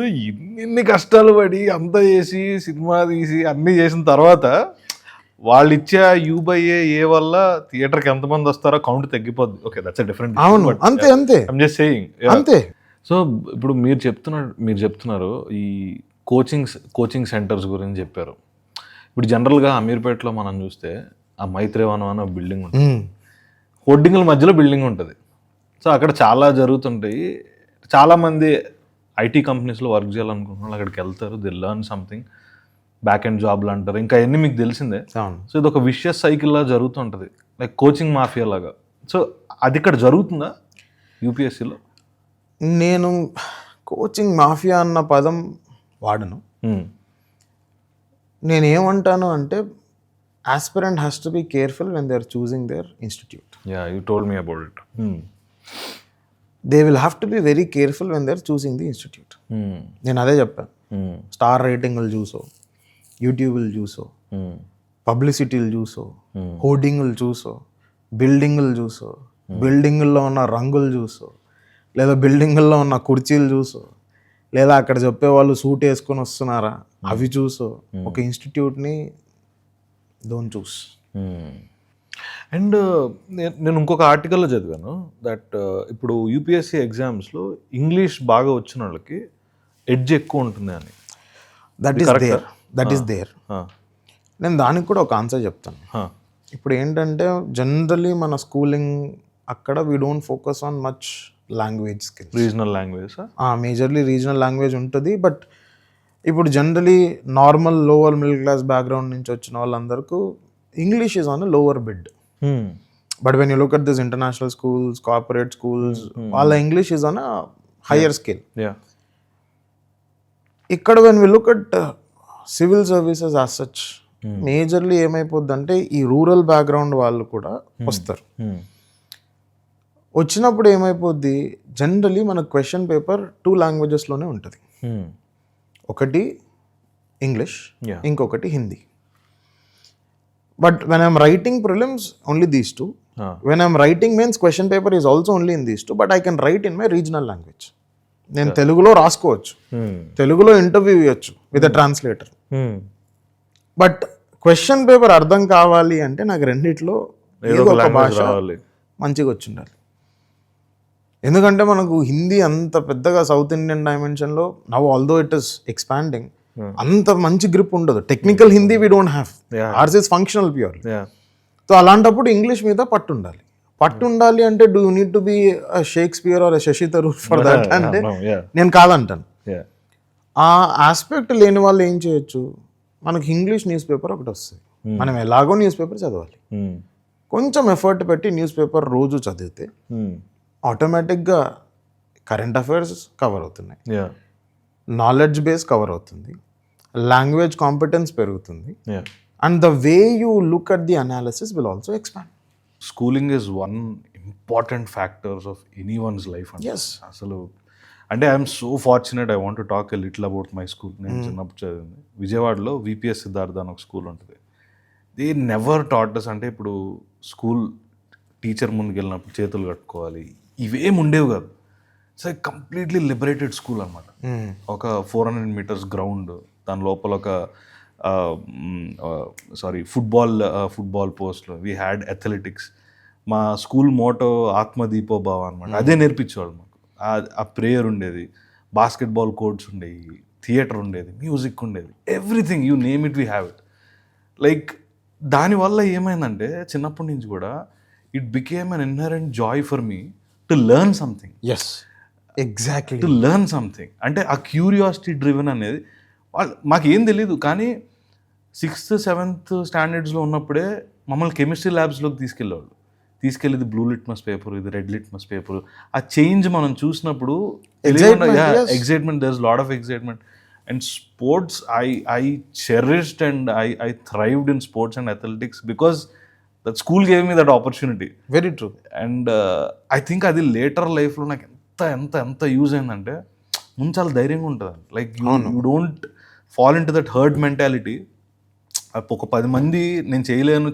ఇన్ని కష్టాలు పడి అంతా చేసి సినిమా తీసి అన్నీ చేసిన తర్వాత వాళ్ళు ఇచ్చే U/A వల్ల థియేటర్కి ఎంతమంది వస్తారో కౌంట్ తగ్గిపోద్ది. Okay, that's different. అవును, అంతే అంతే ఐమ్ జస్ట్ సేయింగ్. అంతే. సో ఇప్పుడు మీరు చెప్తున్నారు ఈ కోచింగ్ సెంటర్స్ గురించి చెప్పారు. ఇప్పుడు జనరల్గా అమీర్పేటలో మనం చూస్తే ఆ మైత్రేవనం అనే బిల్డింగ్ ఉంటుంది, హోర్డింగ్ల మధ్యలో బిల్డింగ్ ఉంటుంది. సో అక్కడ చాలా జరుగుతుంటాయి. చాలామంది ఐటీ కంపెనీస్లో వర్క్ చేయాలనుకుంటున్న వాళ్ళు అక్కడికి వెళ్తారు, they learn something, back end జాబ్లు అంటారు, ఇంకా అన్నీ మీకు తెలిసిందే. అవును. సో ఇది ఒక విషయస్ సైకిల్లా జరుగుతుంటుంది, లైక్ కోచింగ్ మాఫియా లాగా. సో అది ఇక్కడ జరుగుతుందా యూపీఎస్సీలో? నేను కోచింగ్ మాఫియా అన్న పదం వాడను. నేనేమంటాను అంటే aspirant has to be careful when they are choosing their institute. Yeah, you told me about it. They will have to be very careful when they are choosing the institute. నేను అదే చెప్పాను. Star రేటింగ్లు చూసో, యూట్యూబ్లు చూసో, పబ్లిసిటీలు చూసో, హోర్డింగ్లు చూసో, బిల్డింగులు చూసో, బిల్డింగుల్లో ఉన్న రంగులు చూసో, లేదా బిల్డింగుల్లో ఉన్న కుర్చీలు చూసో, లేదా అక్కడ చెప్పే వాళ్ళు సూట్ వేసుకొని వస్తున్నారా అవి చూసో ఒక ఇన్స్టిట్యూట్ని డోంట్ చూస్. అండ్ నేను ఇంకొక ఆర్టికల్లో చదివాను దట్ ఇప్పుడు యూపీఎస్సీ ఎగ్జామ్స్లో ఇంగ్లీష్ బాగా వచ్చిన వాళ్ళకి ఎడ్జ్ ఎక్కువ ఉంటుంది అని. That is there. నేను దానికి కూడా ఒక ఆన్సర్ చెప్తాను. ఇప్పుడు ఏంటంటే జనరలీ మన స్కూలింగ్ అక్కడ we don't focus on much language skills. Regional language, majorly regional language ఉంటుంది. బట్ ఇప్పుడు generally normal lower middle class background నుంచి వచ్చిన వాళ్ళందరికీ English is on a lower bid. But when you look at this international schools, corporate schools, వాళ్ళ English is on a higher scale. ఇక్కడ when we look at civil services as such, majorly ఏమైపోద్ది అంటే ఈ rural background వాళ్ళు కూడా వస్తారు. వచ్చినప్పుడు ఏమైపోద్ది, generally మన క్వశ్చన్ పేపర్ 2 లాంగ్వేజెస్లోనే ఉంటుంది. ఒకటి ఇంగ్లీష్, ఇంకొకటి Hindi. But when I'm writing prelims only these 2. When I'm writing mains question paper is also only in these 2, but I can write in my regional language. నేను తెలుగులో రాసుకోవచ్చు, తెలుగులో ఇంటర్వ్యూ ఇవ్వచ్చు with a translator. But question paper అర్థం కావాలి అంటే నాకు రెండిట్లో ఏదో ఒక భాష మంచిగా వచ్చి ఉండాలి. ఎందుకంటే మనకు హిందీ అంత పెద్దగా సౌత్ ఇండియన్ డైమెన్షన్లో now although it is expanding అంత మంచి గ్రిప్ ఉండదు. Technical Hindi we don't have, ours is functional pure. So అలాంటప్పుడు ఇంగ్లీష్ మీద పట్టు ఉండాలి అంటే do need to be Shakespeare or Shashi Tharoor for that అంటే నేను కాదంటాను. ఆ ఆస్పెక్ట్ లేని వాళ్ళు ఏం చేయొచ్చు, మనకి ఇంగ్లీష్ న్యూస్ పేపర్ ఒకటి వస్తుంది, మనం ఎలాగో న్యూస్ పేపర్ చదవాలి. కొంచెం ఎఫర్ట్ పెట్టి న్యూస్ పేపర్ రోజు చదివితే ఆటోమేటిక్గా కరెంట్ అఫైర్స్ కవర్ అవుతున్నాయి, నాలెడ్జ్ బేస్ కవర్ అవుతుంది, లాంగ్వేజ్ కాంపిటెన్స్ పెరుగుతుంది, and the way you look at the analysis will also expand. Schooling is one important factors of any one's life. Yes. అసలు అంటే I'm so fortunate, I want to talk a little about my school. నేను చిన్నప్పుడు చదివింది విజయవాడలో VPS Siddhartha అని ఒక school ఉంటుంది. They never taught us. అంటే ఇప్పుడు స్కూల్ టీచర్ ముందుకు వెళ్ళినప్పుడు చేతులు కట్టుకోవాలి, ఇవేం ఉండేవి కాదు. It's like completely liberated school అనమాట. ఒక 400 meters గ్రౌండ్, దాని లోపల ఒక ఫుట్బాల్ పోస్ట్లు, వీ హ్యాడ్ అథ్లెటిక్స్. మా స్కూల్ మోటో ఆత్మదీపోభావ అనమాట, అదే నేర్పించేవాళ్ళు మాకు. ఆ ప్రేయర్ ఉండేది, బాస్కెట్బాల్ కోర్ట్స్ ఉండేవి, థియేటర్ ఉండేది, మ్యూజిక్ ఉండేది, everything you name it we have it. Like దానివల్ల ఏమైందంటే చిన్నప్పటి నుంచి కూడా it became an inherent joy for me to learn something. Yes, exactly, to learn something. అంటే ఆ క్యూరియాసిటీ డ్రివెన్ అనేది మాకేం తెలీదు, కానీ 6th 7th స్టాండర్డ్స్లో ఉన్నప్పుడే మమ్మల్ని కెమిస్ట్రీ ల్యాబ్స్లోకి తీసుకెళ్ళేది బ్లూ లిట్మస్ పేపర్, ఇది రెడ్ లిట్మస్ పేపర్. ఆ చేంజ్ మనం చూసినప్పుడు excitement, there is lot of excitement. And sports I cherished and I thrived in sports and athletics because that school gave me that opportunity. Very true. And I think అది later లైఫ్లో నాకు ఎంత use అయిందంటే ముందు చాలా ధైర్యంగా ఉంటుంది. Like you don't fall into that herd mentality. ఒక 10 మంది నేను చేయలేను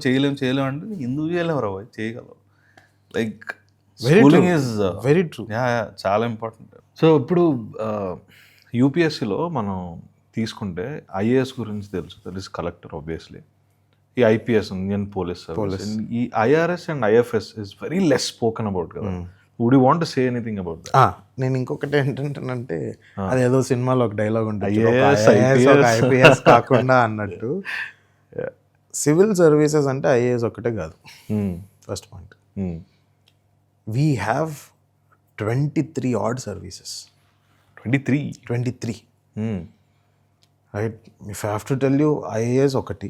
అంటే ఎందుకు చేయలేవు రా, చేయగలవు. Like schooling is very true. చాలా ఇంపార్టెంట్. సో ఇప్పుడు యూపీఎస్సీలో మనం తీసుకుంటే ఐఏఎస్ గురించి తెలుసు, దట్ ఈస్ కలెక్టర్ ఆబ్వియస్లీ. ఈ ఐపీఎస్ ఇండియన్ పోలీస్ సర్వీస్, ఈ IRS and IFS is very less spoken about కదా. Would you want to say anything about that? నేను ఇంకొకటి ఏంటంటే అదేదో సినిమాలో ఒక డైలాగ్ ఉంటుంది, IAS, ఐపీఎస్ కాకుండా అన్నట్టు. సివిల్ సర్వీసెస్ అంటే ఐఏఎస్ ఒకటే కాదు. First point, we have 23 odd services. 23 right. If I have to tell you, IAS ఒకటి,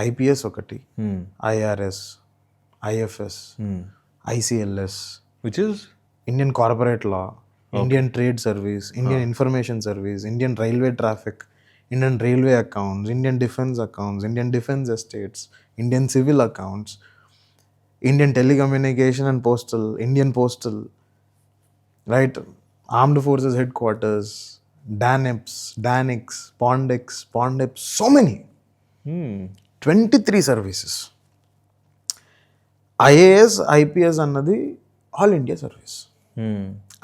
ఐపీఎస్ ఒకటి, IRS, IFS, ICLS, which is Indian corporate law, Indian trade service, Indian information service, Indian railway traffic, Indian railway accounts, Indian defence accounts, Indian defence estates, Indian civil accounts, Indian telecommunication and postal, Indian postal, right, armed forces headquarters, DANEPS, DANIX, PONDEPS, so many. 23 services. IAS, IPS అన్నది all India service.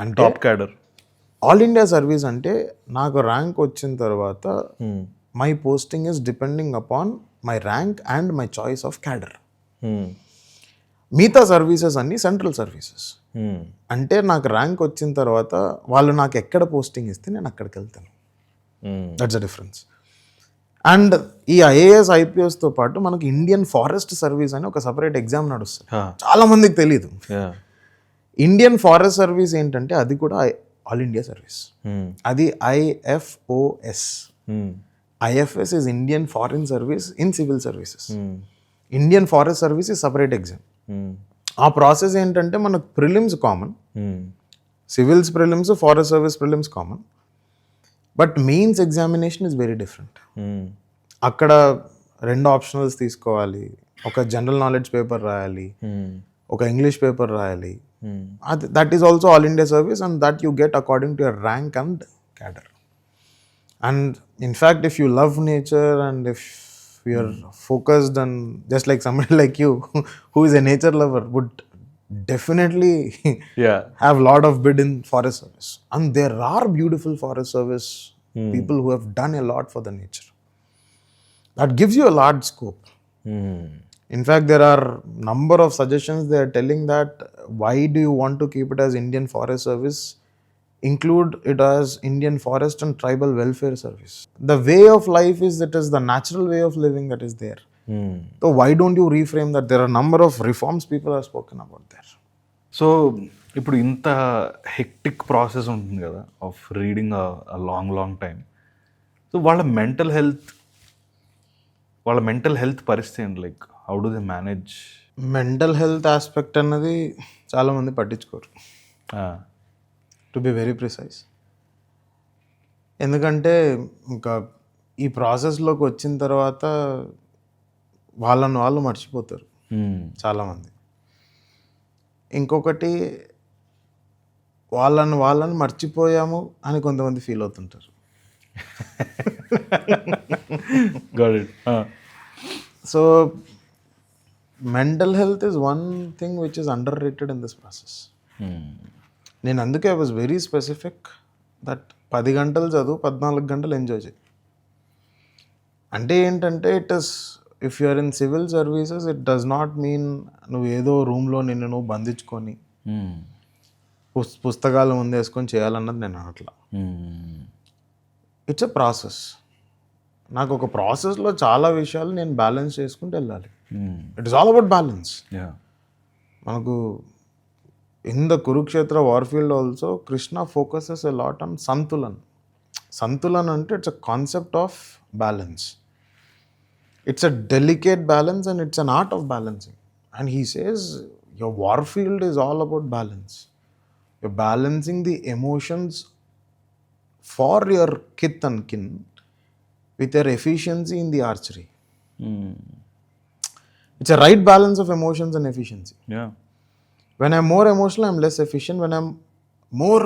అంటే top cadre. All India service అంటే నాకు rank వచ్చిన తర్వాత my posting is depending upon my rank and my choice of cadre. మిగతా services అన్నీ central services. అంటే నాకు ర్యాంక్ వచ్చిన తర్వాత వాళ్ళు నాకు ఎక్కడ పోస్టింగ్ ఇస్తే నేను అక్కడికి వెళ్తాను. That's the difference. అండ్ ఈ ఐఏఎస్, ఐపీఎస్తో పాటు మనకి ఇండియన్ ఫారెస్ట్ సర్వీస్ అని ఒక సపరేట్ ఎగ్జామ్ నడుస్తుంది. చాలా మందికి తెలియదు. ఇండియన్ ఫారెస్ట్ సర్వీస్ ఏంటంటే అది కూడా ఆల్ ఇండియా సర్వీస్. అది IFOS. IFS is Indian foreign service in civil services. Indian forest service is separate exam. ఆ ప్రాసెస్ ఏంటంటే మనకు prelims common, civils prelims, forest service prelims common, but mains examination is very different. అక్కడ 2 optionals తీసుకోవాలి, ఒక general knowledge paper రాయాలి, ఒక English paper రాయాలి. That is also all India service and that you get according to your rank and cadre. And in fact, if you love nature and if you're focused on, just like somebody like you who is a nature lover, would definitely have lot of bid in forest service. And there are beautiful forest service people who have done a lot for the nature. That gives you a large scope. In fact, there are number of suggestions. They are telling that why do you want to keep it as Indian Forest Service? Include it as Indian Forest and Tribal Welfare Service. The way of life is, it is the natural way of living that is there. So why don't you reframe that? There are number of reforms people have spoken about there. So ఇప్పుడు ఇంత hectic process ఉంటుంది కదా of reading long time. So వాళ్ళ mental health పరిస్థితి ఏంటి? Like how do they manage? Mental health aspect అన్నది చాలామంది పట్టించుకోరు, టు బి వెరీ ప్రిసైజ్. ఎందుకంటే ఇంకా ఈ ప్రాసెస్లోకి వచ్చిన తర్వాత వాళ్ళు మర్చిపోతారు చాలామంది. ఇంకొకటి, వాళ్ళని మర్చిపోయాము అని కొంతమంది ఫీల్ అవుతుంటారు. So mental health is one thing which is underrated in this process. నేను అందుకే I was very specific that 10 గంటలు చదువు, 14 గంటలు ఎంజాయ్ చేయి. అంటే ఏంటంటే it is, if you are in civil services, it does not mean నువ్వు ఏదో రూమ్లో నువ్వు బంధించుకొని పుస్తకాలు ముందేసుకొని చేయాలన్నది నేను అనట్లా. It's a process. నాకు ఒక ప్రాసెస్లో చాలా విషయాలు నేను బ్యాలెన్స్ చేసుకుంటూ వెళ్ళాలి. It is all about balance. మనకు in the Kurukshetra warfield also, Krishna focuses a lot on Santulan. Santulan ante it's a concept of balance. It's a delicate balance and it's an art of balancing. And he says your warfield is all about balance. You're balancing the emotions for your kith and kin with your efficiency in the archery. It's a right balance of emotions and efficiency. When I'm more emotional, I'm less efficient. When I'm more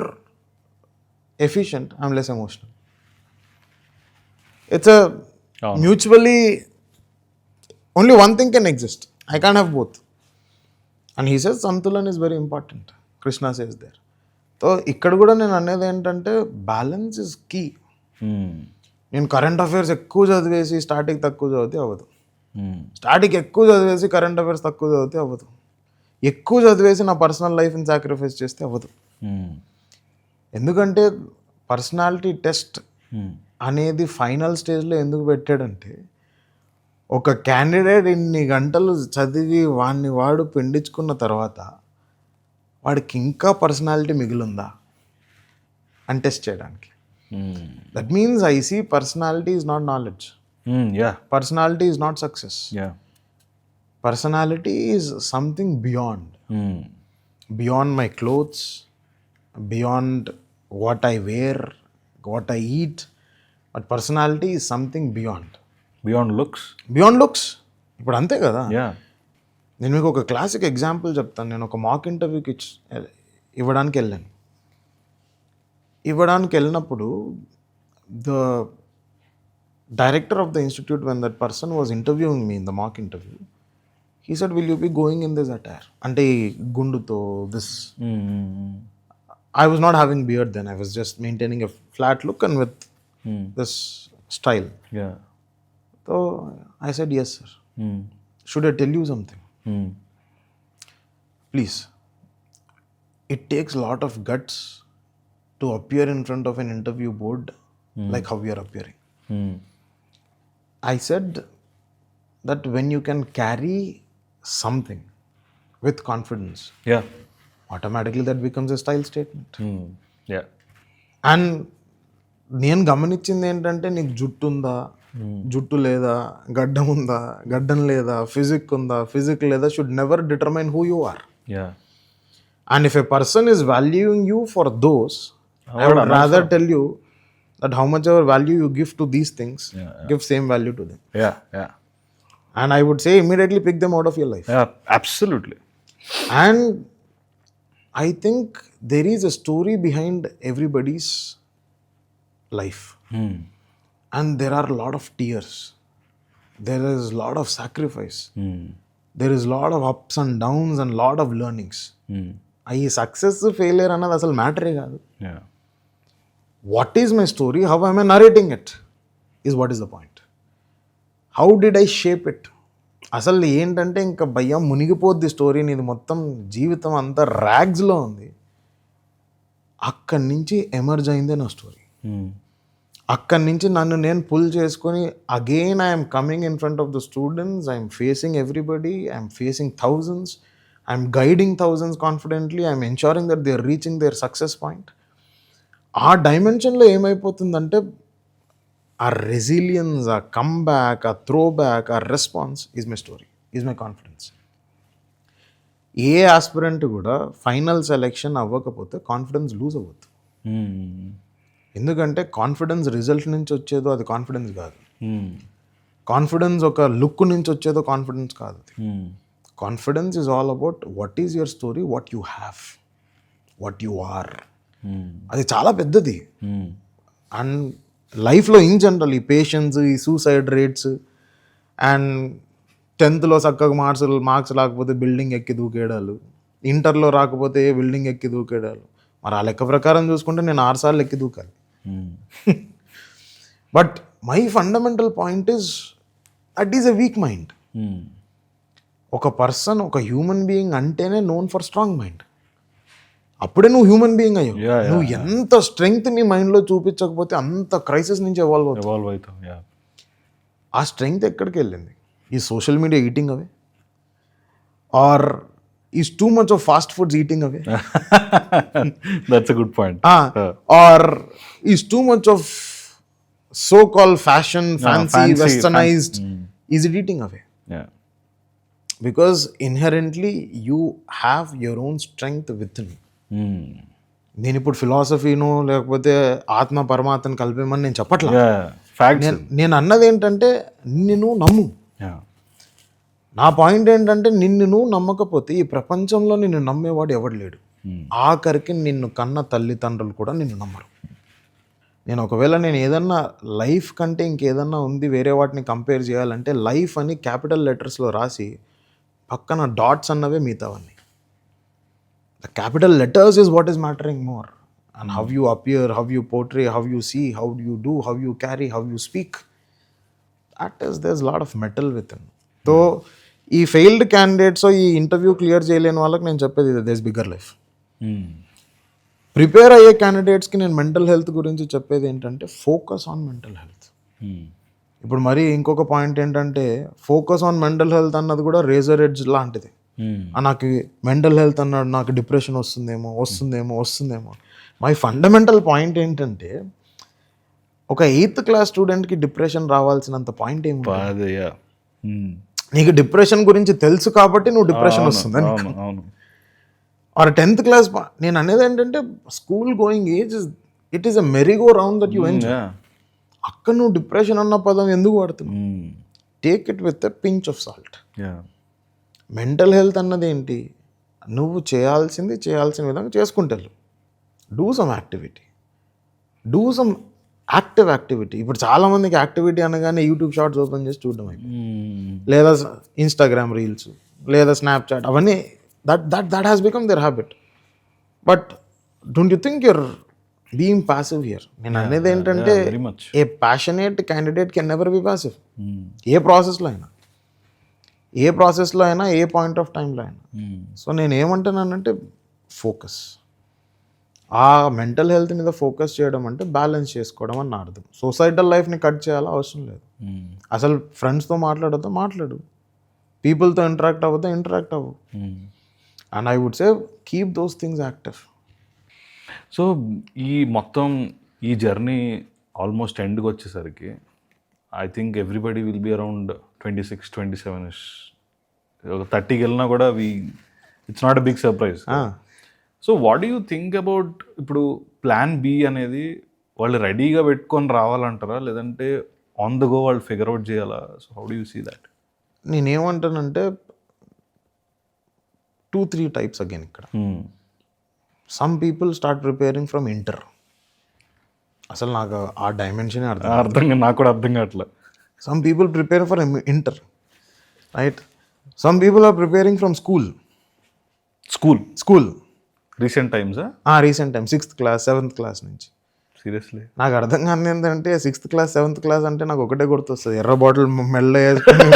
efficient, I'm less emotional. It's a mutually, only one thing can exist. I can't have both. And he says సంతులన్ is very important, Krishna says there. So ఇక్కడ కూడా నేను అనేది ఏంటంటే balance is key. నేను current affairs ఎక్కువ చదివేసి static తక్కువ చదివితే అవ్వదు, స్టాటిక్ ఎక్కువ చదివేసి కరెంట్ అఫైర్స్ తక్కువ చదివితే అవ్వదు, ఎక్కువ చదివేసి నా పర్సనల్ లైఫ్ని సాక్రిఫైస్ చేస్తే అవ్వదు. ఎందుకంటే పర్సనాలిటీ టెస్ట్ అనేది ఫైనల్ స్టేజ్లో ఎందుకు పెట్టాడంటే, ఒక క్యాండిడేట్ ఇన్ని గంటలు చదివి వాడు పిండించుకున్న తర్వాత వాడికి ఇంకా పర్సనాలిటీ మిగిలిందా అని టెస్ట్ చేయడానికి. That means I see personality is not knowledge, personality is not success, personality is something beyond my clothes, beyond what I wear, what I eat. But personality is something beyond looks. ఇప్పుడు అంతే కదా. నేను మీకు ఒక classic example చెప్తాను. నేను ఒక మాక్ ఇంటర్వ్యూకి ఇవ్వడానికి వెళ్ళినప్పుడు the director of the institute, when that person was interviewing me in the mock interview, he said will you be going in this attire, అంటే ఈ గుండుతో this. I was not having beard then. I was just maintaining a flat look and with this style. So I said, yes, sir. Should I tell you something? Please. It takes a lot of guts to appear in front of an interview board like how we are appearing. I said that when you can carry something with confidence, automatically that becomes a style statement. And నేను గమనించింది ఏంటంటే, నీకు జుట్టు ఉందా, జుట్టు లేదా, గడ్డం ఉందా, గడ్డం లేదా, ఫిజిక్ ఉందా, ఫిజిక్ లేదా, should never determine who you are. And if a person is valuing you for those, I would rather tell you that how much ever value you give to these things, give same value to them. And I would say immediately pick them out of your life. Absolutely. And I think there is a story behind everybody's life. And there are a lot of tears. There is a lot of sacrifice. There is a lot of ups and downs and lot of learnings. ఈ success failure అన్నది అసలు మ్యాటరే కాదు. What is my story, how I'm I narrating it is what is the point. How did I shape it? అసలు ఏంటంటే ఇంకా భయ్యం మునిగిపోద్ది story, నీది మొత్తం జీవితం అంతా ర్యాగ్స్లో ఉంది. అక్కడి నుంచి ఎమర్జ్ అయిందే నా స్టోరీ. అక్కడి నుంచి నన్ను నేను పుల్ చేసుకొని again I'm coming in front of the students, I'm facing everybody, I'm facing thousands, I'm guiding thousands confidently, I'm ensuring that they are reaching their success point. ఆ డైమెన్షన్లో ఏమైపోతుందంటే, ఆ రెసిలియన్స్, ఆ కమ్ బ్యాక్, ఆ throw back, ఆ response is my story, is my confidence. ఏ aspirant కూడా final selection అవ్వకపోతే కాన్ఫిడెన్స్ లూజ్ అవ్వద్దు. ఎందుకంటే కాన్ఫిడెన్స్ రిజల్ట్ నుంచి వచ్చేదో అది కాన్ఫిడెన్స్ కాదు. కాన్ఫిడెన్స్ ఒక లుక్ నుంచి వచ్చేదో కాన్ఫిడెన్స్ కాదు. Confidence is all about what is your story, what you have, what you are. అది చాలా పెద్దది. అండ్ లైఫ్లో ఇన్ జనరల్ ఈ పేషెన్స్, ఈ సూసైడ్ రేట్స్, అండ్ 10th చక్కగా మార్క్స్ రాకపోతే బిల్డింగ్ ఎక్కి దూకేయడాలు, ఇంటర్లో రాకపోతే బిల్డింగ్ ఎక్కి దూకేయడాలు. మరి ఆ లెక్క ప్రకారం చూసుకుంటే నేను 6 సార్లు ఎక్కి దూకాలి. But my fundamental point is that is a weak mind. ఒక పర్సన్, ఒక హ్యూమన్ బీయింగ్ అంటేనే నోన్ ఫర్ స్ట్రాంగ్ మైండ్. అప్పుడే నువ్వు హ్యూమన్ బీయింగ్ అయ్యావు. నువ్వు ఎంత స్ట్రెంగ్త్ నీ మైండ్లో చూపించకపోతే అంత క్రైసిస్ నుంచి ఎవాల్వ్ అవుతావు. ఆ స్ట్రెంగ్త్ ఎక్కడికి వెళ్ళింది? ఈ social media eating away, or is too much of fast foods eating away, that's a good point, or is too much of so called fashion, fancy, westernised, is it eating away? Because inherently you have your own strength within. నేను ఇప్పుడు ఫిలాసఫీను లేకపోతే ఆత్మ పరమాత్మను కలిపేమని నేను చెప్పట్లా. నేను అన్నది ఏంటంటే నిన్ను నమ్ము. నా పాయింట్ ఏంటంటే నిన్ను నువ్వు నమ్మకపోతే ఈ ప్రపంచంలో నిన్ను నమ్మేవాడు ఎవడు లేడు. ఆఖరికి నిన్ను కన్న తల్లిదండ్రులు కూడా నిన్ను నమ్మరు. నేను ఒకవేళ నేను ఏదన్నా లైఫ్ కంటే ఇంకేదన్నా ఉంది వేరే వాటిని కంపేర్ చేయాలంటే లైఫ్ అని క్యాపిటల్ లెటర్స్లో రాసి పక్కన డాట్స్ అన్నవే మిగతావన్నీ. The capital letters is what is mattering more. And how you appear, how you portray, how you see, how you do, how you carry, how you speak. There's a lot of metal within. So, ఈ failed candidates ఈ interview clear చేయలేని వాళ్ళకి నేను చెప్పేది this bigger life. Prepare అయ్యే క్యాండిడేట్స్కి నేను mental health గురించి చెప్పేది ఏంటంటే ఫోకస్ ఆన్ మెంటల్ హెల్త్. ఇప్పుడు మరి ఇంకొక పాయింట్ ఏంటంటే ఫోకస్ ఆన్ మెంటల్ హెల్త్ అన్నది కూడా రేజర్ ఎడ్జ్ లాంటిది. నాకు మెంటల్ హెల్త్ అన్నాడు, నాకు డిప్రెషన్ వస్తుందేమో. మై ఫండమెంటల్ పాయింట్ ఏంటంటే ఒక 8th క్లాస్ స్టూడెంట్కి డిప్రెషన్ రావాల్సినంత పాయింట్ ఏమి, నీకు డిప్రెషన్ గురించి తెలుసు కాబట్టి నువ్వు డిప్రెషన్ వస్తుంది. ఆర్ 10th క్లాస్, నేను అనేది ఏంటంటే school going age it is a merry go round that you enjoy. అక్కడ నువ్వు డిప్రెషన్ అన్న పదం ఎందుకు వాడుతున్నావు? Take it with a pinch of salt. Mental health అన్నది ఏంటి, నువ్వు చేయాల్సిన విధంగా చేసుకుంటారు. Do some activity, do some active activity. ఇప్పుడు చాలామందికి యాక్టివిటీ అనగానే యూట్యూబ్ షార్ట్స్ ఓపెన్ చేసి చూడడం అయిపోయింది, లేదా ఇన్స్టాగ్రామ్ రీల్స్, లేదా స్నాప్చాట్, అవన్నీ that has become their habit. But don't you think you're being passive here? నేను అనేది ఏంటంటే a passionate candidate can never be passive. ఏ ప్రాసెస్లో అయినా, ఏ పాయింట్ ఆఫ్ టైంలో అయినా. సో నేను ఏమంటున్నానంటే ఫోకస్. ఆ మెంటల్ హెల్త్ మీద ఫోకస్ చేయడం అంటే బ్యాలెన్స్ చేసుకోవడం అని అర్థం. సొసైటల్ లైఫ్ని కట్ చేయాలా అవసరం లేదు. అసలు ఫ్రెండ్స్తో మాట్లాడు, పీపుల్తో ఇంటరాక్ట్ అవ్వు. And I would say keep those things active. So ఈ జర్నీ ఆల్మోస్ట్ ఎండ్కి వచ్చేసరికి I think everybody will be around 26-27. 30కి వెళ్ళినా కూడా it's not a big surprise. So what do you think about ఇప్పుడు ప్లాన్ బి అనేది వాళ్ళు రెడీగా పెట్టుకొని రావాలంటారా, లేదంటే ఆన్ ద గో వాళ్ళు ఫిగర్ అవుట్ చేయాలా? So how do you see that? నేనేమంటానంటే 2-3 టైప్స్ అగైన్ ఇక్కడ. Some people start preparing from inter. అసలు నాకు ఆ డైమెన్షన్ నాకు కూడా అర్థం కావట్లేదు. Some people prepare for inter, right? Some people are preparing from school recent times 6th class 7th class నుంచి. సీరియస్లీ నాకు అర్థం కాని ఏంటంటే 6th క్లాస్ 7th క్లాస్ అంటే నాకు ఒకటే గుర్తొస్తుంది, ఎర్ర బాటిల్ మెల్ల వేసుకొని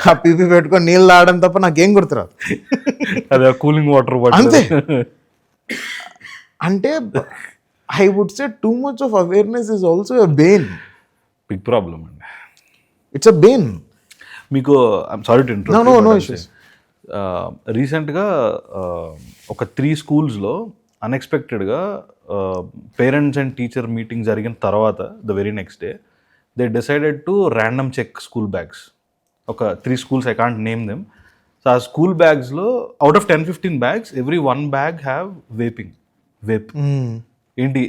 ఆ పీపీ పెట్టుకొని నీళ్ళు తాగడం తప్ప నాకేం గుర్తురాదు. అదే కూలింగ్ వాటర్ బాటిల్ అంతే. అంటే I would say too much of awareness is also a bane. Big problem అండి. It's a bane. మీకు sorry to interrupt. No issues. రీసెంట్గా ఒక 3 schools అన్ఎక్స్పెక్టెడ్గా పేరెంట్స్ అండ్ టీచర్ మీటింగ్ జరిగిన తర్వాత the very next day they decided to random check school bags. ఒక 3 schools, I can't name them. So ఆ school బ్యాగ్స్లో out of 10-15 bags every 1 bag have vape ఏంటి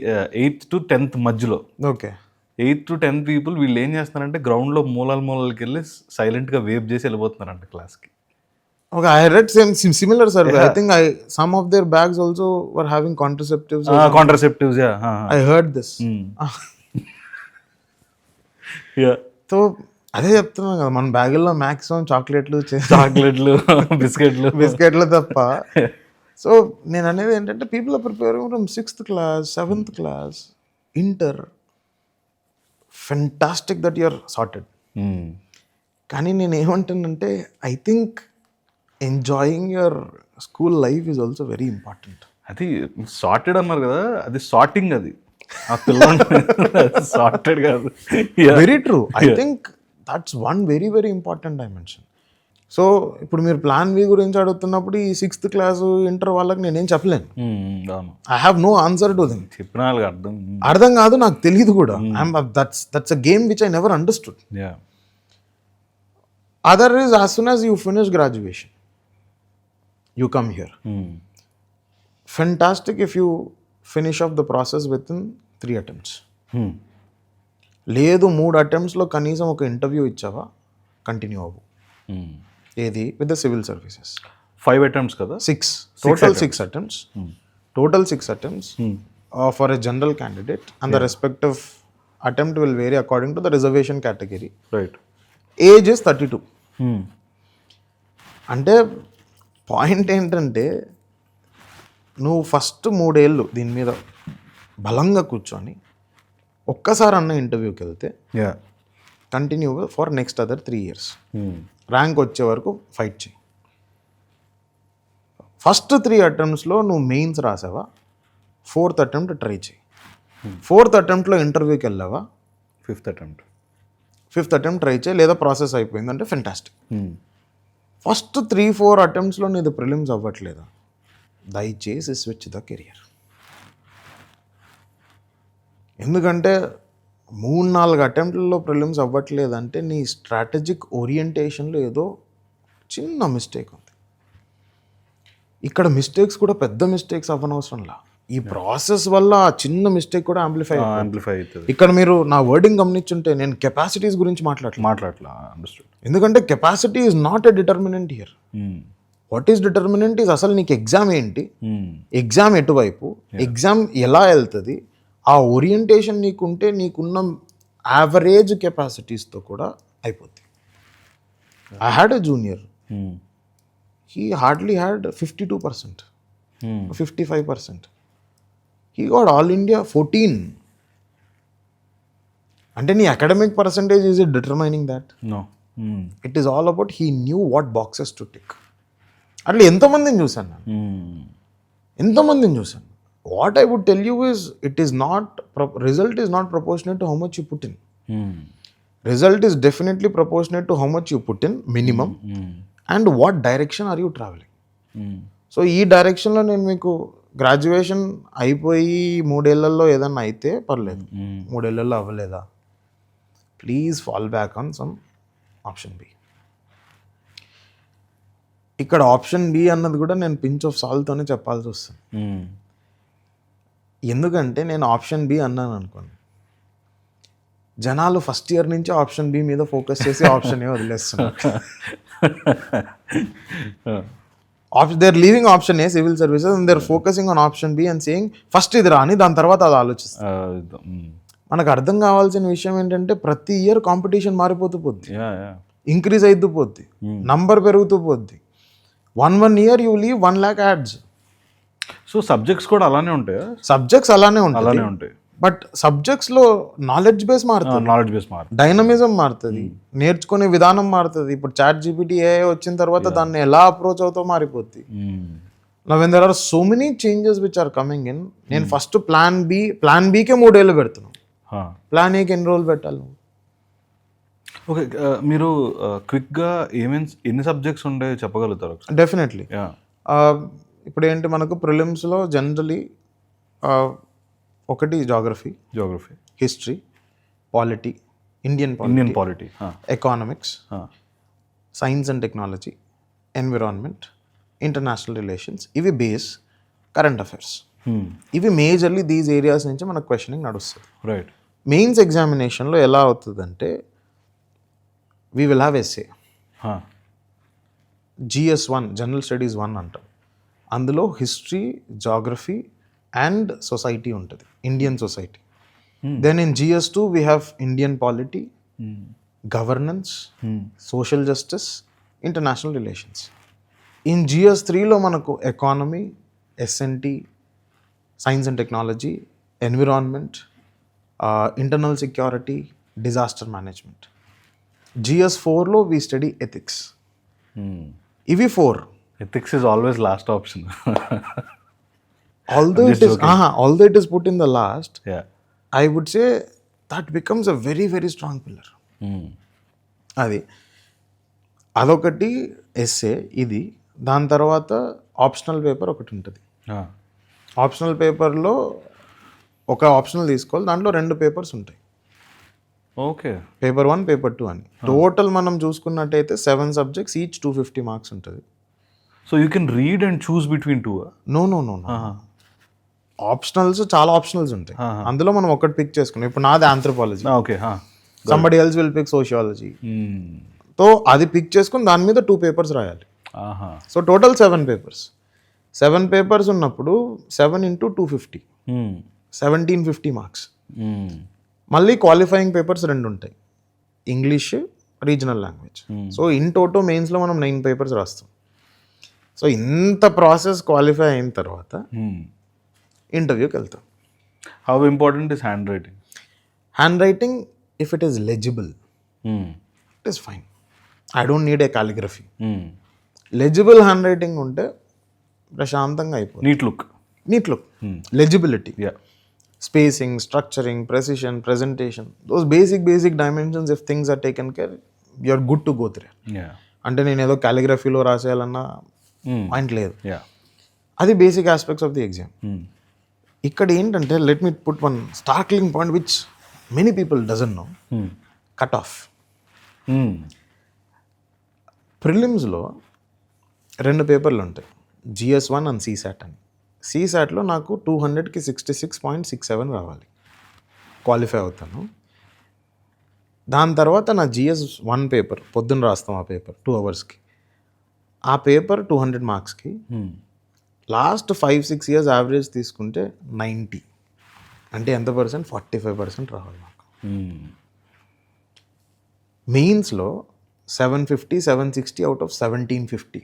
8th to 10th మధ్యలో. Okay. 8th to 10th people వీళ్ళు ఏం చేస్తున్నారంటే గ్రౌండ్లో మూలలకి వెళ్ళి సైలెంట్గా వేప్ చేసి వెళ్ళిపోతున్నారంట క్లాస్కి. Okay, I read similar survey. Yeah. I think some of their bags also were having contraceptives. Contraceptives, yeah. I heard this. Yeah. So అదే చెప్తున్నాం కదా, మన బ్యాగుల్లో మ్యాక్సిమం చాక్లెట్లు బిస్కెట్లు తప్ప. సో నేను అనేది ఏంటంటే people are preparing from 6th class 7th class inter. Fantastic that you're started. కానీ నేను ఏమంటానంటే I think enjoying your school life is also very important. అది సార్టెడ్ అన్నారు కదా, అది సార్టింగ్. అది ఆ పిల్లలు సార్టెడ్ కాదు. Very true. I think that's one very very important dimension. So ఇప్పుడు మీరు ప్లాన్ బి గురించి అడుగుతున్నప్పుడు ఈ 6th క్లాస్ ఇంటర్ వాళ్ళకి నేనేం చెప్పలేను. I have no answer to them. చెప్పిన వాళ్ళకి అర్థం కాదు, నాకు తెలియదు కూడా. That's a game which I never understood. Other is as soon as you finish graduation you come here. Fantastic if you finish off the process within 3 attempts. లేదు 3 attemptsలో కనీసం ఒక ఇంటర్వ్యూ ఇచ్చావా, కంటిన్యూ అవ్వు. ఏది with the civil services. 5 attempts కదా? 6 total 6 attempts. Total 6 attempts for a general candidate, and the respective attempt will vary according to the reservation category. Right. Age is 32. అంటే point ఏంటంటే నువ్వు ఫస్ట్ 3 ఏళ్ళు దీని మీద బలంగా కూర్చొని ఒక్కసారి అన్న ఇంటర్వ్యూకి వెళ్తే yeah continue for next other 3 years rank వచ్చే వరకు ఫైట్ చేయి. ఫస్ట్ 3 అటెంప్ట్స్లో నువ్వు మెయిన్స్ రాసావా, 4th అటెంప్ట్ ట్రై చేయి. 4th అటెంప్ట్లో ఇంటర్వ్యూకి వెళ్ళావా, 5th attempt. 5th attempt try చేయి, లేదా ప్రాసెస్ అయిపోయిందంటే ఫెంటాస్టిక్. ఫస్ట్ 3-4 అటెంప్ట్స్లో నీది ప్రిలిమ్స్ అవ్వట్లేదా, దయచేసి స్విచ్ ద కెరియర్. ఎందుకంటే 3-4 అటెంప్ట్లలో ప్రిలిమ్స్ అవ్వట్లేదంటే నీ స్ట్రాటజిక్ ఓరియంటేషన్లో ఏదో చిన్న మిస్టేక్ ఉంది. ఇక్కడ మిస్టేక్స్ కూడా పెద్ద మిస్టేక్స్ అవ్వనవసరంలా, ఈ ప్రాసెస్ వల్ల ఆ చిన్న మిస్టేక్ కూడా యాంప్లిఫై అవుతుంది. ఇక్కడ మీరు నా వర్డింగ్ గమనించుంటే నేను కెపాసిటీస్ గురించి మాట్లాడలా. అండర్స్టూడ్. ఎందుకంటే capacity is not a determinant here. What is determinant is అసలు నీకు ఎగ్జామ్ ఏంటి, ఎగ్జామ్ ఎటువైపు, ఎగ్జామ్ ఎలా వెళ్తుంది, ఆ ఓరియంటేషన్ నీకుంటే నీకున్న యావరేజ్ కెపాసిటీస్తో కూడా అయిపోద్ది. I had a junior, he hardly had 52%, 55%. He got all India 14. అంటే నీ academic percentage is it determining that? No. It is all about he knew what boxes to tick. అట్లా ఎంతోమందిని చూశాను నేను, ఎంతోమందిని చూశాను. What I would tell you is it is not, result is not proportionate to how much you put in. Result is definitely proportionate to how much you put in minimum and what direction are you travelling. So ఈ డైరెక్షన్లో నేను మీకు graduation అయిపోయి 3 ఏళ్లలో ఏదన్నా అయితే పర్లేదు, 3 ఏళ్లలో అవ్వలేదా, please fall back on some option B. ఇక్కడ ఆప్షన్ బి అన్నది కూడా నేను పించ్ ఆఫ్ సాల్ట్తోనే చెప్పాల్సి వస్తుంది. ఎందుకంటే నేను ఆప్షన్ బి అన్నాను అనుకోండి, జనాలు ఫస్ట్ ఇయర్ నుంచి ఆప్షన్ బి మీద ఫోకస్ చేసి ఆప్షన్ ఏ వదిలేస్తున్నారు. they're leaving option A, civil services, and they're focusing on option B and saying first ఇది రాని దాని తర్వాత అది ఆలోచిస్తారు. మనకు అర్థం కావాల్సిన విషయం ఏంటంటే ప్రతి ఇయర్ కాంపిటీషన్ మారిపోతూ పోద్ది, ఇంక్రీజ్ అవుతూ పోద్ది, నంబర్ పెరుగుతూ పోద్ది. 1 year you leave 1 lakh ads. So subjects కూడా అలానే ఉంటాయా? సబ్జెక్ట్స్ అలానే ఉంటాయి, బట్ సబ్జెక్ట్స్లో నాలెడ్జ్ బేస్ మారుతుంది, డైనమిజం మారుతుంది, నేర్చుకునే విధానం మారుతుంది. ఇప్పుడు ChatGPT AI వచ్చిన తర్వాత దాన్ని ఎలా అప్రోచ్ అవుతావు మారిపోద్ది. Now when there are so many changes which are coming in, నేను ఫస్ట్ ప్లాన్ బికే 3 ఏళ్ళు పెడుతున్నాను, ప్లాన్ ఏకి ఎన్ని రోజులు పెట్టాలి నువ్వు? ఓకే, మీరు క్విక్గా ఎన్ని సబ్జెక్ట్స్ ఉండే చెప్పగలుగుతారు? డెఫినెట్లీ. ఇప్పుడు ఏంటి మనకు ప్రిలిమ్స్లో జనరలీ ఒకటి geography, history, polity, Indian polity, economics, science and technology, environment, international relations, ఇవి బేస్, కరెంట్ అఫైర్స్, ఇవి మేజర్లీ దీస్ ఏరియాస్ నుంచి మనకు క్వశ్చనింగ్ నడుస్తుంది. రైట్. మెయిన్స్ ఎగ్జామినేషన్లో ఎలా అవుతుందంటే we will have say, GS1 general studies 1 అంటాం. అందులో హిస్టరీ, జాగ్రఫీ అండ్ సొసైటీ ఉంటుంది, Indian society. Then in GS2 we have Indian polity, governance, social justice, international relations. In GS3లో మనకు economy, SNT, science and technology, environment, internal security, disaster management. GS4లో we study ethics. ఇవి 4. Ethics is always last option. Although it is put in the last, I would say that becomes a very, very strong pillar. అదొకటి SA. ఇది దాని తర్వాత optional paper ఒకటి ఉంటుంది. Optional పేపర్లో ఒక ఆప్షనల్ తీసుకోవాలి, దాంట్లో 2 పేపర్స్ ఉంటాయి. ఓకే, పేపర్ 1, పేపర్ 2 అని. టోటల్ మనం చూసుకున్నట్టయితే 7 subjects, ఈచ్ 250 marks ఉంటుంది. So you can read and choose between 2? No, optionals చాలా ఆప్షనల్స్ ఉంటాయి, అందులో మనం ఒకటి పిక్ చేసుకున్నాం. ఇప్పుడు నాది anthropology, okay, somebody else will pick sociology. So అది పిక్ చేసుకుని దాని మీద 2 పేపర్స్ రాయాలి. So total 7 papers. 7 పేపర్స్ ఉన్నప్పుడు 7 into 250, 1750 marks. మళ్ళీ క్వాలిఫైయింగ్ పేపర్స్ 2 ఉంటాయి, English, regional language. So in toto మెయిన్స్లో మనం 9 పేపర్స్ రాస్తాం. సో ఇంత ప్రాసెస్ క్వాలిఫై అయిన తర్వాత ఇంటర్వ్యూకి వెళ్తాం. How important is handwriting? Handwriting if it is legible it is fine. I don't need a calligraphy. Legible handwriting ఉంటే ప్రశాంతంగా అయిపోతుంది. Neat look, legibility, spacing, structuring, precision, presentation, those basic dimensions, if things are taken care, you're good to go there. అంటే నేను ఏదో క్యాలిగ్రఫీలో రాసేయాలన్నా point లేదు. అది basic aspects of the exam. ఇక్కడ ఏంటంటే let me put one startling point which many people doesn't know. Cut off. ప్రిలిమ్స్లో 2 పేపర్లు ఉంటాయి, GS1 అండ్ CSAT అని. CSATలో నాకు 200కి 66.67 రావాలి, క్వాలిఫై అవుతాను. దాని తర్వాత నా GS1 పేపర్ పొద్దున్న రాస్తాం, ఆ పేపర్ 2 అవర్స్కి. ఆ పేపర్ 200 మార్క్స్కి. లాస్ట్ 5-6 ఇయర్స్ యావరేజ్ తీసుకుంటే 90, అంటే ఎంత పర్సెంట్? 45% రావాలి నాకు. మెయిన్స్లో 750-760 అవుట్ ఆఫ్ 1750.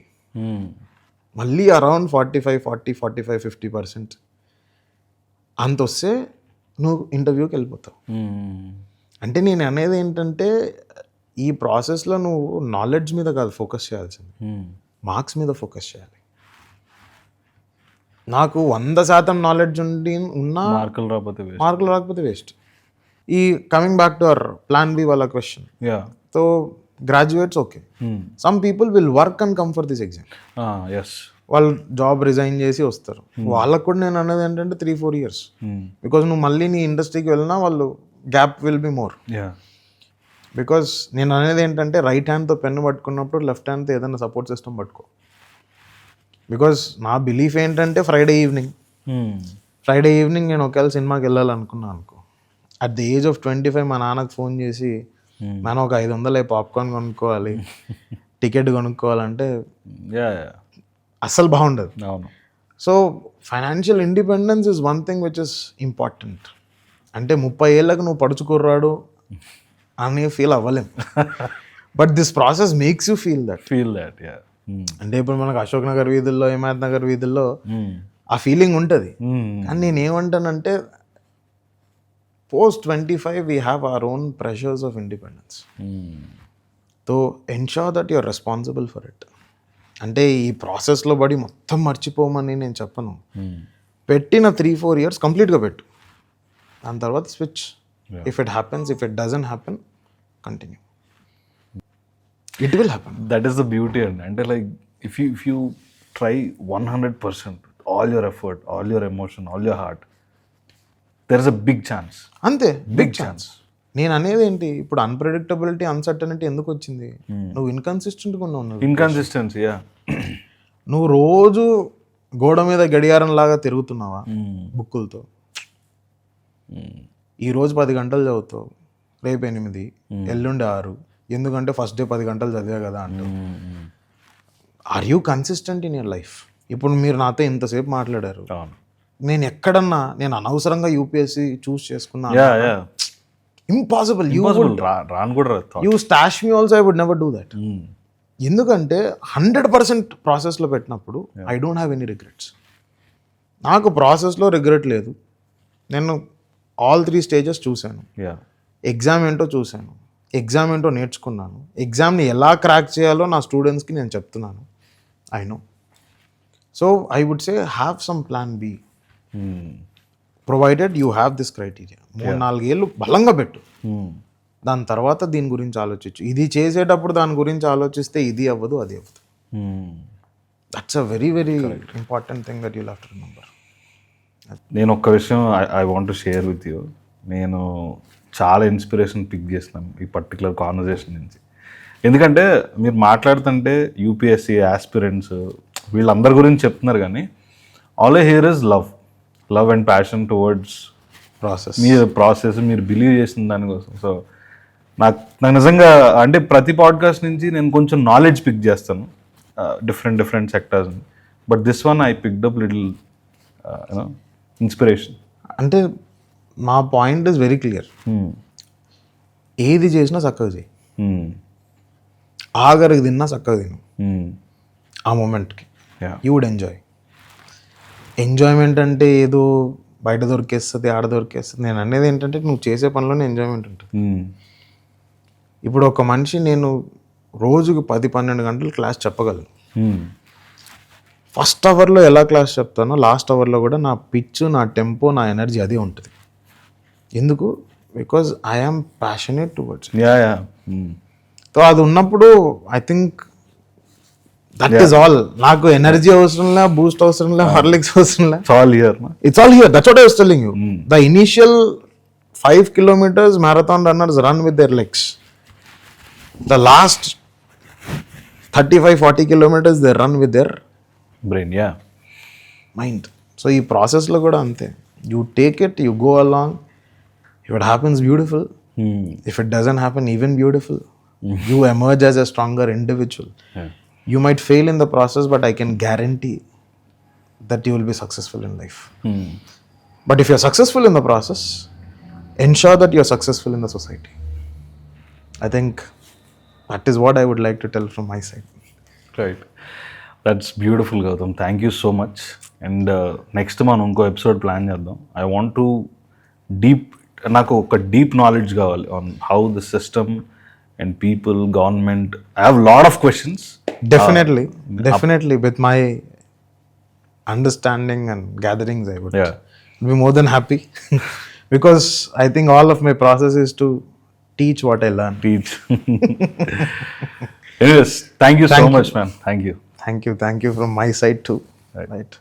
మళ్ళీ అరౌండ్ 45-50% అంత వస్తే నువ్వు ఇంటర్వ్యూకి వెళ్ళిపోతావు. అంటే నేను అనేది ఏంటంటే ఈ ప్రాసెస్లో నువ్వు నాలెడ్జ్ మీద కాదు ఫోకస్ చేయాల్సింది, మార్క్స్ మీద ఫోకస్ చేయాలి. నాకు 100% నాలెడ్జ్ ఉన్నా మార్కులు రాకపోతే వేస్ట్. ఈ coming back to our plan B వాళ్ళ question, so graduates okay, some people will work and come for this exam. వాళ్ళు జాబ్ రిజైన్ చేసి వస్తారు. వాళ్ళకు కూడా నేను అనేది ఏంటంటే 3-4 years, బికాజ్ నువ్వు మళ్ళీ నీ ఇండస్ట్రీకి వెళ్ళినా వాళ్ళు gap will be more. Because నేను అనేది ఏంటంటే రైట్ హ్యాండ్తో పెన్ను పట్టుకున్నప్పుడు లెఫ్ట్ హ్యాండ్తో ఏదైనా సపోర్ట్ సిస్టమ్ పట్టుకో. బికాజ్ నా బిలీఫ్ ఏంటంటే ఫ్రైడే ఈవినింగ్ నేను ఒకవేళ సినిమాకి వెళ్ళాలనుకున్నాను అనుకో, అట్ ది ఏజ్ ఆఫ్ 25 మా నాన్నకు ఫోన్ చేసి మనం ఒక 500 పాప్కార్న్ కొనుక్కోవాలి, టికెట్ కొనుక్కోవాలంటే అస్సలు బాగుండదు. So financial independence is one thing which is important. అంటే 30 ఏళ్ళకు నువ్వు పడుచుకుర్రాడు అని ఫీల్ అవ్వలేం, but this process makes you feel that. అంటే ఇప్పుడు మనకు అశోక్ నగర్ వీధుల్లో, హిమాయత్ నగర్ వీధుల్లో ఆ ఫీలింగ్ ఉంటుంది. కానీ నేను ఏమంటానంటే post-25 we have our own pressures of independence. So ensure that you're responsible for it. అంటే ఈ ప్రాసెస్లో పడి మొత్తం మర్చిపోమని నేను చెప్పను. పెట్టిన 3-4 years కంప్లీట్గా పెట్టు, దాని తర్వాత switch. If it happens, if it doesn't happen, continue. It will happen. That is the beauty అండి. అంటే like if you try 100%, all your effort, all your emotion, all your heart, there is a big chance. అంతే, big chance. నేను అనేది ఏంటి, ఇప్పుడు unpredictability, uncertainty ఎందుకు వచ్చింది? నువ్వు ఇన్కన్సిస్టెంట్గా ఉన్నావు. ఇన్కన్సిస్టెన్సీ. నువ్వు రోజు గోడ మీద గడియారం లాగా తిరుగుతున్నావా బుక్కులతో? ఈరోజు 10 గంటలు చదువుతావు, రేపు 8, ఎల్లుండి 6, ఎందుకంటే ఫస్ట్ డే 10 గంటలు చదివా కదా అంటావు. Are you consistent in your life? ఇప్పుడు మీరు నాతో ఇంతసేపు మాట్లాడారు, నేను ఎక్కడన్నా నేను అనవసరంగా యూపీఎస్సీ చూస్ చేసుకున్నా? Impossible. You stash me also, I would never do that. ఎందుకంటే 100% ప్రాసెస్లో పెట్టినప్పుడు I don't have any regrets. నాకు ప్రాసెస్లో రిగ్రెట్ లేదు. నేను ఆల్ 3 stages చూశాను. ఎగ్జామ్ ఏంటో చూశాను, ఎగ్జామ్ ఏంటో నేర్చుకున్నాను, ఎగ్జామ్ని ఎలా క్రాక్ చేయాలో నా స్టూడెంట్స్కి నేను చెప్తున్నాను. I know. So I would say have some plan B, provided you have this criteria. 3-4 ఏళ్ళు బలంగా పెట్టు, దాని తర్వాత దీని గురించి ఆలోచించు. ఇది చేసేటప్పుడు దాని గురించి ఆలోచిస్తే ఇది అవ్వదు, అది అవ్వదు. That's a very very important thing that you'll have to remember. నేను ఒక్క విషయం I want to share with you. నేను చాలా ఇన్స్పిరేషన్ పిక్ చేసినాను ఈ పర్టికులర్ కాన్వర్జేషన్ నుంచి. ఎందుకంటే మీరు మాట్లాడుతుంటే యూపీఎస్సీ ఆస్పిరెంట్స్ వీళ్ళందరి గురించి చెప్తున్నారు, కానీ all I here is love and passion towards process, మీరు బిలీవ్ చేసిన దానికోసం. సో నాకు నిజంగా అంటే ప్రతి పాడ్కాస్ట్ నుంచి నేను కొంచెం నాలెడ్జ్ పిక్ చేస్తాను, different sectors. But this one I picked up little inspiration. అంటే మా పాయింట్ ఇస్ వెరీ క్లియర్. ఏది చేసినా చక్కగా చేయి, ఆఖరికి తిన్నా చక్కగా తిను ఆ మూమెంట్కి. Yeah. You would enjoy. Enjoyment అంటే ఏదో బయట దొరికేస్తుంది, ఆడ దొరికేస్తుంది. నేను అనేది ఏంటంటే నువ్వు చేసే పనిలోనే ఎంజాయ్మెంట్ ఉంటుంది. ఇప్పుడు ఒక మనిషి నేను రోజుకు 10-12 గంటలు క్లాస్ చెప్పగలను. ఫస్ట్ అవర్లో ఎలా క్లాస్ చెప్తానో లాస్ట్ అవర్లో కూడా నా పిచ్, నా టెంపో, నా ఎనర్జీ అదే ఉంటుంది. ఎందుకు? Because I'm passionate towards. So అది ఉన్నప్పుడు I think that is all. నాకు ఎనర్జీ అవసరం లే, బూస్ట్ అవసరం లే, హార్లిక్స్ అవసరం లే. It's all here. That's what I was telling you. The initial 5 kilometers marathon runners run with their legs. The last 35-40 kilometers they run with their brain. mind. So ఈ ప్రాసెస్లో కూడా అంతే. You take it, you go along. If it happens, beautiful. If it doesn't happen, even beautiful. You emerge as a stronger individual. You might fail in the process, but I can guarantee that you will be successful in life. But if you're successful in the process, ensure that you're successful in the society. I think that is what I would like to tell from my side. Right, that's beautiful Gautam. Thank you so much. And next మనం ఇంకో episode plan చేద్దాం. I want to నాకు ఒక deep knowledge కావాలి on how the system and people, government. I have lot of questions. Definitely. With my understanding and gatherings, I would be more than happy. Because I think all of my process is to teach what I learn. Anyways, thank you so Thank you. much, man. Thank you. Thank you from my side too. Right.